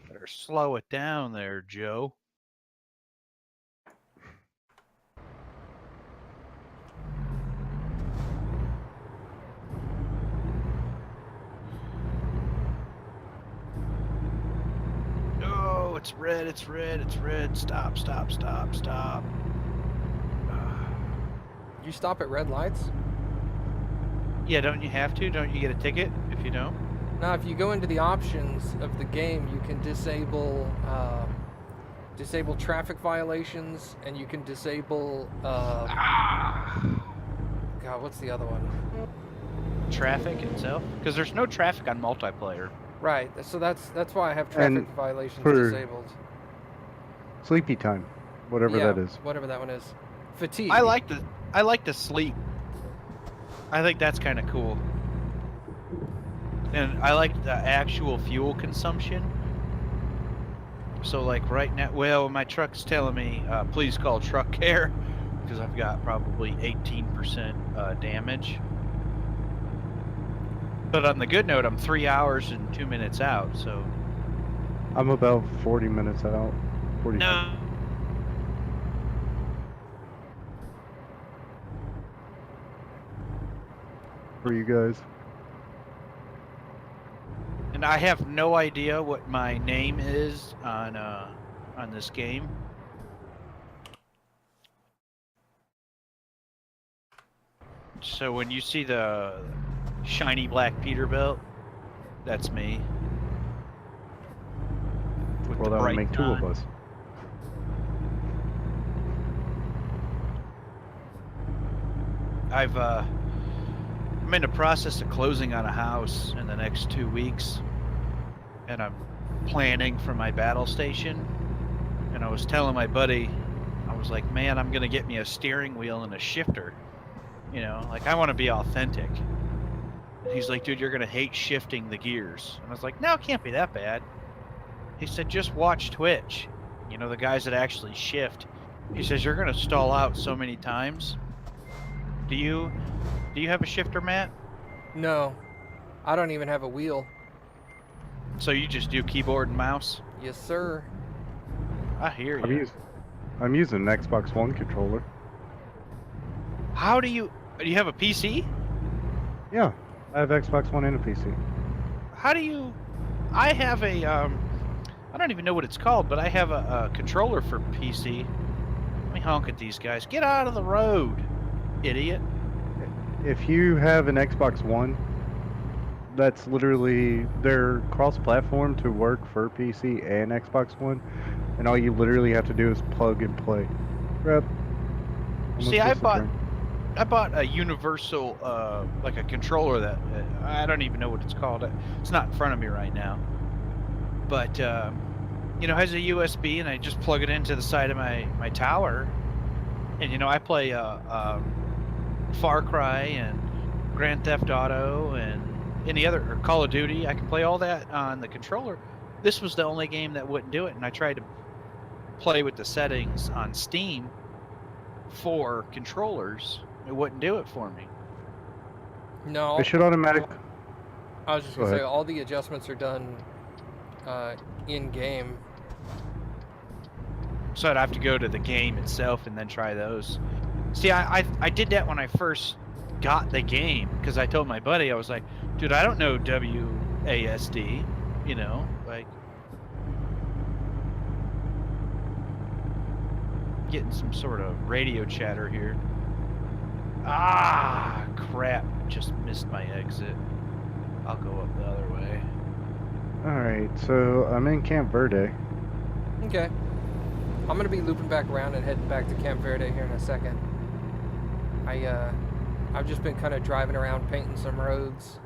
Better slow it down there, Joe. Oh, it's red, it's red, it's red. Stop, stop, stop, stop. You stop at red lights? Yeah, don't you have to? Don't you get a ticket if you don't? Now, if you go into the options of the game, you can disable traffic violations, and you can disable God, what's the other one? Traffic itself? Because there's no traffic on multiplayer. Right. So that's why I have traffic And violations for- disabled. Sleepy time, whatever Yeah, that is. whatever that one is. Fatigue. I like to sleep. I think that's kind of cool. And I like the actual fuel consumption. So like right now, well, my truck's telling me, please call truck care, because I've got probably 18% damage. But on the good note, I'm 3 hours and 2 minutes out, so. I'm about 40 minutes out. 40. No. For you guys. And I have no idea what my name is on this game. So when you see the shiny black Peterbilt, that's me. With Well, the that would bright make two of gun. us. I'm in the process of closing on a house in the next 2 weeks, and I'm planning for my battle station. And I was telling my buddy, I was like, man, I'm gonna get me a steering wheel and a shifter. You know, like I want to be authentic. And he's like, dude, you're gonna hate shifting the gears. And I was like, no, it can't be that bad. He said, just watch Twitch. You know, the guys that actually shift. He says, you're gonna stall out so many times. Do you have a shifter, Matt? No, I don't even have a wheel. So you just do keyboard and mouse? Yes, sir. I hear you. I'm using an Xbox One controller. How do you have a PC? Yeah, I have Xbox One and a PC. How do you? I have a I don't even know what it's called, but I have a controller for PC. Let me honk at these guys. Get out of the road, idiot. If you have an Xbox One, that's literally they're cross-platform to work for PC and Xbox One, and all you literally have to do is plug and play. Rep. See, I bought a universal, like a controller that I don't even know what it's called. It's not in front of me right now, but you know, has a USB, and I just plug it into the side of my tower, and you know, I play Far Cry and Grand Theft Auto and any other, or Call of Duty. I can play all that on the controller. This was the only game that wouldn't do it, and I tried to play with the settings on Steam for controllers. It wouldn't do it for me. No, It should automatic. I was just Go gonna say ahead. all the adjustments are done in game. So I'd have to go to the game itself and then try those. See, I did that when I first got the game, because I told my buddy, I was like, dude, I don't know WASD, you know, like getting some sort of radio chatter here. Ah, crap, just missed my exit. I'll go up the other way. Alright, so I'm in Camp Verde. Okay. I'm gonna be looping back around and heading back to Camp Verde here in a second. I've just been kind of driving around painting some roads.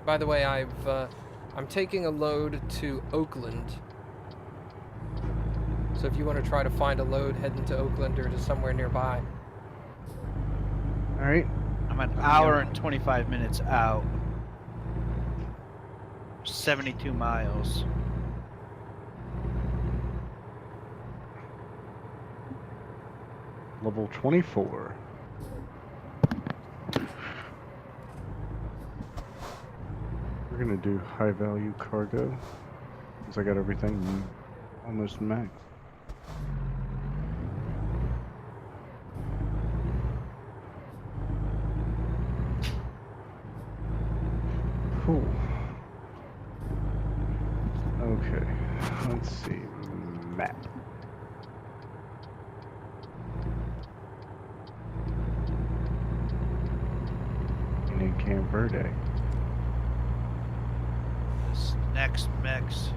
By the way, I'm taking a load to Oakland. So if you want to try to find a load heading to Oakland or to somewhere nearby. Alright. I'm an hour and 25 minutes out. 72 miles. Level 24. We're gonna do high value cargo. Because I got everything almost max. Cool. Okay, let's see. Map. In Camp Verde. This next mix.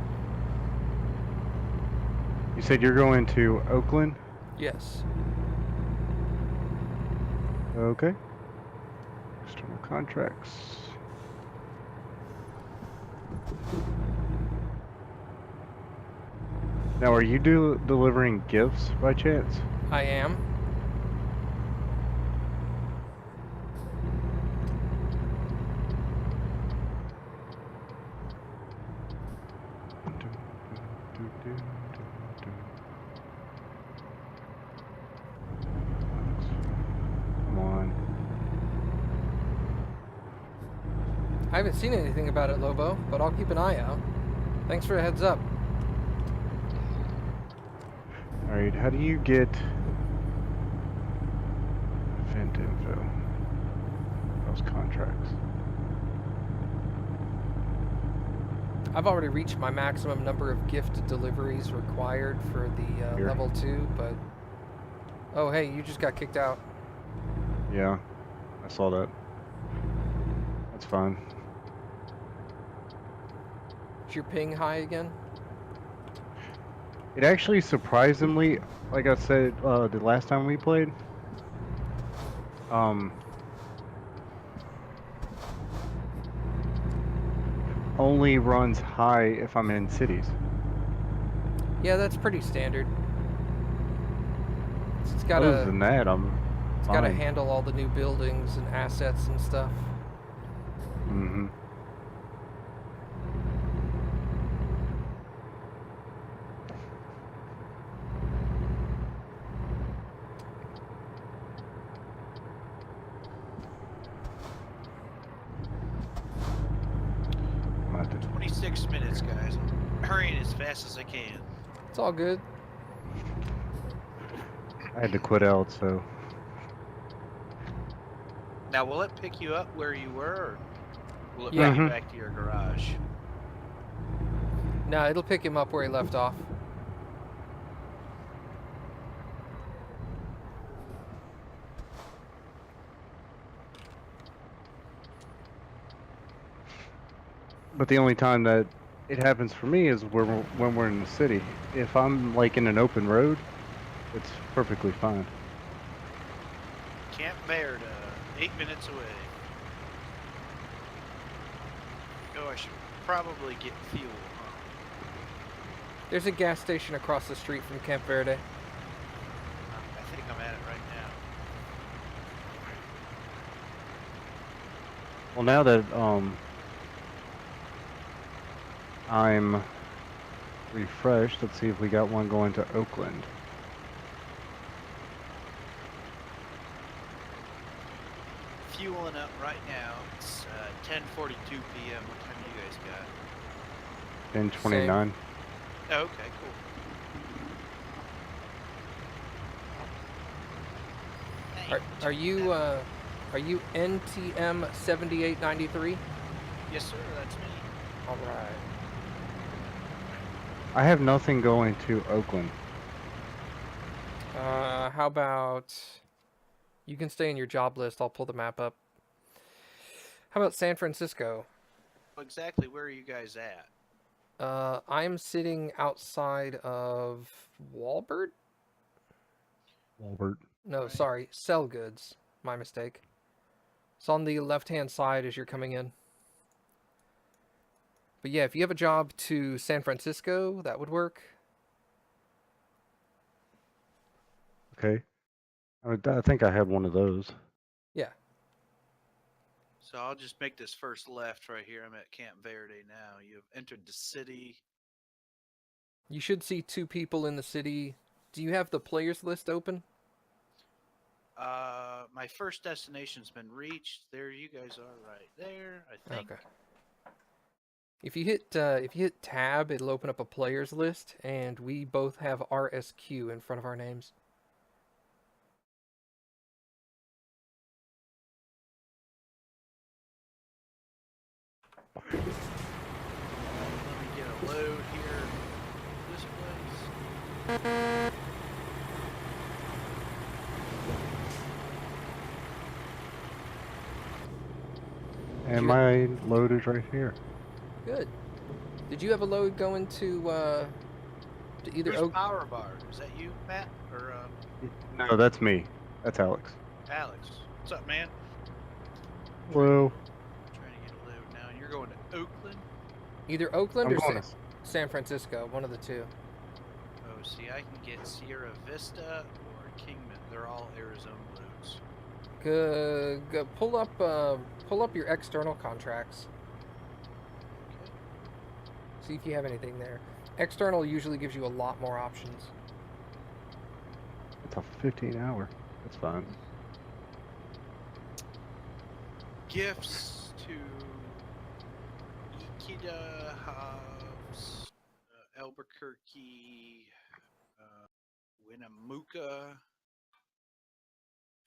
You said you're going to Oakland? Yes. Okay. External contracts. Now, are you delivering gifts by chance? I am. Come on. I haven't seen anything about it, Lobo, but I'll keep an eye out. Thanks for the heads up. Alright, how do you get event info? Those contracts. I've already reached my maximum number of gift deliveries required for the Here. level 2, but... Oh, hey, you just got kicked out. Yeah, I saw that. That's fine. Is your ping high again? It actually surprisingly, like I said the last time we played, only runs high if I'm in cities. Yeah, that's pretty standard. It's got Other to than that, it's got to fine. handle all the new buildings and assets and stuff. Mm-hmm. I'm at the 26 minutes, guys. I'm hurrying as fast as I can. It's all good. I had to quit out, so Now, will it pick you up where you were, or will it Yeah. bring you Mhm. back to your garage? No, it'll pick him up where he left off. But the only time that it happens for me is when we're in the city. If I'm like in an open road, it's perfectly fine. Camp Baird, 8 minutes away. Oh, I should probably get fuel, huh? There's a gas station across the street from Camp Verde. I think I'm at it right now. Well, now that I'm refreshed, let's see if we got one going to Oakland. Fueling up right now. It's 10:42 p.m. What time do you guys got? 10:29. Oh, okay, cool. Are you NTM 7893? Yes, sir. That's me. All right. I have nothing going to Oakland. How about you can stay in your job list? I'll pull the map up. How about San Francisco? Exactly. Where are you guys at? I'm sitting outside of Walbert. Walbert. No, Right. sorry, Sell Goods. My mistake. It's on the left-hand side as you're coming in. But yeah, if you have a job to San Francisco, that would work. Okay. I think I had one of those. Yeah. So I'll just make this first left right here. I'm at Camp Verde now. You've entered the city. You should see 2 people in the city. Do you have the players list open? My first destination's been reached. There you guys are right there, I think. Okay. If you hit tab, it'll open up a players list, and we both have RSQ in front of our names. Let me get a load here. This place. And You- my load is right here. Good. Did you have a load going to either Who's Oak? Power Bar? Is that you, Matt? Or No, that's me. That's Alex. Alex? What's up, man? Hello. Trying to get a load now. And you're going to Oakland? Either Oakland I'm or going to San Francisco, one of the two. Oh, see, I can get Sierra Vista or Kingman. They're all Arizona loads. Go pull up your external contracts. Okay. See if you have anything there. External usually gives you a lot more options. It's a 15-hour. That's fine. Gifts to Ikeda, Hobbs, Albuquerque, Winnemucca,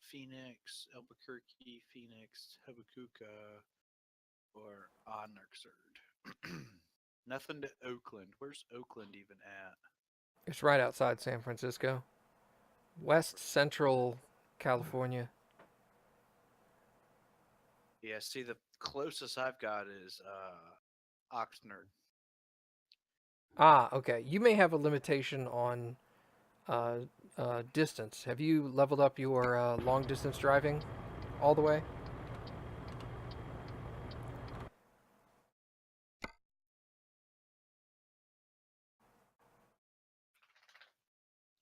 Phoenix, Albuquerque, Phoenix, Habacuca, or Onyxerd. Nothing to Oakland. Where's Oakland even at? It's right outside San Francisco. West Central California. Yeah, see, the closest I've got is Oxnard. Ah, okay. You may have a limitation on distance. Have you leveled up your long distance driving all the way?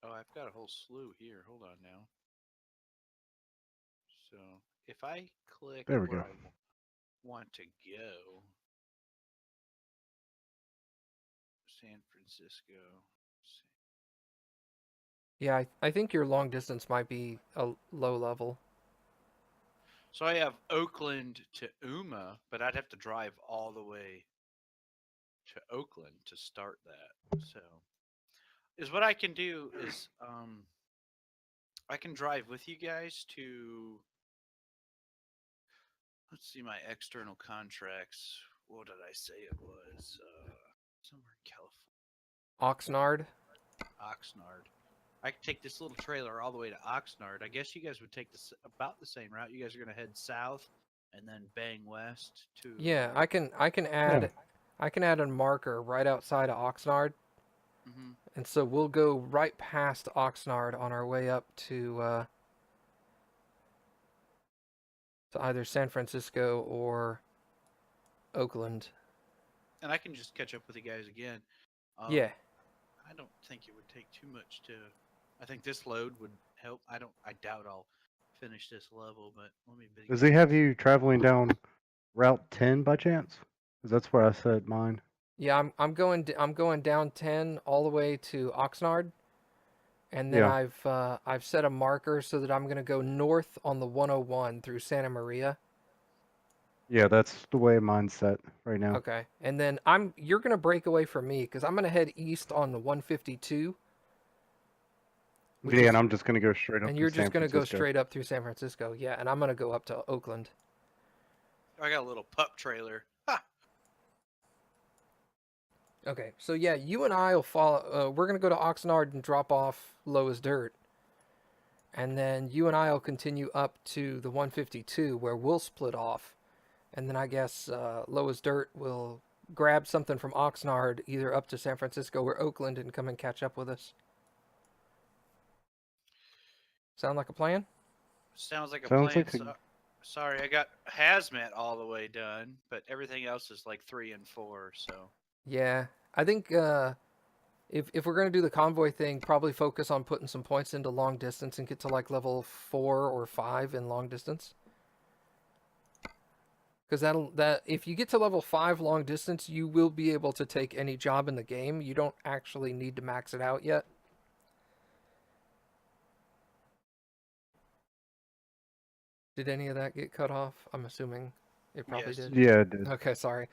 Oh, I've got a whole slew here. Hold on now. So if I click There we where go. I want to go, San Francisco. Yeah, I think your long distance might be a low level. So I have Oakland to Uma, but I'd have to drive all the way to Oakland to start that. So is what I can do is I can drive with you guys to, let's see, my external contracts. What did I say it was? Somewhere in California. Oxnard. Oxnard. I could take this little trailer all the way to Oxnard. I guess you guys would take this about the same route. You guys are gonna head south and then bang west to. Yeah, I can add I can add a marker right outside of Oxnard, Hmm. and so we'll go right past Oxnard on our way up to either San Francisco or Oakland. And I can just catch up with you guys again. Yeah. I don't think it would take too much to. I think this load would help. I doubt I'll finish this level, but let me. Does he have you traveling down Route 10 by chance? Because that's where I said mine. Yeah, I'm going down 10 all the way to Oxnard, and then Yeah. I've set a marker so that I'm going to go north on the 101 through Santa Maria. Yeah, that's the way mine's set right now. Okay. And then you're going to break away from me cuz I'm going to head east on the 152. Yeah, and I'm just gonna go straight up And to you're San just going to go Francisco. straight up through San Francisco. Yeah, and I'm going to go up to Oakland. I got a little pup trailer. Ha! Okay. So yeah, you and I will follow we're going to go to Oxnard and drop off Low as Dirt. And then you and I will continue up to the 152 where we'll split off. And then I guess Low as Dirt will grab something from Oxnard either up to San Francisco or Oakland and come and catch up with us. Sound like a plan? Sounds like a Sounds plan. like a- Sorry, I got hazmat all the way done, but everything else is like 3 and 4. So Yeah. I think if we're going to do the convoy thing, probably focus on putting some points into long distance and get to like level 4 or 5 in long distance. Because that if you get to level 5 long distance, you will be able to take any job in the game. You don't actually need to max it out yet. Did any of that get cut off? I'm assuming it probably Yes. did. Yeah, it did. Okay, sorry.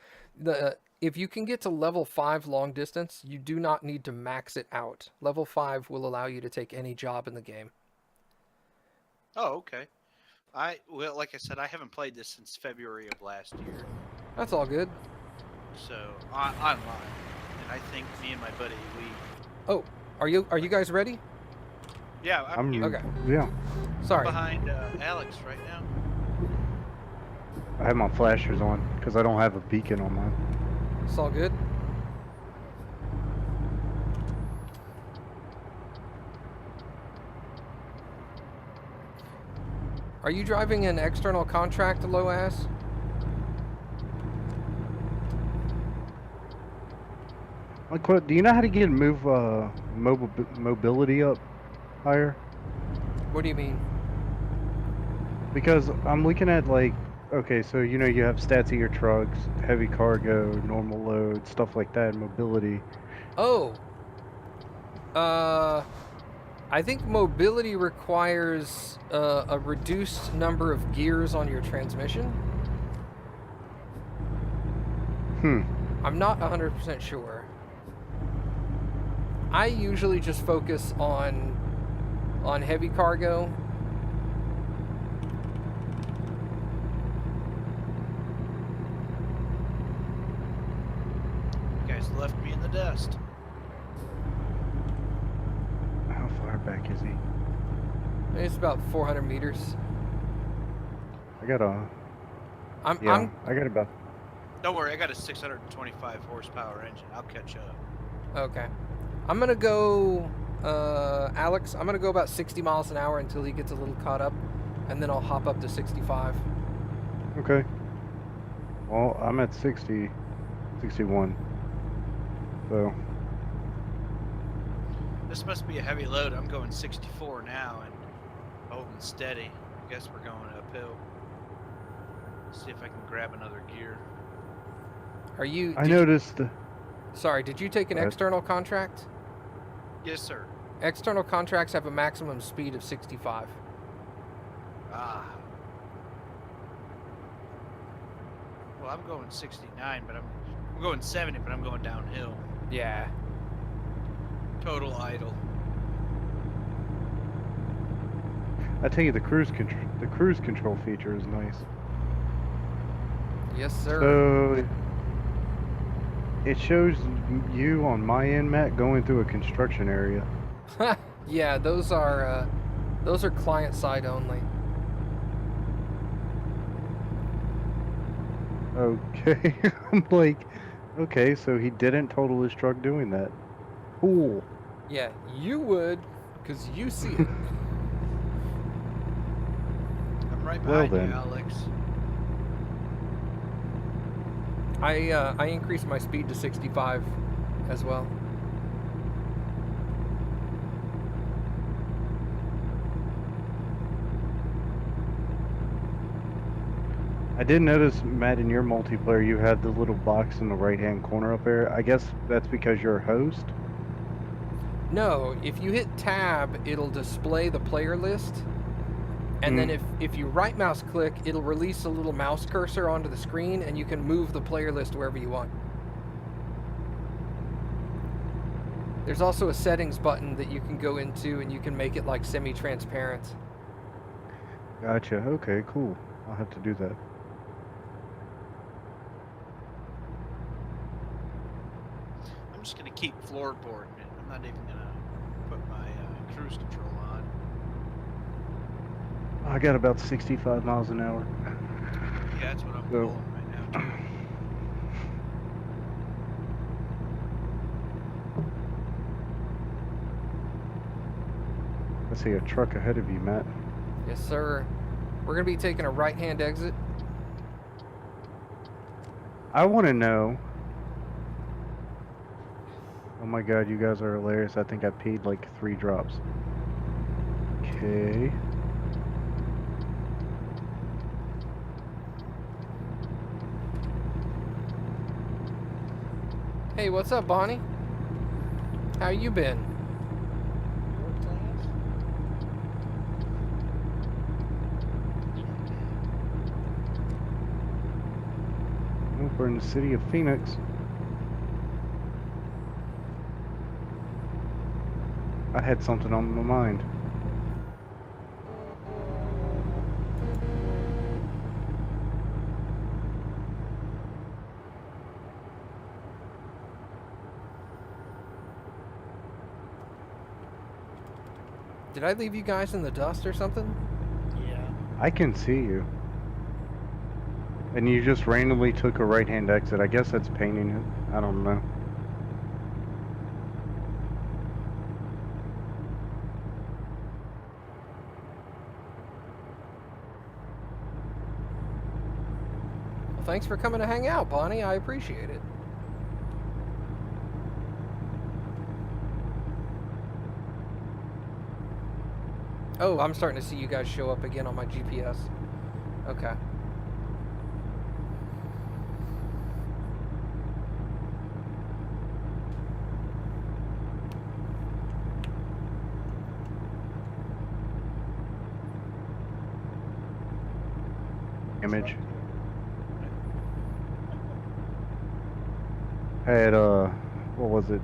If you can get to level 5 long distance, you do not need to max it out. Level 5 will allow you to take any job in the game. oh, okay. Well, like I said, I haven't played this since February of last year. That's all good. So online, and I think me and my buddy Oh, are you guys ready? yeah, I'm here Okay. Yeah, Sorry. behind Alex right now. I have my flashers on because I don't have a beacon on mine. It's all good. Are you driving an external contract, low ass? Like, what? Do you know how to get mobility up higher? What do you mean? Because I'm looking at like, okay, so you know you have stats of your trucks, heavy cargo, normal load, stuff like that, mobility. Oh. I think mobility requires a reduced number of gears on your transmission. I'm not 100% sure. I usually just focus on heavy cargo. You guys left me in the dust. How far back is he? It's about 400 meters. I got a. I'm I got about. Don't worry, I got a 625 horsepower engine. I'll catch up. okay. I'm gonna go, Alex. I'm gonna go about 60 miles an hour until he gets a little caught up, and then I'll hop up to 65. Okay. Well, I'm at 60, 61. So. This must be a heavy load. I'm going 64 now and holding steady. I guess we're going uphill. See if I can grab another gear. Are you? I noticed. Sorry, did you take an Go ahead. external contract? Yes, sir. External contracts have a maximum speed of 65. Ah. Well, I'm going 69, but I'm going 70, but I'm going downhill. Yeah. Total idle. I tell you, the cruise control feature is nice. Yes, sir. So it shows you on my end, Matt, going through a construction area. Yeah, those are client side only. Okay, I'm like, Okay, so he didn't total his truck doing that. Cool. Yeah, you would, because you see it. I'm right Well behind then. you, Alex. I increased my speed to 65 as well. I did notice, Matt, in your multiplayer, you had the little box in the right-hand corner up there. I guess that's because you're a host. No, if you hit tab, it'll display the player list. And then if you right mouse click, it'll release a little mouse cursor onto the screen and you can move the player list wherever you want. There's also a settings button that you can go into and you can make it like semi-transparent. Gotcha. Okay, cool. I'll have to do that. I'm just gonna keep floorboarding it. I'm not even gonna put my cruise control on. I got about 65 miles an hour. Yeah, that's what I'm So- pulling right now too. I see a truck ahead of you, Matt. Yes, sir. We're going to be taking a right-hand exit. I want to know. Oh my god, you guys are hilarious. I think I peed like 3 drops. Okay. Hey, what's up, Bonnie? How you been? Well, we're in the city of Phoenix. I had something on my mind. Did I leave you guys in the dust or something? Yeah. I can see you. And you just randomly took a right-hand exit. I guess that's painting it. I don't know. Well, thanks for coming to hang out, Bonnie. I appreciate it. Oh, I'm starting to see you guys show up again on my GPS. Okay. Image. Had what was it?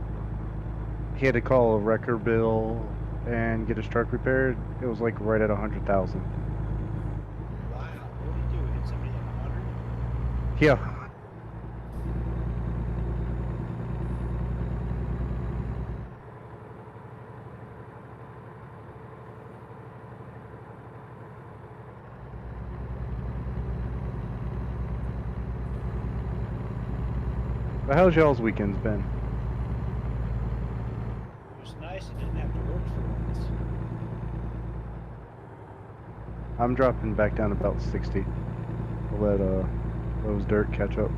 He had to call a wrecker bill and get his truck repaired. It was like right at 100,000. Wow, what did you do? Hit somebody at 100? Yeah. But how's y'all's weekends been? It was nice. You didn't have to work for once. I'm dropping back down about 60. I'll let those dirt catch up.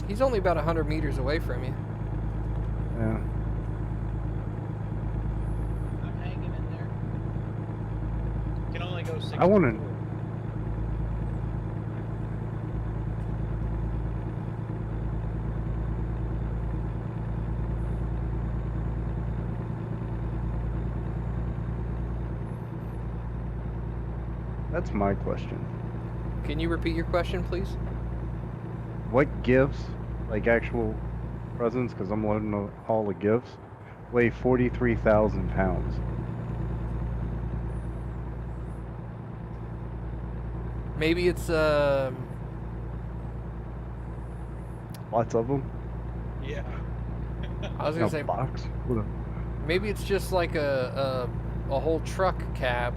He's only about 100 meters away from you. Yeah. I'm hanging in there. Can only go 60. I wanna- That's my question. Can you repeat your question, please? What gifts, like actual presents, because I'm loading a haul of gifts, weigh 43,000 pounds? Maybe it's Lots of them? Yeah. I was In gonna a say box? What maybe it's just like a whole truck cab.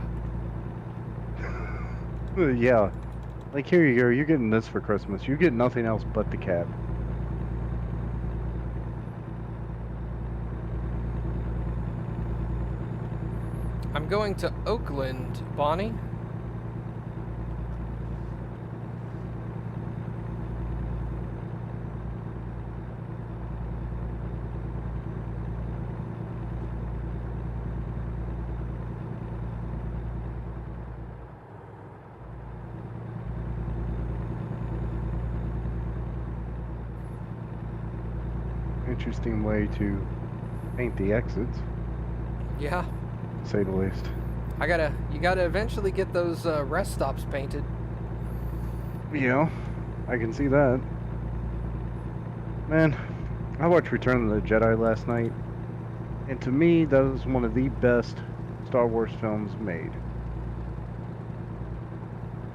yeah. Like, here you go, you're getting this for Christmas. You get nothing else but the cab. I'm going to Oakland, Bonnie. Interesting way to paint the exits, Yeah. to say the least. You gotta eventually get those rest stops painted. Yeah, I can see that. Man, I watched Return of the Jedi last night, and to me, that was one of the best Star Wars films made.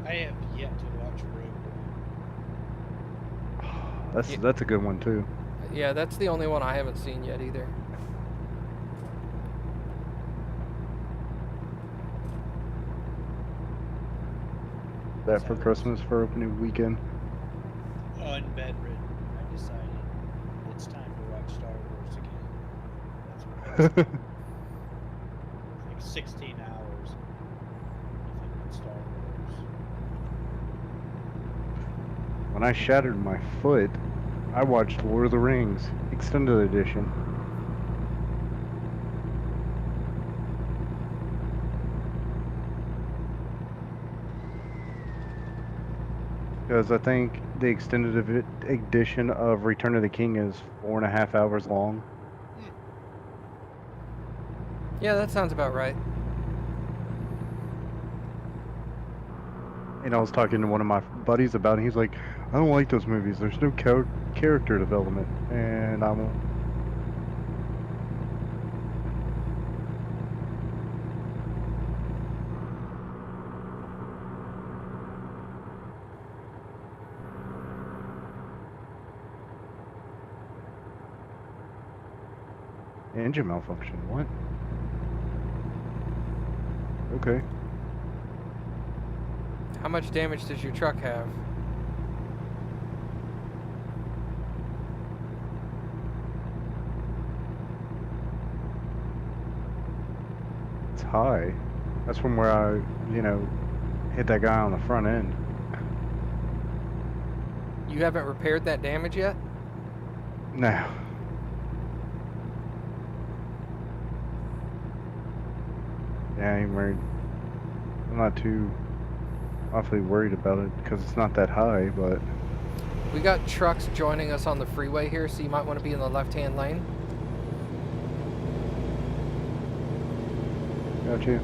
I have yet to watch Rogue One. That's a good one too. Yeah, that's the only one I haven't seen yet either. That for Christmas for opening weekend. Unbedridden, I decided it's time to watch Star Wars again. That's what it's like 16 hours. Nothing but Star Wars. When I shattered my foot, I watched Lord of the Rings Extended Edition. Because I think the extended edition of Return of the King is 4.5 hours long. Yeah, that sounds about right. And I was talking to one of my buddies about it. He's like, I don't like those movies. There's no character development. And I'm... Engine malfunction. What? Okay. How much damage does your truck have? It's high. That's from where I, hit that guy on the front end. You haven't repaired that damage yet? No. Yeah, I'm not too awfully worried about it because it's not that high, but We got trucks joining us on the freeway here, so you might want to be in the left-hand lane. got you.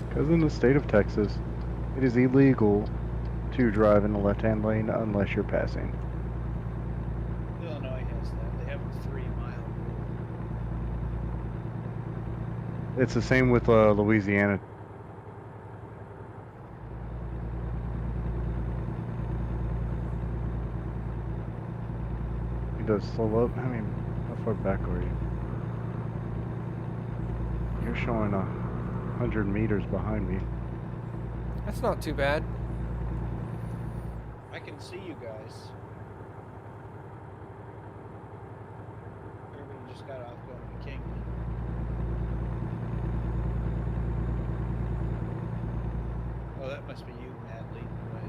Because in the state of Texas, it is illegal to drive in the left-hand lane unless you're passing. Illinois has that. They have a 3-mile rule. It's the same with Louisiana. He does slow up. I mean, how far back are you? You're showing 100 meters behind me. That's not too bad. I can see you guys. Everybody just got off going to Kingman. Oh, that must be you, Matt, leading the way.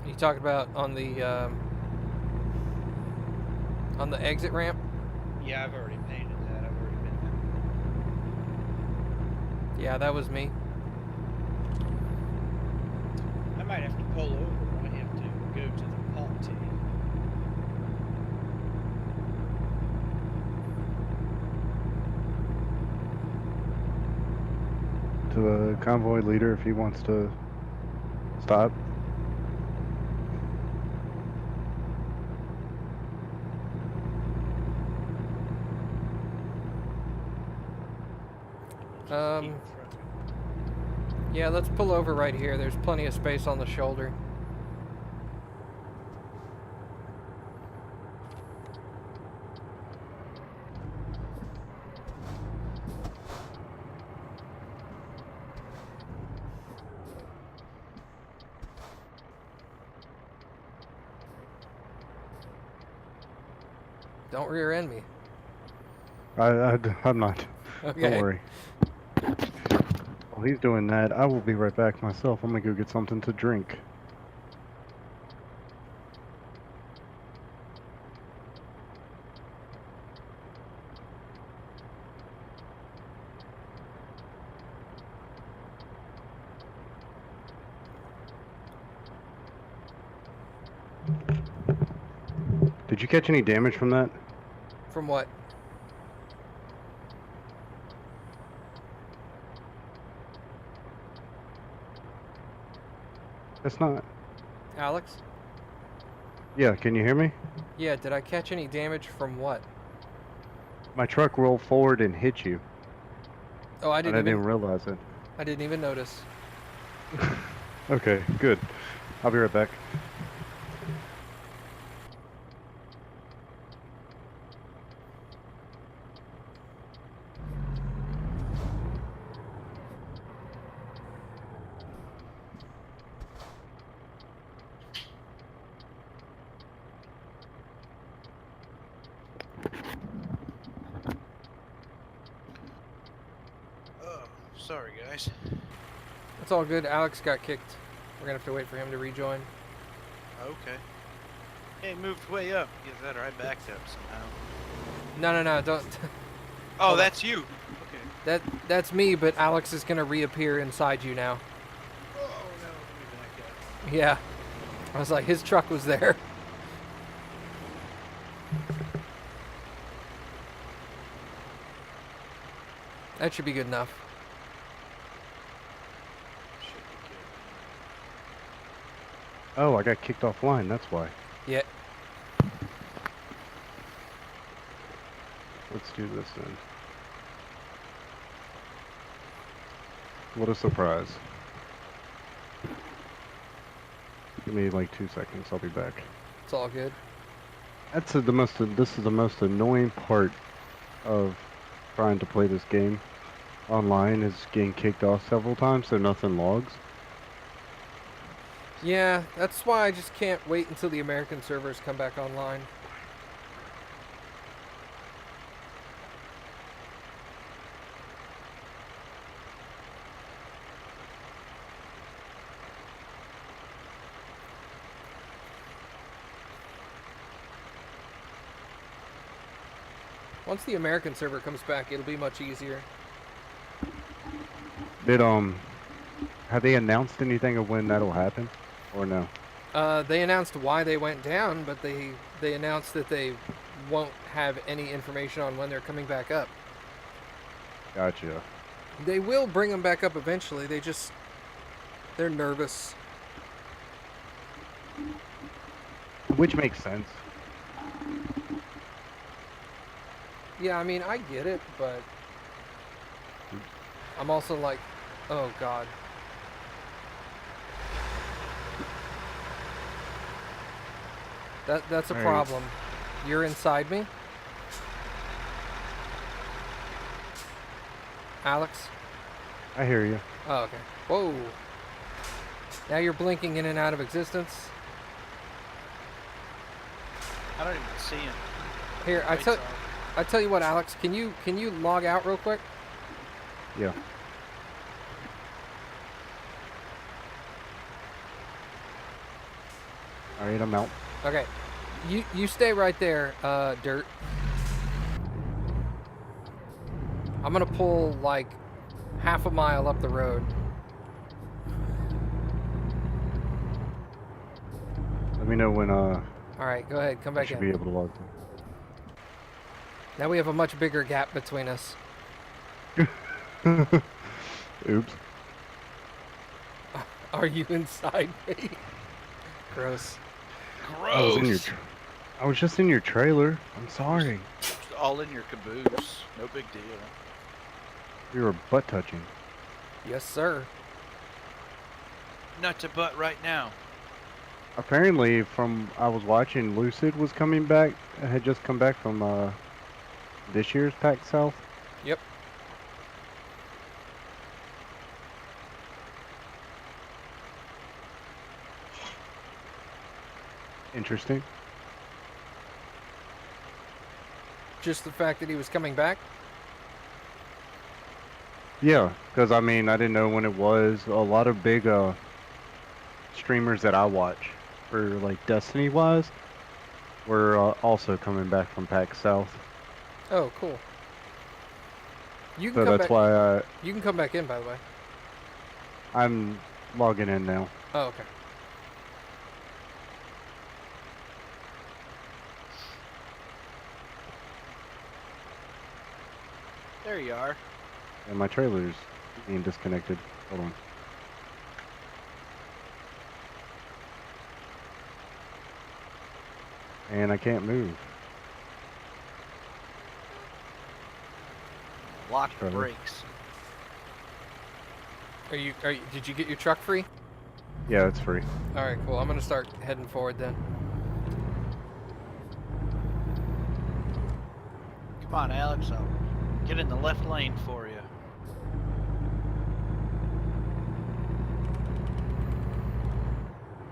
You talking about on the exit ramp? Yeah, I've already painted that. I've already been there. Yeah, that was me. I might have to pull over. I have to go to the pot tea. To the convoy leader if he wants to stop. Keep trucking. Yeah, let's pull over right here. There's plenty of space on the shoulder. Don't rear end me. I'm not. Okay. Don't worry. While he's doing that, I will be right back myself. I'm gonna go get something to drink. Did you catch any damage from that? From what? That's not. Alex? Yeah, can you hear me? Yeah, did I catch any damage from what? My truck rolled forward and hit you, Oh, I and I didn't didn't even realize it. I didn't even notice. Okay, good. I'll be right back. Oh, sorry guys. It's all good. Alex got kicked. We're gonna have to wait for him to rejoin. Okay. Hey, moved way up. Either that or I backed up somehow. No, don't. Oh, Hold on. that's you. Okay. That's me, but Alex is gonna reappear inside you now. Oh no, let me back up. Yeah. I was like, his truck was there. That should be good enough. Should be Oh, I got kicked offline, that's why. Yeah. Let's do this then. What a surprise. Give me like 2 seconds, I'll be back. It's all good. This is the most annoying part of trying to play this game online is getting kicked off several times so nothing logs. Yeah, that's why I just can't wait until the American servers come back online. Once the American server comes back, it'll be much easier. Did have they announced anything of when that'll happen or no? They announced why they went down, but they announced that they won't have any information on when they're coming back up. Gotcha. They will bring them back up eventually. They're nervous. Which makes sense. Yeah, I mean, I get it, but I'm also like, oh God. That's a All right. problem. You're inside me? Alex? I hear you. Oh, okay. Whoa. Now you're blinking in and out of existence. I don't even see him. Here, I tell you what, Alex, can you log out real quick? Yeah. Alright, I'm out. Okay. You stay right there, Dirt. I'm gonna pull like half a mile up the road. Let me know when Alright, go ahead, come I back should in. be able to log Now we have a much bigger gap between us. in. Oops. Are you inside me? Gross. I was in your Gross. I was just in your trailer. I'm sorry. All in your caboose. No big deal. We were butt touching. Yes, sir. Nut to butt right now. Apparently, from I was watching, Lucid was coming back. Had just come back from this year's PAX South. Yep. Interesting. Just the fact that he was coming back? Yeah, because I mean, I didn't know when it was. A lot of big streamers that I watch for like Destiny wise were also coming back from PAX South. Oh, cool. You can So come that's back. why You can come back in, by the way. I'm logging in now. Oh, okay. There you are. And my trailer's being disconnected. Hold on. And I can't move. Lock the Trevor. brakes. Did you get your truck free? Yeah, it's free. All right, cool. I'm gonna start heading forward then. Come on, Alex. I'll get in the left lane for you.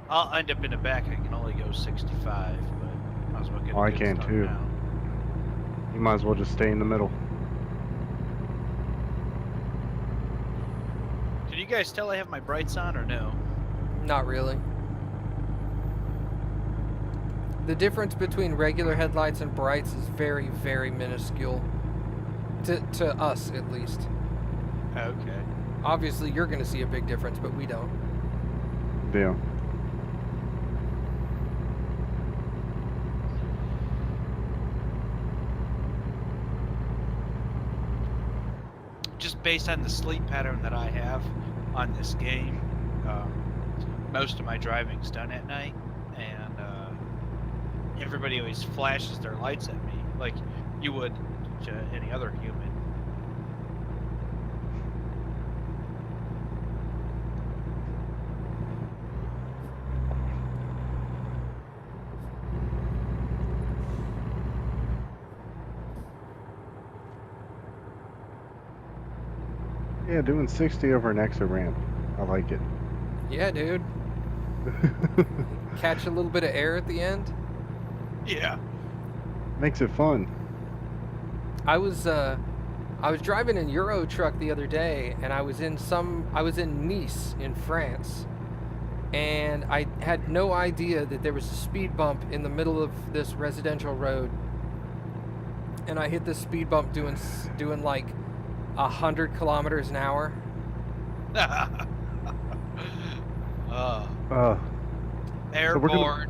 I'll end up in the back. I can only go 65, but might as well get a Oh, I good can start too. now. You might as well just stay in the middle. Can you guys tell I have my brights on or no? Not really. The difference between regular headlights and brights is very, very minuscule. To us, at least. Okay. Obviously, you're gonna see a big difference, but we don't. Yeah. Just based on the sleep pattern that I have on this game, most of my driving's done at night, and everybody always flashes their lights at me like you would to any other human. Yeah, doing 60 over an exit ramp. I like it. Yeah, dude. Catch a little bit of air at the end. Yeah. Makes it fun. I was driving a Euro truck the other day, and I was in Nice in France, and I had no idea that there was a speed bump in the middle of this residential road, and I hit this speed bump doing like 100 kilometers an hour. So Airborne.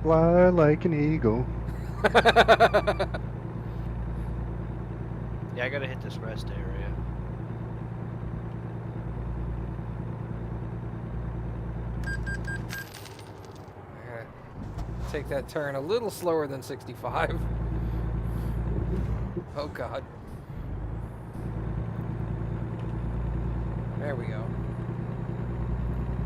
fly like an eagle. Yeah, I gotta hit this rest area. Take that turn a little slower than 65. Oh God. There we go.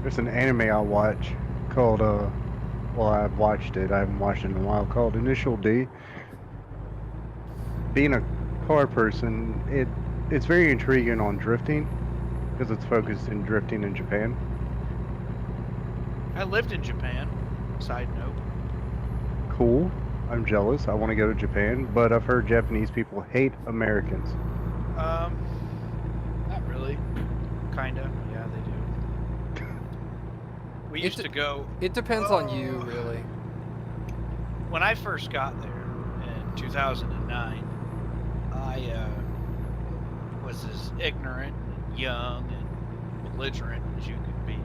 There's an anime I watch called well, I've watched it. I haven't watched it in a while. Called Initial D. Being a car person, it's very intriguing on drifting because it's focused in drifting in Japan. I lived in Japan. Side note. Cool. I'm jealous. I want to go to Japan, but I've heard Japanese people hate Americans. Not really. Kinda. Yeah, they do. We used to go. It depends on you, really. When I first got there in 2009, I was as ignorant and young and belligerent as you could be.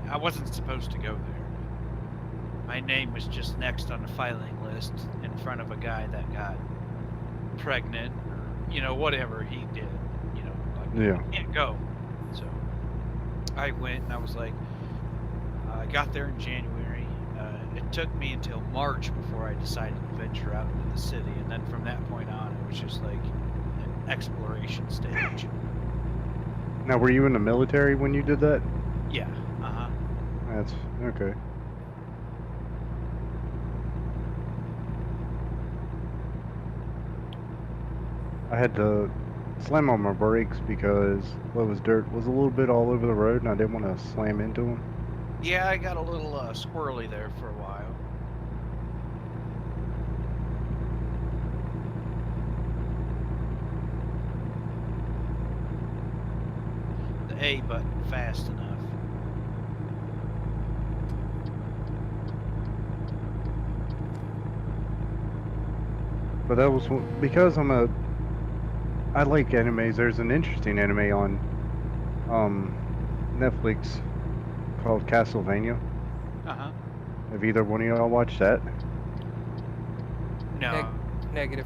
I wasn't supposed to go there. My name was just next on the filing list in front of a guy that got pregnant or, you know, whatever he did, you know, like, Yeah. you can't go. So I went and I was like, I got there in January. It took me until March before I decided to venture out into the city. And then from that point on, it was just like an exploration stage. Now, were you in the military when you did that? Yeah. Uh-huh. That's okay. I had to slam on my brakes because what was dirt was a little bit all over the road and I didn't want to slam into them. Yeah, I got a little squirrely there for a while. the A button fast enough. But that was because I like animes. There's an interesting anime on Netflix called Castlevania. Uh-huh. Have either one of y'all watched that? No. Negative.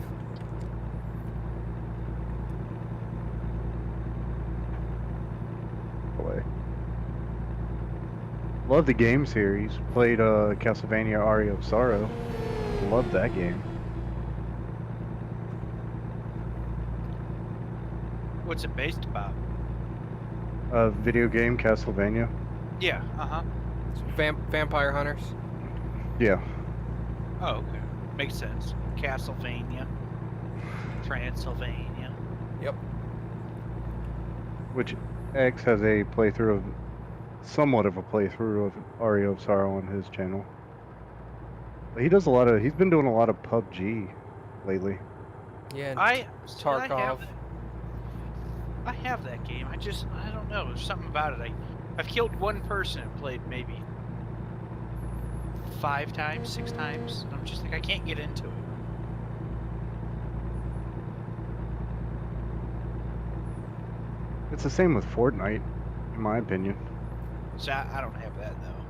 Boy. Love the game series. Played Castlevania Aria of Sorrow. Love that game. What's it based about? Video game Castlevania. Yeah, uh-huh. Vampire hunters. Yeah. Oh, okay. Makes sense. Castlevania. Transylvania. Yep. Which X has a playthrough of, somewhat of a playthrough of Aria of Sorrow on his channel. But he's been doing a lot of PUBG lately. Yeah. And I Tarkov. have that game. I don't know. There's something about it. I've killed one person and played maybe 5 times, 6 times. And I'm just like, I can't get into it. It's the same with Fortnite, in my opinion. So I don't have that though.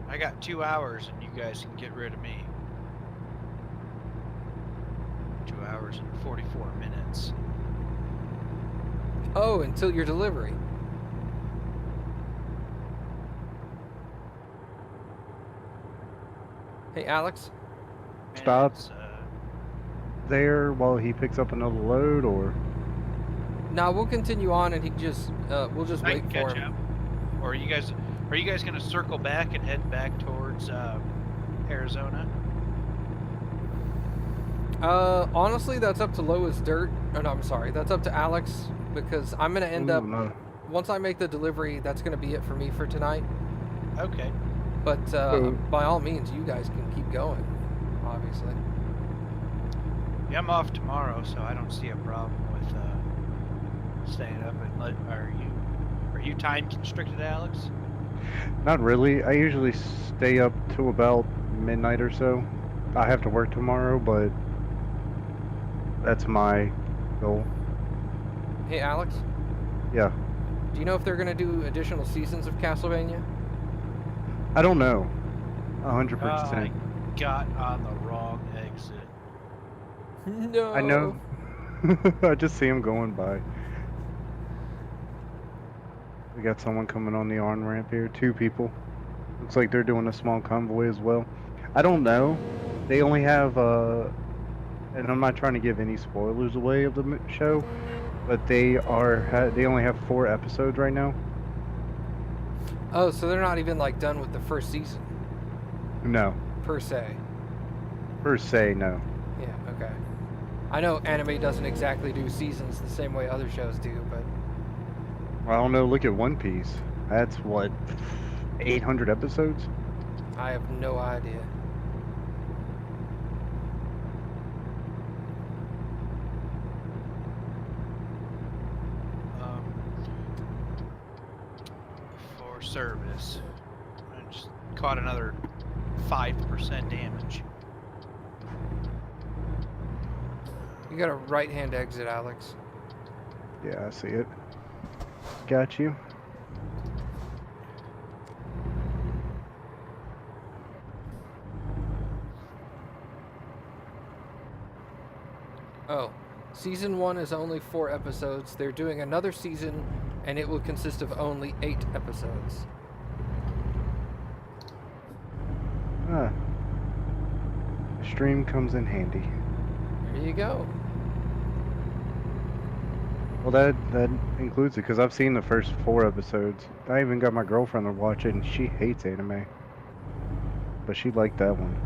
I got 2 hours and you guys can get rid of me. 2 hours and 44 minutes. Oh, until your delivery. Hey, Alex. Stop. Minutes, There while he picks up another load, or Now we'll continue on, and we'll just I wait can for catch him. up. Or are you guys gonna circle back and head back towards Arizona? Honestly, that's up to Lois Dirt. Oh, no, I'm sorry. That's up to Alex, because I'm gonna end up. no. Once I make the delivery, that's gonna be it for me for tonight. Okay. But So- by all means, you guys can keep going. Obviously. Yeah, I'm off tomorrow, so I don't see a problem with staying up and are you time constricted, Alex? Not really. I usually stay up till about midnight or so. I have to work tomorrow, but that's my goal. Hey, Alex. Yeah. Do you know if they're gonna do additional seasons of Castlevania? I don't know. I 100%. got on the wrong exit. No. I know. I just see him going by. We got someone coming on the on-ramp here. 2 people. Looks like they're doing a small convoy as well. I don't know. They only have, and I'm not trying to give any spoilers away of the show, but they only have 4 episodes right now. Oh, so they're not even like done with the first season No. per se. Per se, no. Yeah. Okay. I know anime doesn't exactly do seasons the same way other shows do, but I don't know. Look at One Piece. That's what, 800 episodes? I have no idea. For service, I just caught another 5% damage. You got a right-hand exit, Alex. Yeah, I see it. Got you. Oh, season 1 is only 4 episodes. They're doing another season, and it will consist of only 8 episodes. Ah. Stream comes in handy. There you go. Well, that includes it, because I've seen the first 4 episodes. I even got my girlfriend to watch it, and she hates anime. But she liked that one.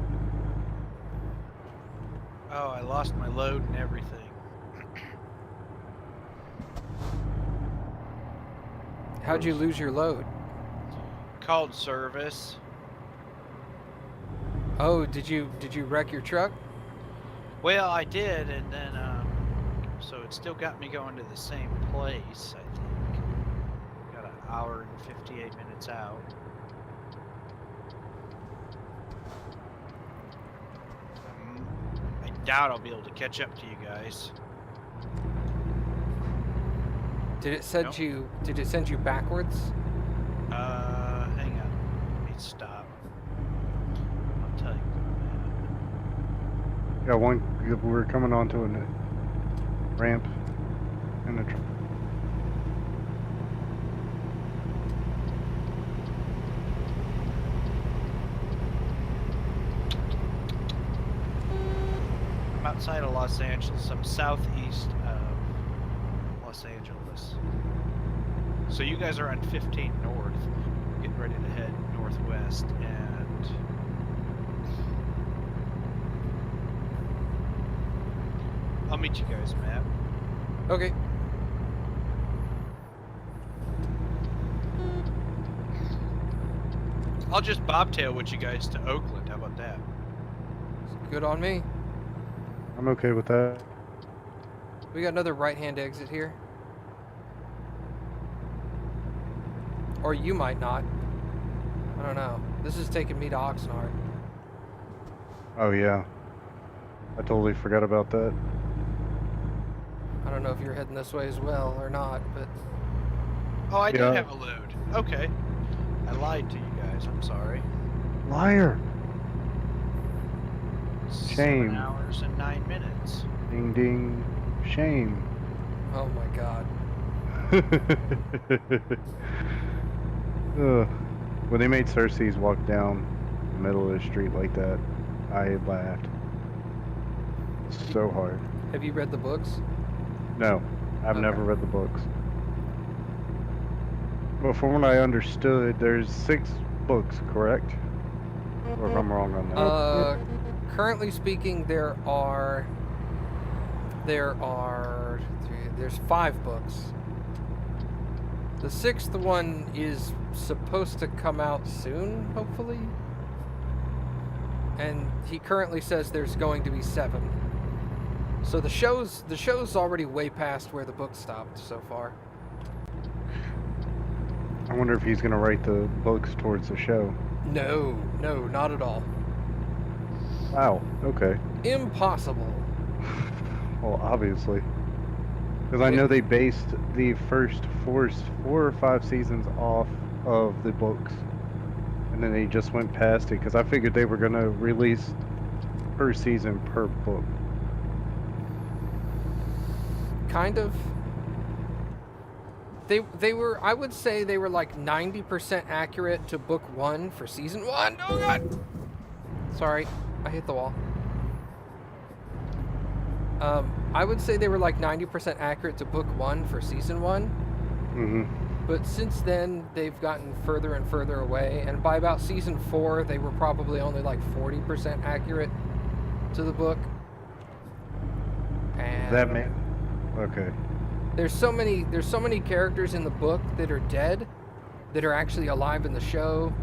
Oh, I lost my load and everything. How'd you lose your load? Called service. Oh, did you wreck your truck? Well, I did, and then So it still got me going to the same place, I think. Got an hour and 58 minutes out. I doubt I'll be able to catch up to you guys. Did it send Nope. you? Did it send you backwards? Hang on. Let me stop. I'll tell you where Yeah, one. We're coming onto a ramp in the. I'm outside of Los Angeles. I'm southeast of Los Angeles. So you guys are on 15 north, getting ready to head northwest, and I'll meet you guys, Matt. Okay. I'll just bobtail with you guys to Oakland. How about that? Good on me. I'm okay with that. We got another right-hand exit here. Or you might not. I don't know. This is taking me to Oxnard. Oh yeah. I totally forgot about that. I don't know if you're heading this way as well or not, but Oh, I do Yeah. have a load. Okay. I lied to you guys. I'm sorry. Liar. 7 Shame. hours and 9 minutes. Ding ding. Shame. oh my god. Ugh. When they made Cersei's walk down the middle of the street like that, I laughed so hard. Have you read the books? No, I've Okay. never read the books. But from what I understood, there's 6 books, correct? Or if I'm wrong on that. Currently speaking, there's 5 books. The 6th one is supposed to come out soon, hopefully. And he currently says there's going to be 7. So the show's already way past where the book stopped so far. I wonder if he's gonna write the books towards the show. No, not at all. Wow, okay. Impossible. Well, obviously. Because I know they based the first 4 or 5 seasons off of the books. And then they just went past it, because I figured they were going to release per season per book. Kind of. They were, I would say they were like 90% accurate to book 1 for season 1. Oh god! Sorry, I hit the wall. I would say they were like 90% accurate to book 1 for season 1. Mm-hmm. But since then, they've gotten further and further away, and by about season 4, they were probably only like 40% accurate to the book. And That may... Okay. there's so many characters in the book that are dead that are actually alive in the show,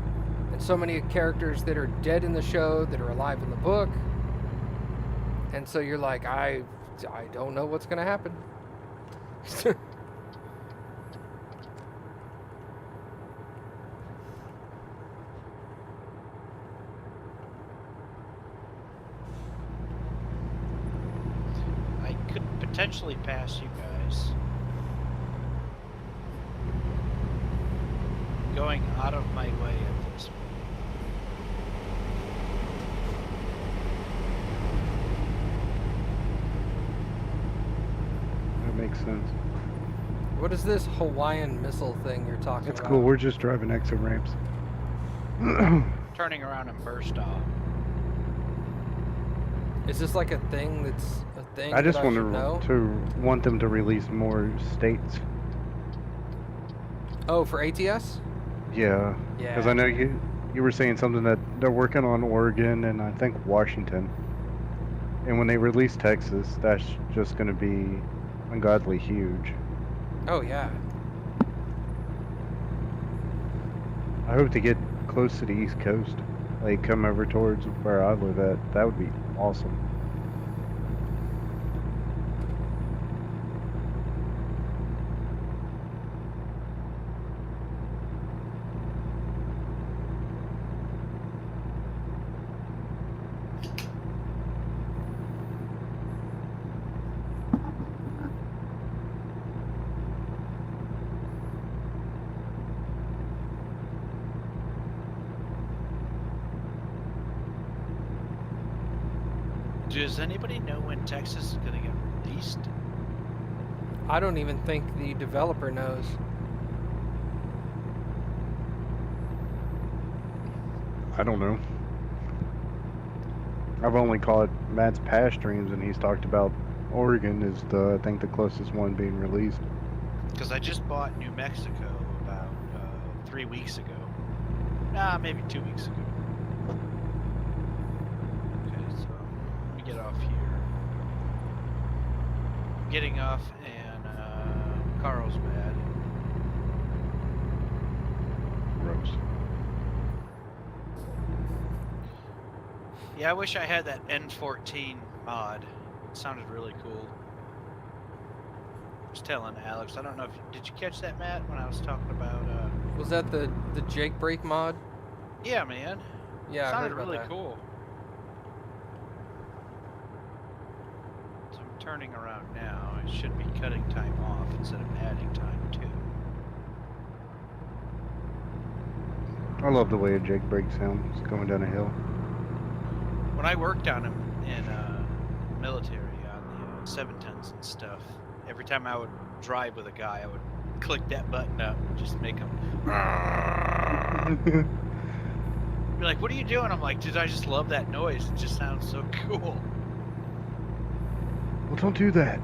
and so many characters that are dead in the show that are alive in the book. And so you're like, I don't know what's gonna happen. I could potentially pass you guys. Going out of my way at this point. That makes sense. What is this Hawaiian missile thing you're talking That's about? cool. We're just driving exit ramps. Turning around and burst off. Is this like a thing that's a thing I just that want should know? want them to release more states. Oh, for ATS? Yeah. Yeah. Because I know you were saying something that they're working on Oregon and I think Washington. And when they release Texas, that's just going to be ungodly huge. Oh yeah. I hope to get close to the East Coast. Like come over towards where I live at. That would be awesome. Does anybody know when Texas is going to get released? I don't even think the developer knows. I don't know. I've only caught Matt's past streams, and he's talked about Oregon is I think the closest one being released. Because I just bought New Mexico about 3 weeks ago. Nah, maybe 2 weeks ago. Okay, so let me get off here. Getting off, and Carlsbad. Gross. Yeah, I wish I had that N14 mod. It sounded really cool. I was telling Alex, I don't know if did you catch that, Matt, when I was talking about Was that the Jake Break mod? yeah, man. Yeah, I sounded heard about really that. cool. So I'm turning around now. I should be cutting time off instead of adding time to. I love the way a Jake break sounds coming down a hill. When I worked on them in military on the 710s and stuff, every time I would drive with a guy, I would click that button up and just make him be like, "What are you doing?" I'm like, "Dude, I just love that noise. It just sounds so cool." Well, don't do that.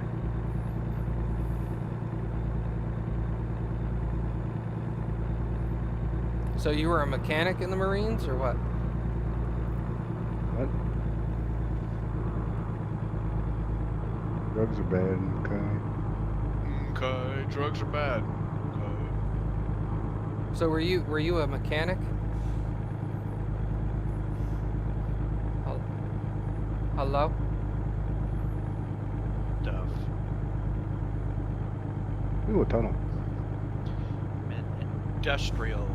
So you were a mechanic in the Marines, or what? What? Drugs are bad, okay. Okay, drugs are bad. Okay. So were you a mechanic? Hello? Stuff. Ooh, a tunnel. An industrial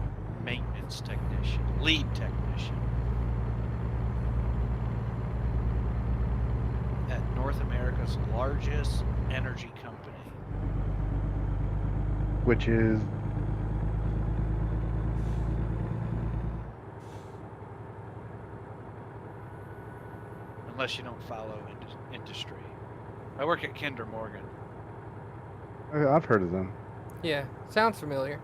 maintenance technician, lead technician at North America's largest energy company. Which is Unless you don't follow industry. I work at Kinder Morgan. I've heard of them. Yeah, sounds familiar.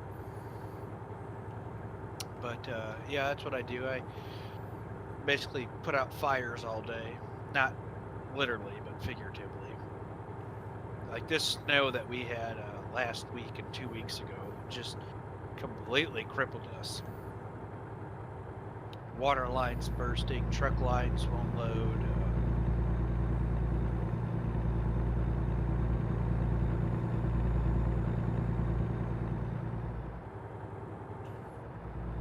But yeah, that's what I do. I basically put out fires all day. Not literally, but figuratively. Like this snow that we had last week and 2 weeks ago just completely crippled us. Water lines bursting, truck lines won't load.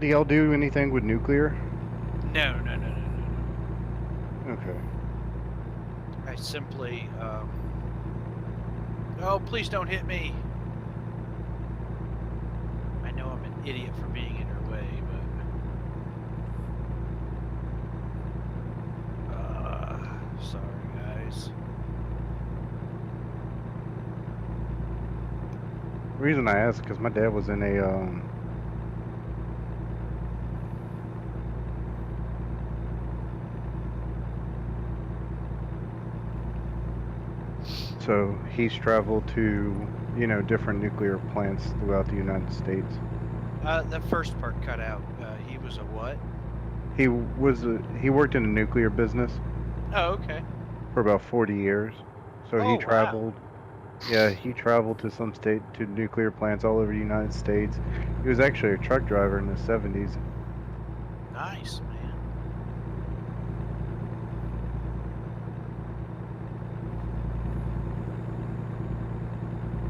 Do y'all do anything with nuclear? No. Okay. I simply, oh, please don't hit me. I know I'm an idiot for being in her way, but, sorry guys. The reason I asked because my dad was in a so he's traveled to, you know, different nuclear plants throughout the United States. The first part cut out. He was a what? He worked in the nuclear business Oh, okay. for about 40 years. So Oh, he wow. traveled. Yeah, he traveled to to nuclear plants all over the United States. He was actually a truck driver in the 70s. Nice, man.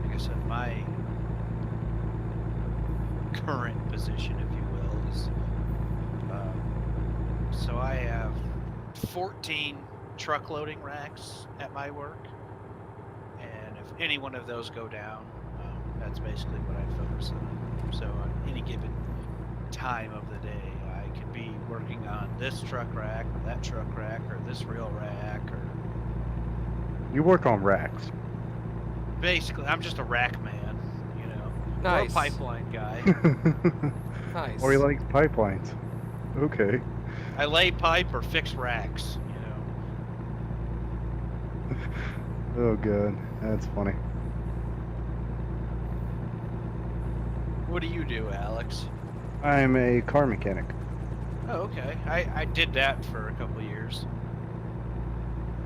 Like I said, my current position, if you will, is so I have 14 truck loading racks at my work, and if any one of those go down, that's basically what I focus on. So on any given time of the day, I could be working on this truck rack or that truck rack or this rail rack, or You work on racks. basically I'm just a rack man, you know. Nice. Or a pipeline guy. Nice. Or he likes pipelines. Okay. I lay pipe or fix racks, you know. Oh god, that's funny. What do you do, Alex? I'm a car mechanic. Oh, okay. I did that for a couple of years.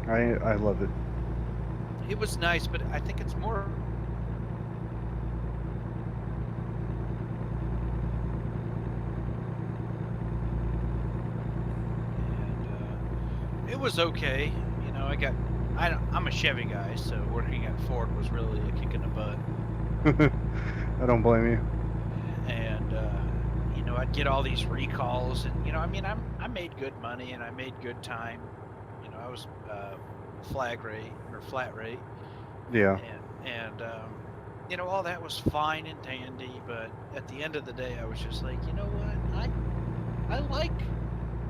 I love it. It was nice, but I think it's more. And it was okay. You know, I'm a Chevy guy, so working at Ford was really a kick in the butt. I don't blame you. And you know, I'd get all these recalls, and you know, I mean, I made good money and I made good time. You know, I was flat rate, Yeah. and you know, all that was fine and dandy. But at the end of the day, I was just like, you know what, I like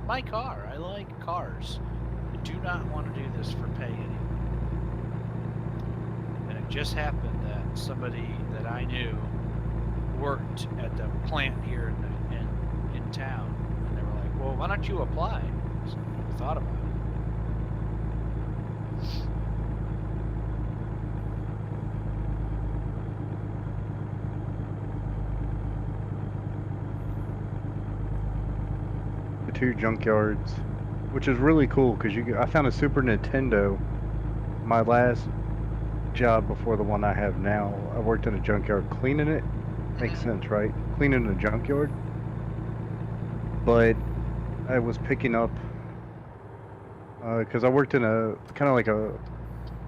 my car. I like cars. I do not want to do this for pay anymore. And it just happened that somebody that I knew worked at the plant here in town, and they were like, "Well, why don't you apply?" So I thought about it. The 2 junkyards, which is really cool because I found a Super Nintendo. My last job before the one I have now, I worked in a junkyard cleaning it. Makes sense, right? Cleaning a junkyard. But I was picking up because I worked in a kind of like a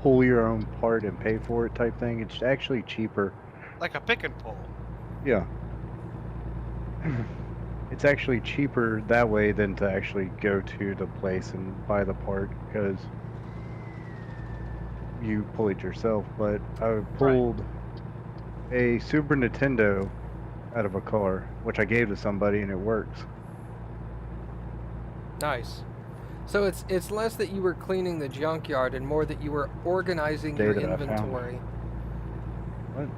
pull your own part and pay for it type thing. It's actually cheaper. Like a pick and pull. Yeah. It's actually cheaper that way than to actually go to the place and buy the part because you pull it yourself. But I pulled a Super Nintendo out of a car, which I gave to somebody, and it works. Nice. So it's less that you were cleaning the junkyard and more that you were organizing your Data I found. inventory. What?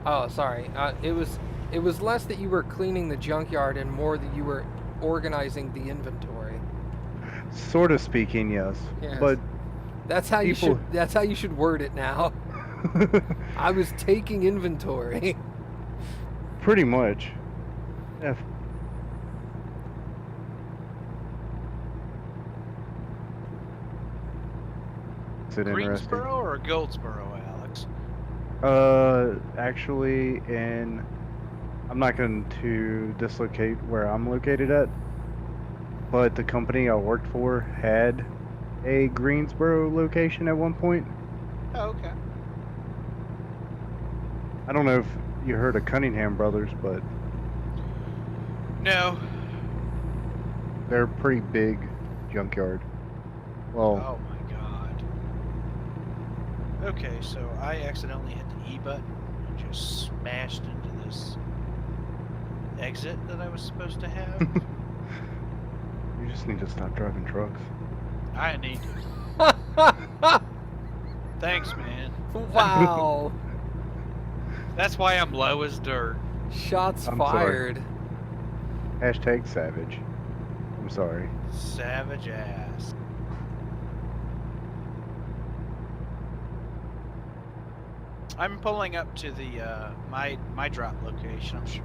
Oh, sorry. It was less that you were cleaning the junkyard and more that you were organizing the inventory. Sort of speaking, yes. Yes. But That's how you should word it now. I was taking inventory. pretty much. Yeah. Is it interesting? Greensboro or Goldsboro, Alex? Actually, I'm not going to dislocate where I'm located at, but the company I worked for had a Greensboro location at one point. Oh, okay. I don't know if you heard of Cunningham Brothers, but No. they're a pretty big junkyard. Well, Oh my god. Okay, so I accidentally hit the E button and just smashed into this exit that I was supposed to have. you just need to stop driving trucks. I need to. Thanks, man. Wow. That's why I'm low as dirt. Shots I'm sorry. fired. Hashtag savage. I'm sorry. Savage ass. I'm pulling up to the my drop location. I'm sure.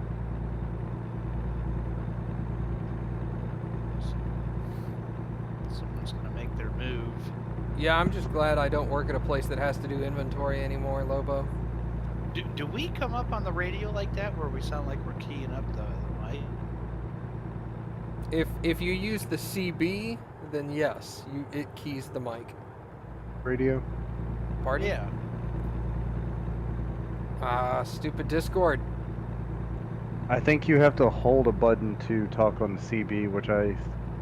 Someone's gonna make their move. Yeah, I'm just glad I don't work at a place that has to do inventory anymore, Lobo. Do we come up on the radio like that where we sound like we're keying up the mic? If you use the CB, then yes, it keys the mic. Radio? Pardon? Yeah. Stupid Discord. I think you have to hold a button to talk on the CB, which I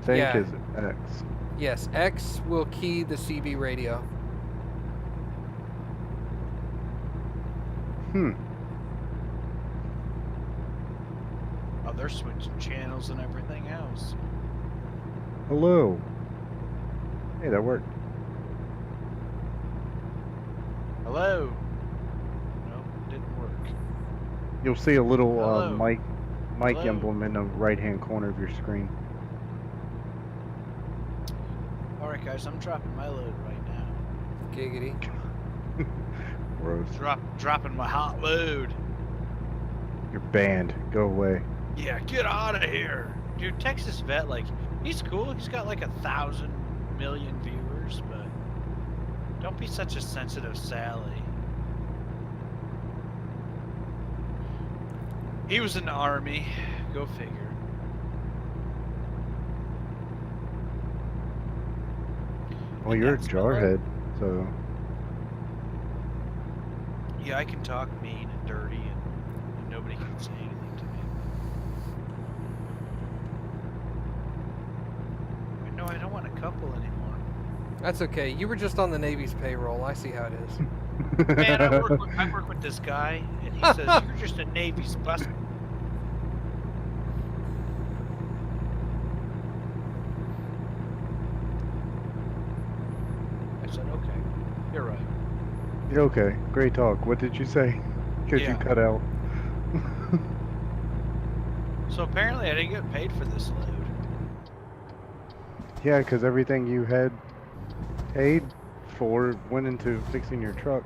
think Yeah. is X. Yes, X will key the CB radio. Oh, they're switching channels and everything else. Hello. Hey, that worked. Hello. Nope, didn't work. You'll see a little Hello. mic Hello. emblem in the right-hand corner of your screen. All right, guys, I'm dropping my load right now. Giggity. Gross. Dropping my hot load. You're banned. Go away. Yeah, get out of here. Dude, Texas Vet, like, he's cool. He's got like 1,000 million viewers, but don't be such a sensitive Sally. He was in the army. Go figure. Well, And you're a that's what, jarhead, so Yeah, I can talk mean and dirty, and nobody can say anything to me. But no, I don't want a couple anymore. That's okay. You were just on the Navy's payroll. I see how it is. Man, I work with this guy, and he says, you're just a Navy's bus. I said, okay, you're right. you're okay. Great talk. What did you say? Because you Yeah. cut out. So apparently I didn't get paid for this load. Yeah, because everything you had paid for went into fixing your truck.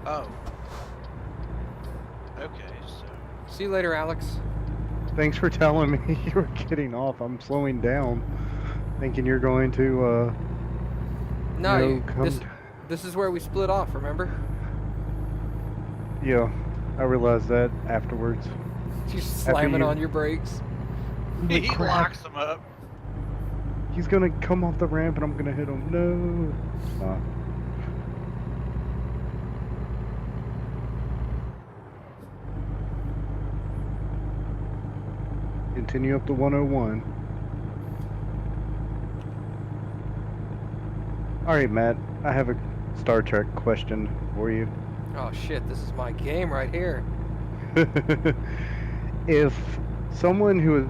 Oh. Okay, so... See you later, Alex. Thanks for telling me you were getting off. I'm slowing down, thinking you're going to, No, No, you, come this is where we split off, remember? yeah, I realized that afterwards. You're slamming you- on your brakes. Holy He crap. locks them up. He's gonna come off the ramp and I'm gonna hit him. No. Continue up to 101. Alright, Matt, I have a Star Trek question for you. Oh shit, this is my game right here. If someone who is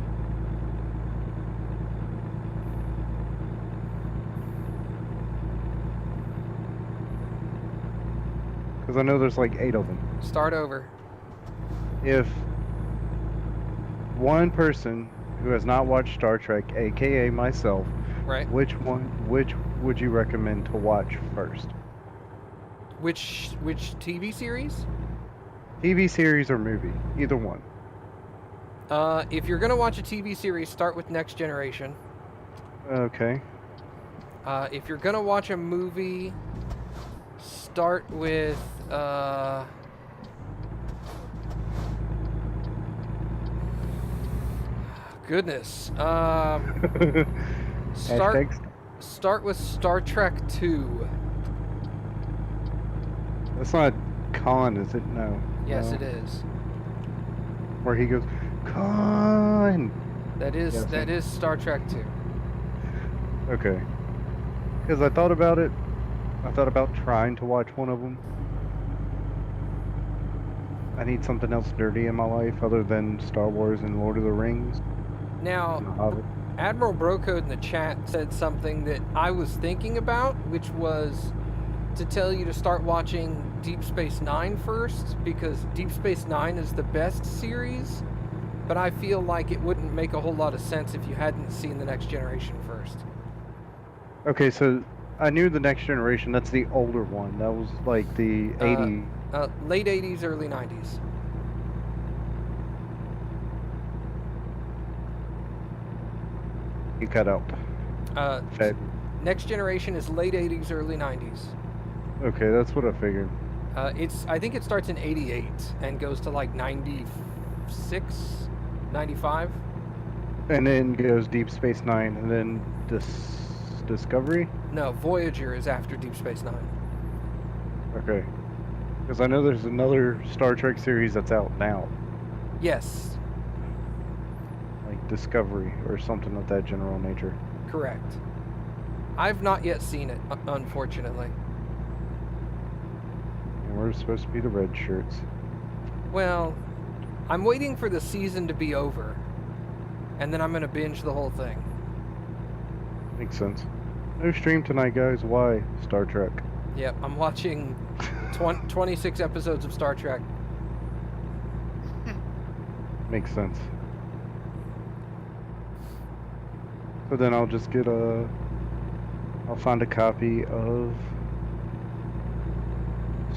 because I know there's like 8 of them. Start over. If one person who has not watched Star Trek, aka myself, Right. which would you recommend to watch first? Which TV series? TV series or movie? Either one. If you're gonna watch a TV series, start with Next Generation. Okay. If you're gonna watch a movie, start with goodness. Hashtags? Start with Star Trek 2. That's not Khan, is it? No. Yes, No. it is. Where he goes, Khan! That is Yes, that it- is Star Trek 2. Okay. Because I thought about it. I thought about trying to watch one of them. I need something else dirty in my life other than Star Wars and Lord of the Rings. Now, and Hobbit. Admiral Brocode in the chat said something that I was thinking about, which was to tell you to start watching Deep Space Nine first, because Deep Space Nine is the best series, but I feel like it wouldn't make a whole lot of sense if you hadn't seen The Next Generation first. Okay, so I knew the Next Generation. That's the older one. That was like the 80s. Late 80s, early 90s. You cut out. Fed. Next Generation is late 80s, early 90s. Okay, that's what I figured. I think it starts in 88 and goes to like 96, 95. And then goes Deep Space Nine, and then Discovery. No, Voyager is after Deep Space Nine. Okay. Because I know there's another Star Trek series that's out now, Yes, like Discovery or something of that general nature. correct. I've not yet seen it, unfortunately. And we're supposed to be the red shirts. Well, I'm waiting for the season to be over, and then I'm gonna binge the whole thing. Makes sense. No stream tonight, guys. Why? Star Trek. Yep, I'm watching 26 episodes of Star Trek. Makes sense. So then I'll just get I'll find a copy of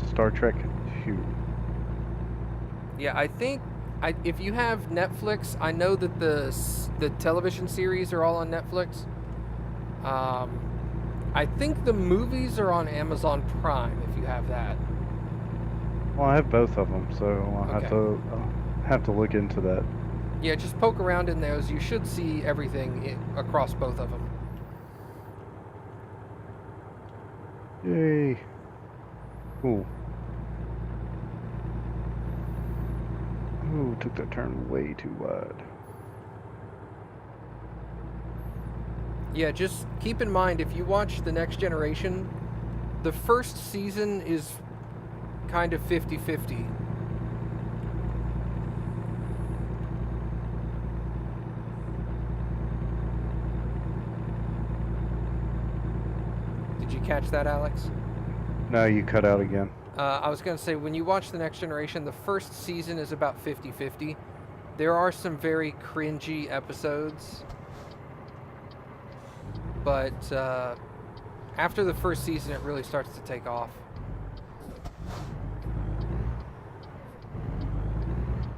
Star Trek 2. Yeah, I think if you have Netflix, I know that the television series are all on Netflix. I think the movies are on Amazon Prime if you have that. Well, I have both of them, so I'll have to look into that. Yeah, just poke around in those. You should see everything across both of them. Yay! Cool. Ooh, took that turn way too wide. Yeah, just keep in mind if you watch The Next Generation, the first season is kind of 50-50. Did you catch that, Alex? No, you cut out again. I was going to say, when you watch The Next Generation, the first season is about 50-50. There are some very cringy episodes. But after the first season, it really starts to take off.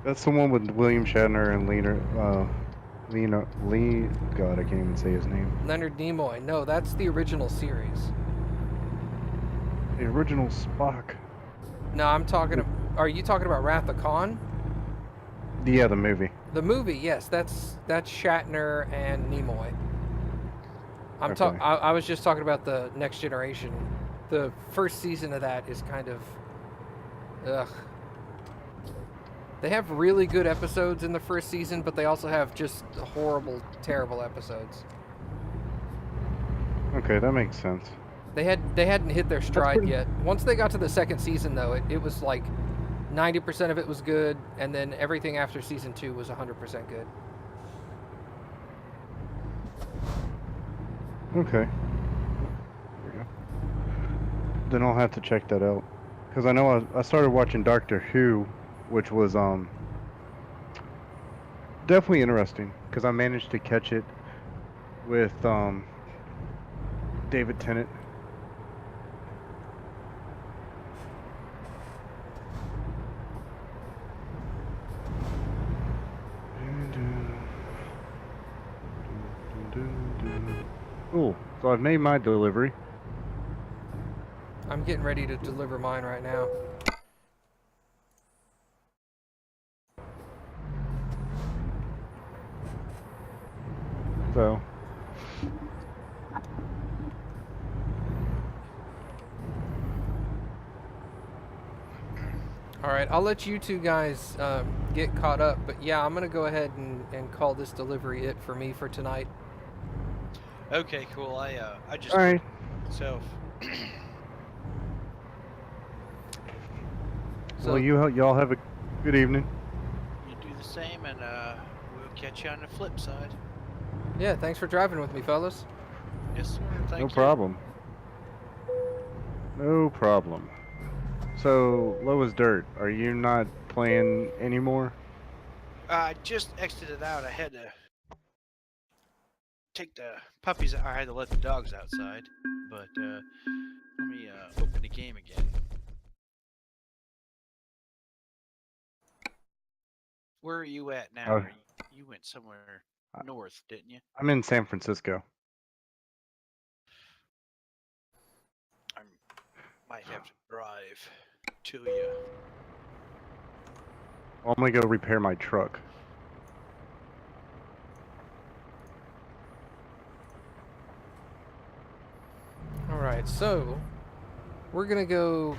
That's the one with William Shatner and God, I can't even say his name. Leonard Nimoy. No, that's the original series. The original Spock. No, I'm talking. Are you talking about Wrath of Khan? Yeah, the movie. The movie, yes. That's Shatner and Nimoy. Okay. I was just talking about the Next Generation. The first season of that is kind of, ugh. They have really good episodes in the first season, but they also have just horrible, terrible episodes. Okay, that makes sense. They hadn't hit their stride yet. Once they got to the second season, though, it was like 90% of it was good, and then everything after season 2 was 100% good. Okay. There we go. Then I'll have to check that out. Because I know I started watching Doctor Who, which was definitely interesting. Because I managed to catch it with David Tennant. Cool. So I've made my delivery. I'm getting ready to deliver mine right now. So All right, I'll let you two guys get caught up, but yeah, I'm gonna go ahead and call this delivery it for me for tonight. Okay, cool. I just all right. myself. So, Well, y'all have a good evening. You do the same, and we'll catch you on the flip side. yeah, thanks for driving with me, fellas. Yes, sir. Thank No you. problem. No problem. So, low as dirt. Are you not playing anymore? I just exited out. I had to take the puppies. I had to let the dogs outside. But let me open the game again. Where are you at now? Oh. You went somewhere north, didn't you? I'm in San Francisco. I might have to drive to you. Well, I'm gonna go repair my truck. Alright, so we're gonna go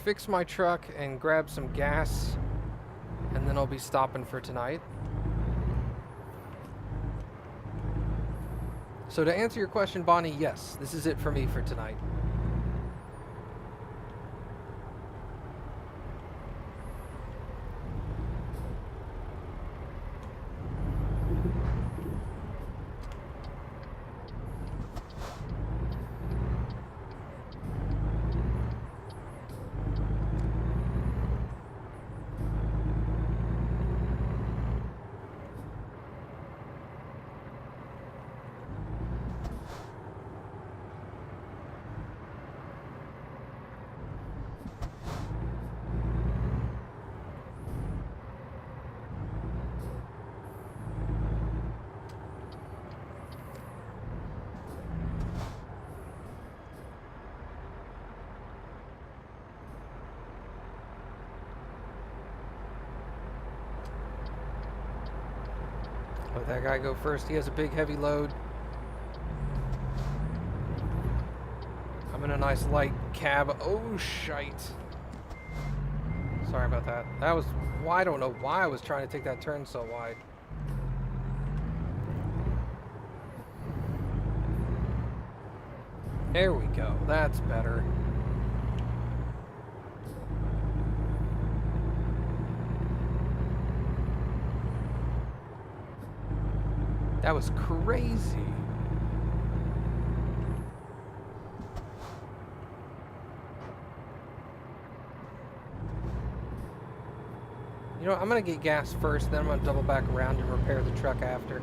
fix my truck and grab some gas, and then I'll be stopping for tonight. So to answer your question, Bonnie, yes, this is it for me for tonight. Let that guy go first. He has a big heavy load. I'm in a nice light cab. Oh, shite. Sorry about that. That was... Well, I don't know why I was trying to take that turn so wide. There we go. That's better. That was crazy. You know, I'm gonna get gas first, then I'm gonna double back around and repair the truck after.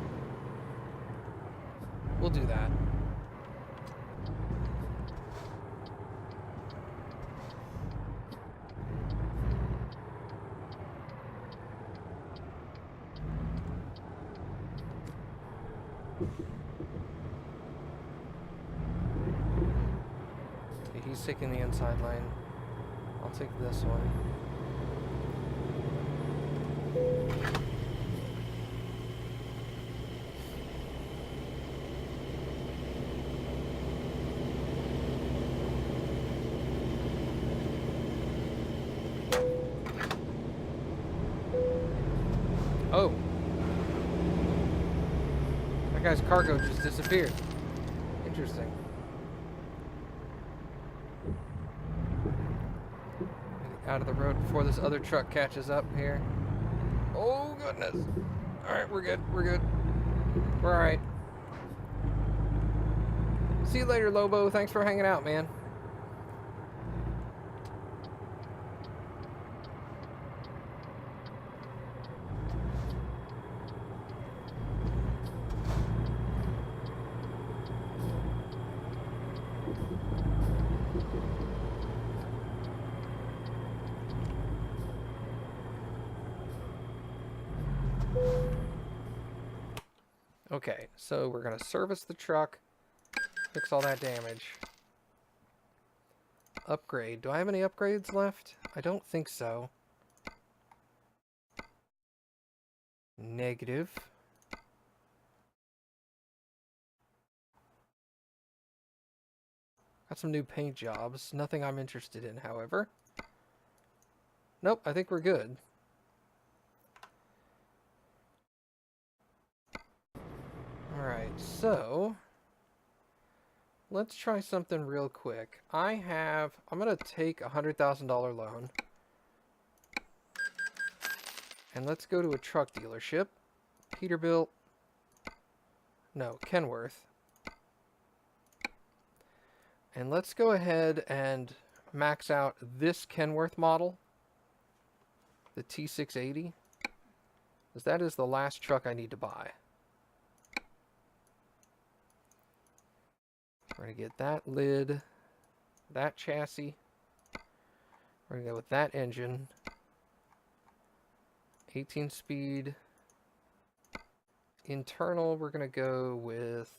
We'll do that. Okay, he's taking the inside lane. I'll take this one. Oh. That guy's cargo just disappeared. Interesting. Get out of the road before this other truck catches up here. Oh, goodness. Alright, we're good. We're good. We're alright. See you later, Lobo. Thanks for hanging out, man. Okay, so we're gonna service the truck, fix all that damage. Upgrade. Do I have any upgrades left? I don't think so. Negative. Got some new paint jobs. Nothing I'm interested in, however. Nope, I think we're good. Alright, so let's try something real quick. I'm gonna take a $100,000 loan. And let's go to a truck dealership. Peterbilt. No, Kenworth. And let's go ahead and max out this Kenworth model. The T680. Because that is the last truck I need to buy. We're going to get that lid, that chassis. We're going to go with that engine. 18 speed. Internal, we're going to go with...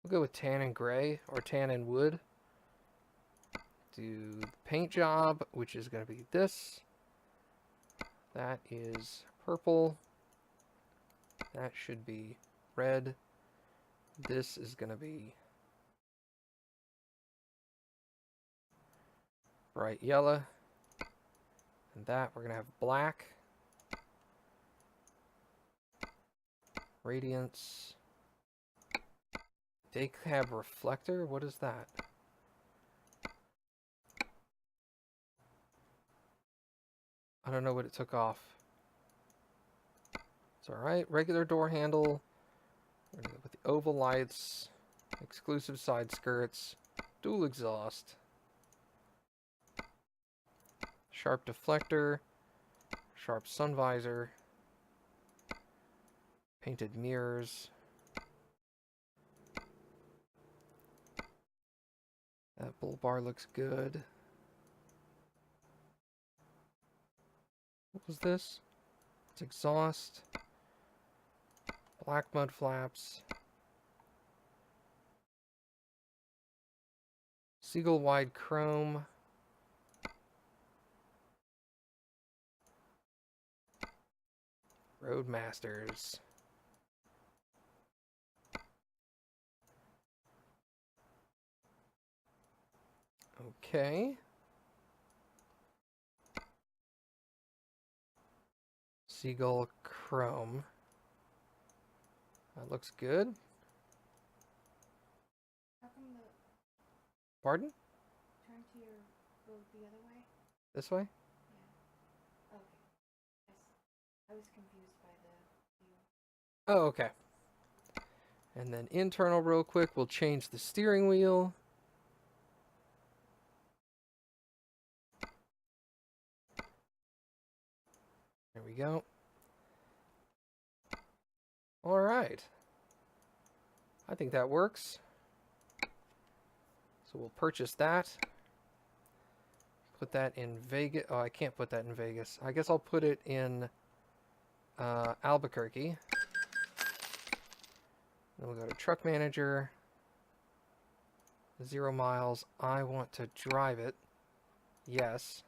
We'll go with tan and gray, or tan and wood. Do the paint job, which is going to be this. That is purple. That should be red. This is going to be bright yellow. And that we're going to have black. Radiance. Day cab reflector? What is that? I don't know what it took off. It's alright. Regular door handle. We're gonna go with the oval lights. Exclusive side skirts. Dual exhaust. Sharp deflector. Sharp sun visor. Painted mirrors. That bull bar looks good. What was this? It's exhaust. Black mud flaps. Seagull wide chrome. Roadmasters. Okay. Seagull Chrome. That looks good. How come the Pardon? turn to your road the other way? This way? Yeah. Okay. I was confused by the view. Oh, okay. And then internal real quick, we'll change the steering wheel. There we go. All right. I think that works. So we'll purchase that. Put that in Vegas. Oh, I can't put that in Vegas. I guess I'll put it in Albuquerque. Then we'll go to Truck Manager. 0 miles. I want to drive it. Yes.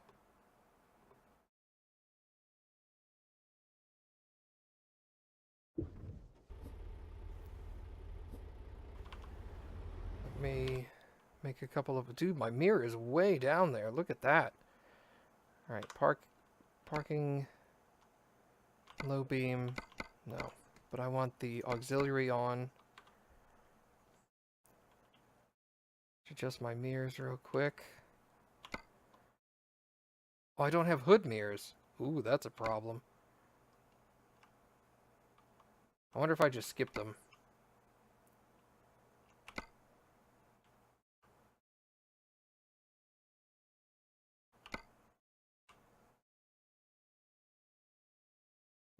Let me make a couple of... Dude, my mirror is way down there. Look at that. Alright, parking... Low beam. No. But I want the auxiliary on. Adjust my mirrors real quick. Oh, I don't have hood mirrors. Ooh, that's a problem. I wonder if I just skip them.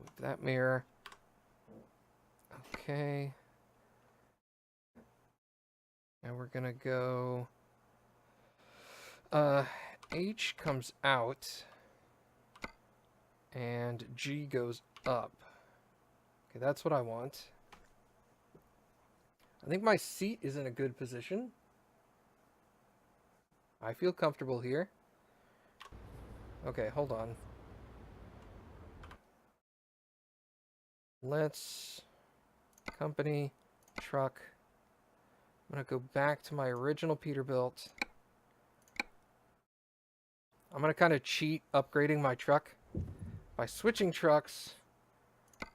Move that mirror. Okay. And we're gonna go... H comes out. And G goes up. Okay, that's what I want. I think my seat is in a good position. I feel comfortable here. Okay, hold on. Let's... Company, truck. I'm going to go back to my original Peterbilt. I'm going to kind of cheat upgrading my truck by switching trucks,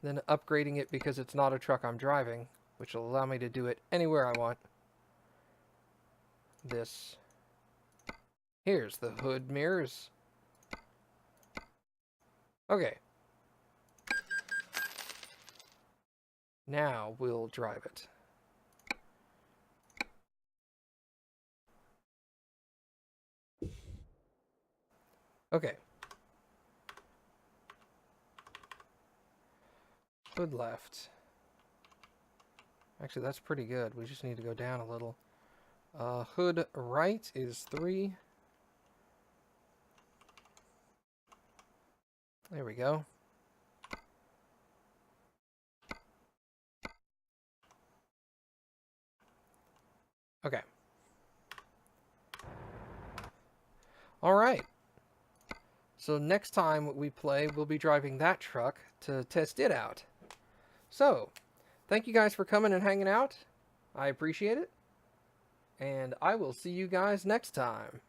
then upgrading it because it's not a truck I'm driving, which will allow me to do it anywhere I want. This. Here's the hood mirrors. Okay. Now we'll drive it. Okay. Hood left. Actually, that's pretty good. We just need to go down a little. Hood right is 3. There we go. Okay. All right. So next time we play, we'll be driving that truck to test it out. So, thank you guys for coming and hanging out. I appreciate it. And I will see you guys next time.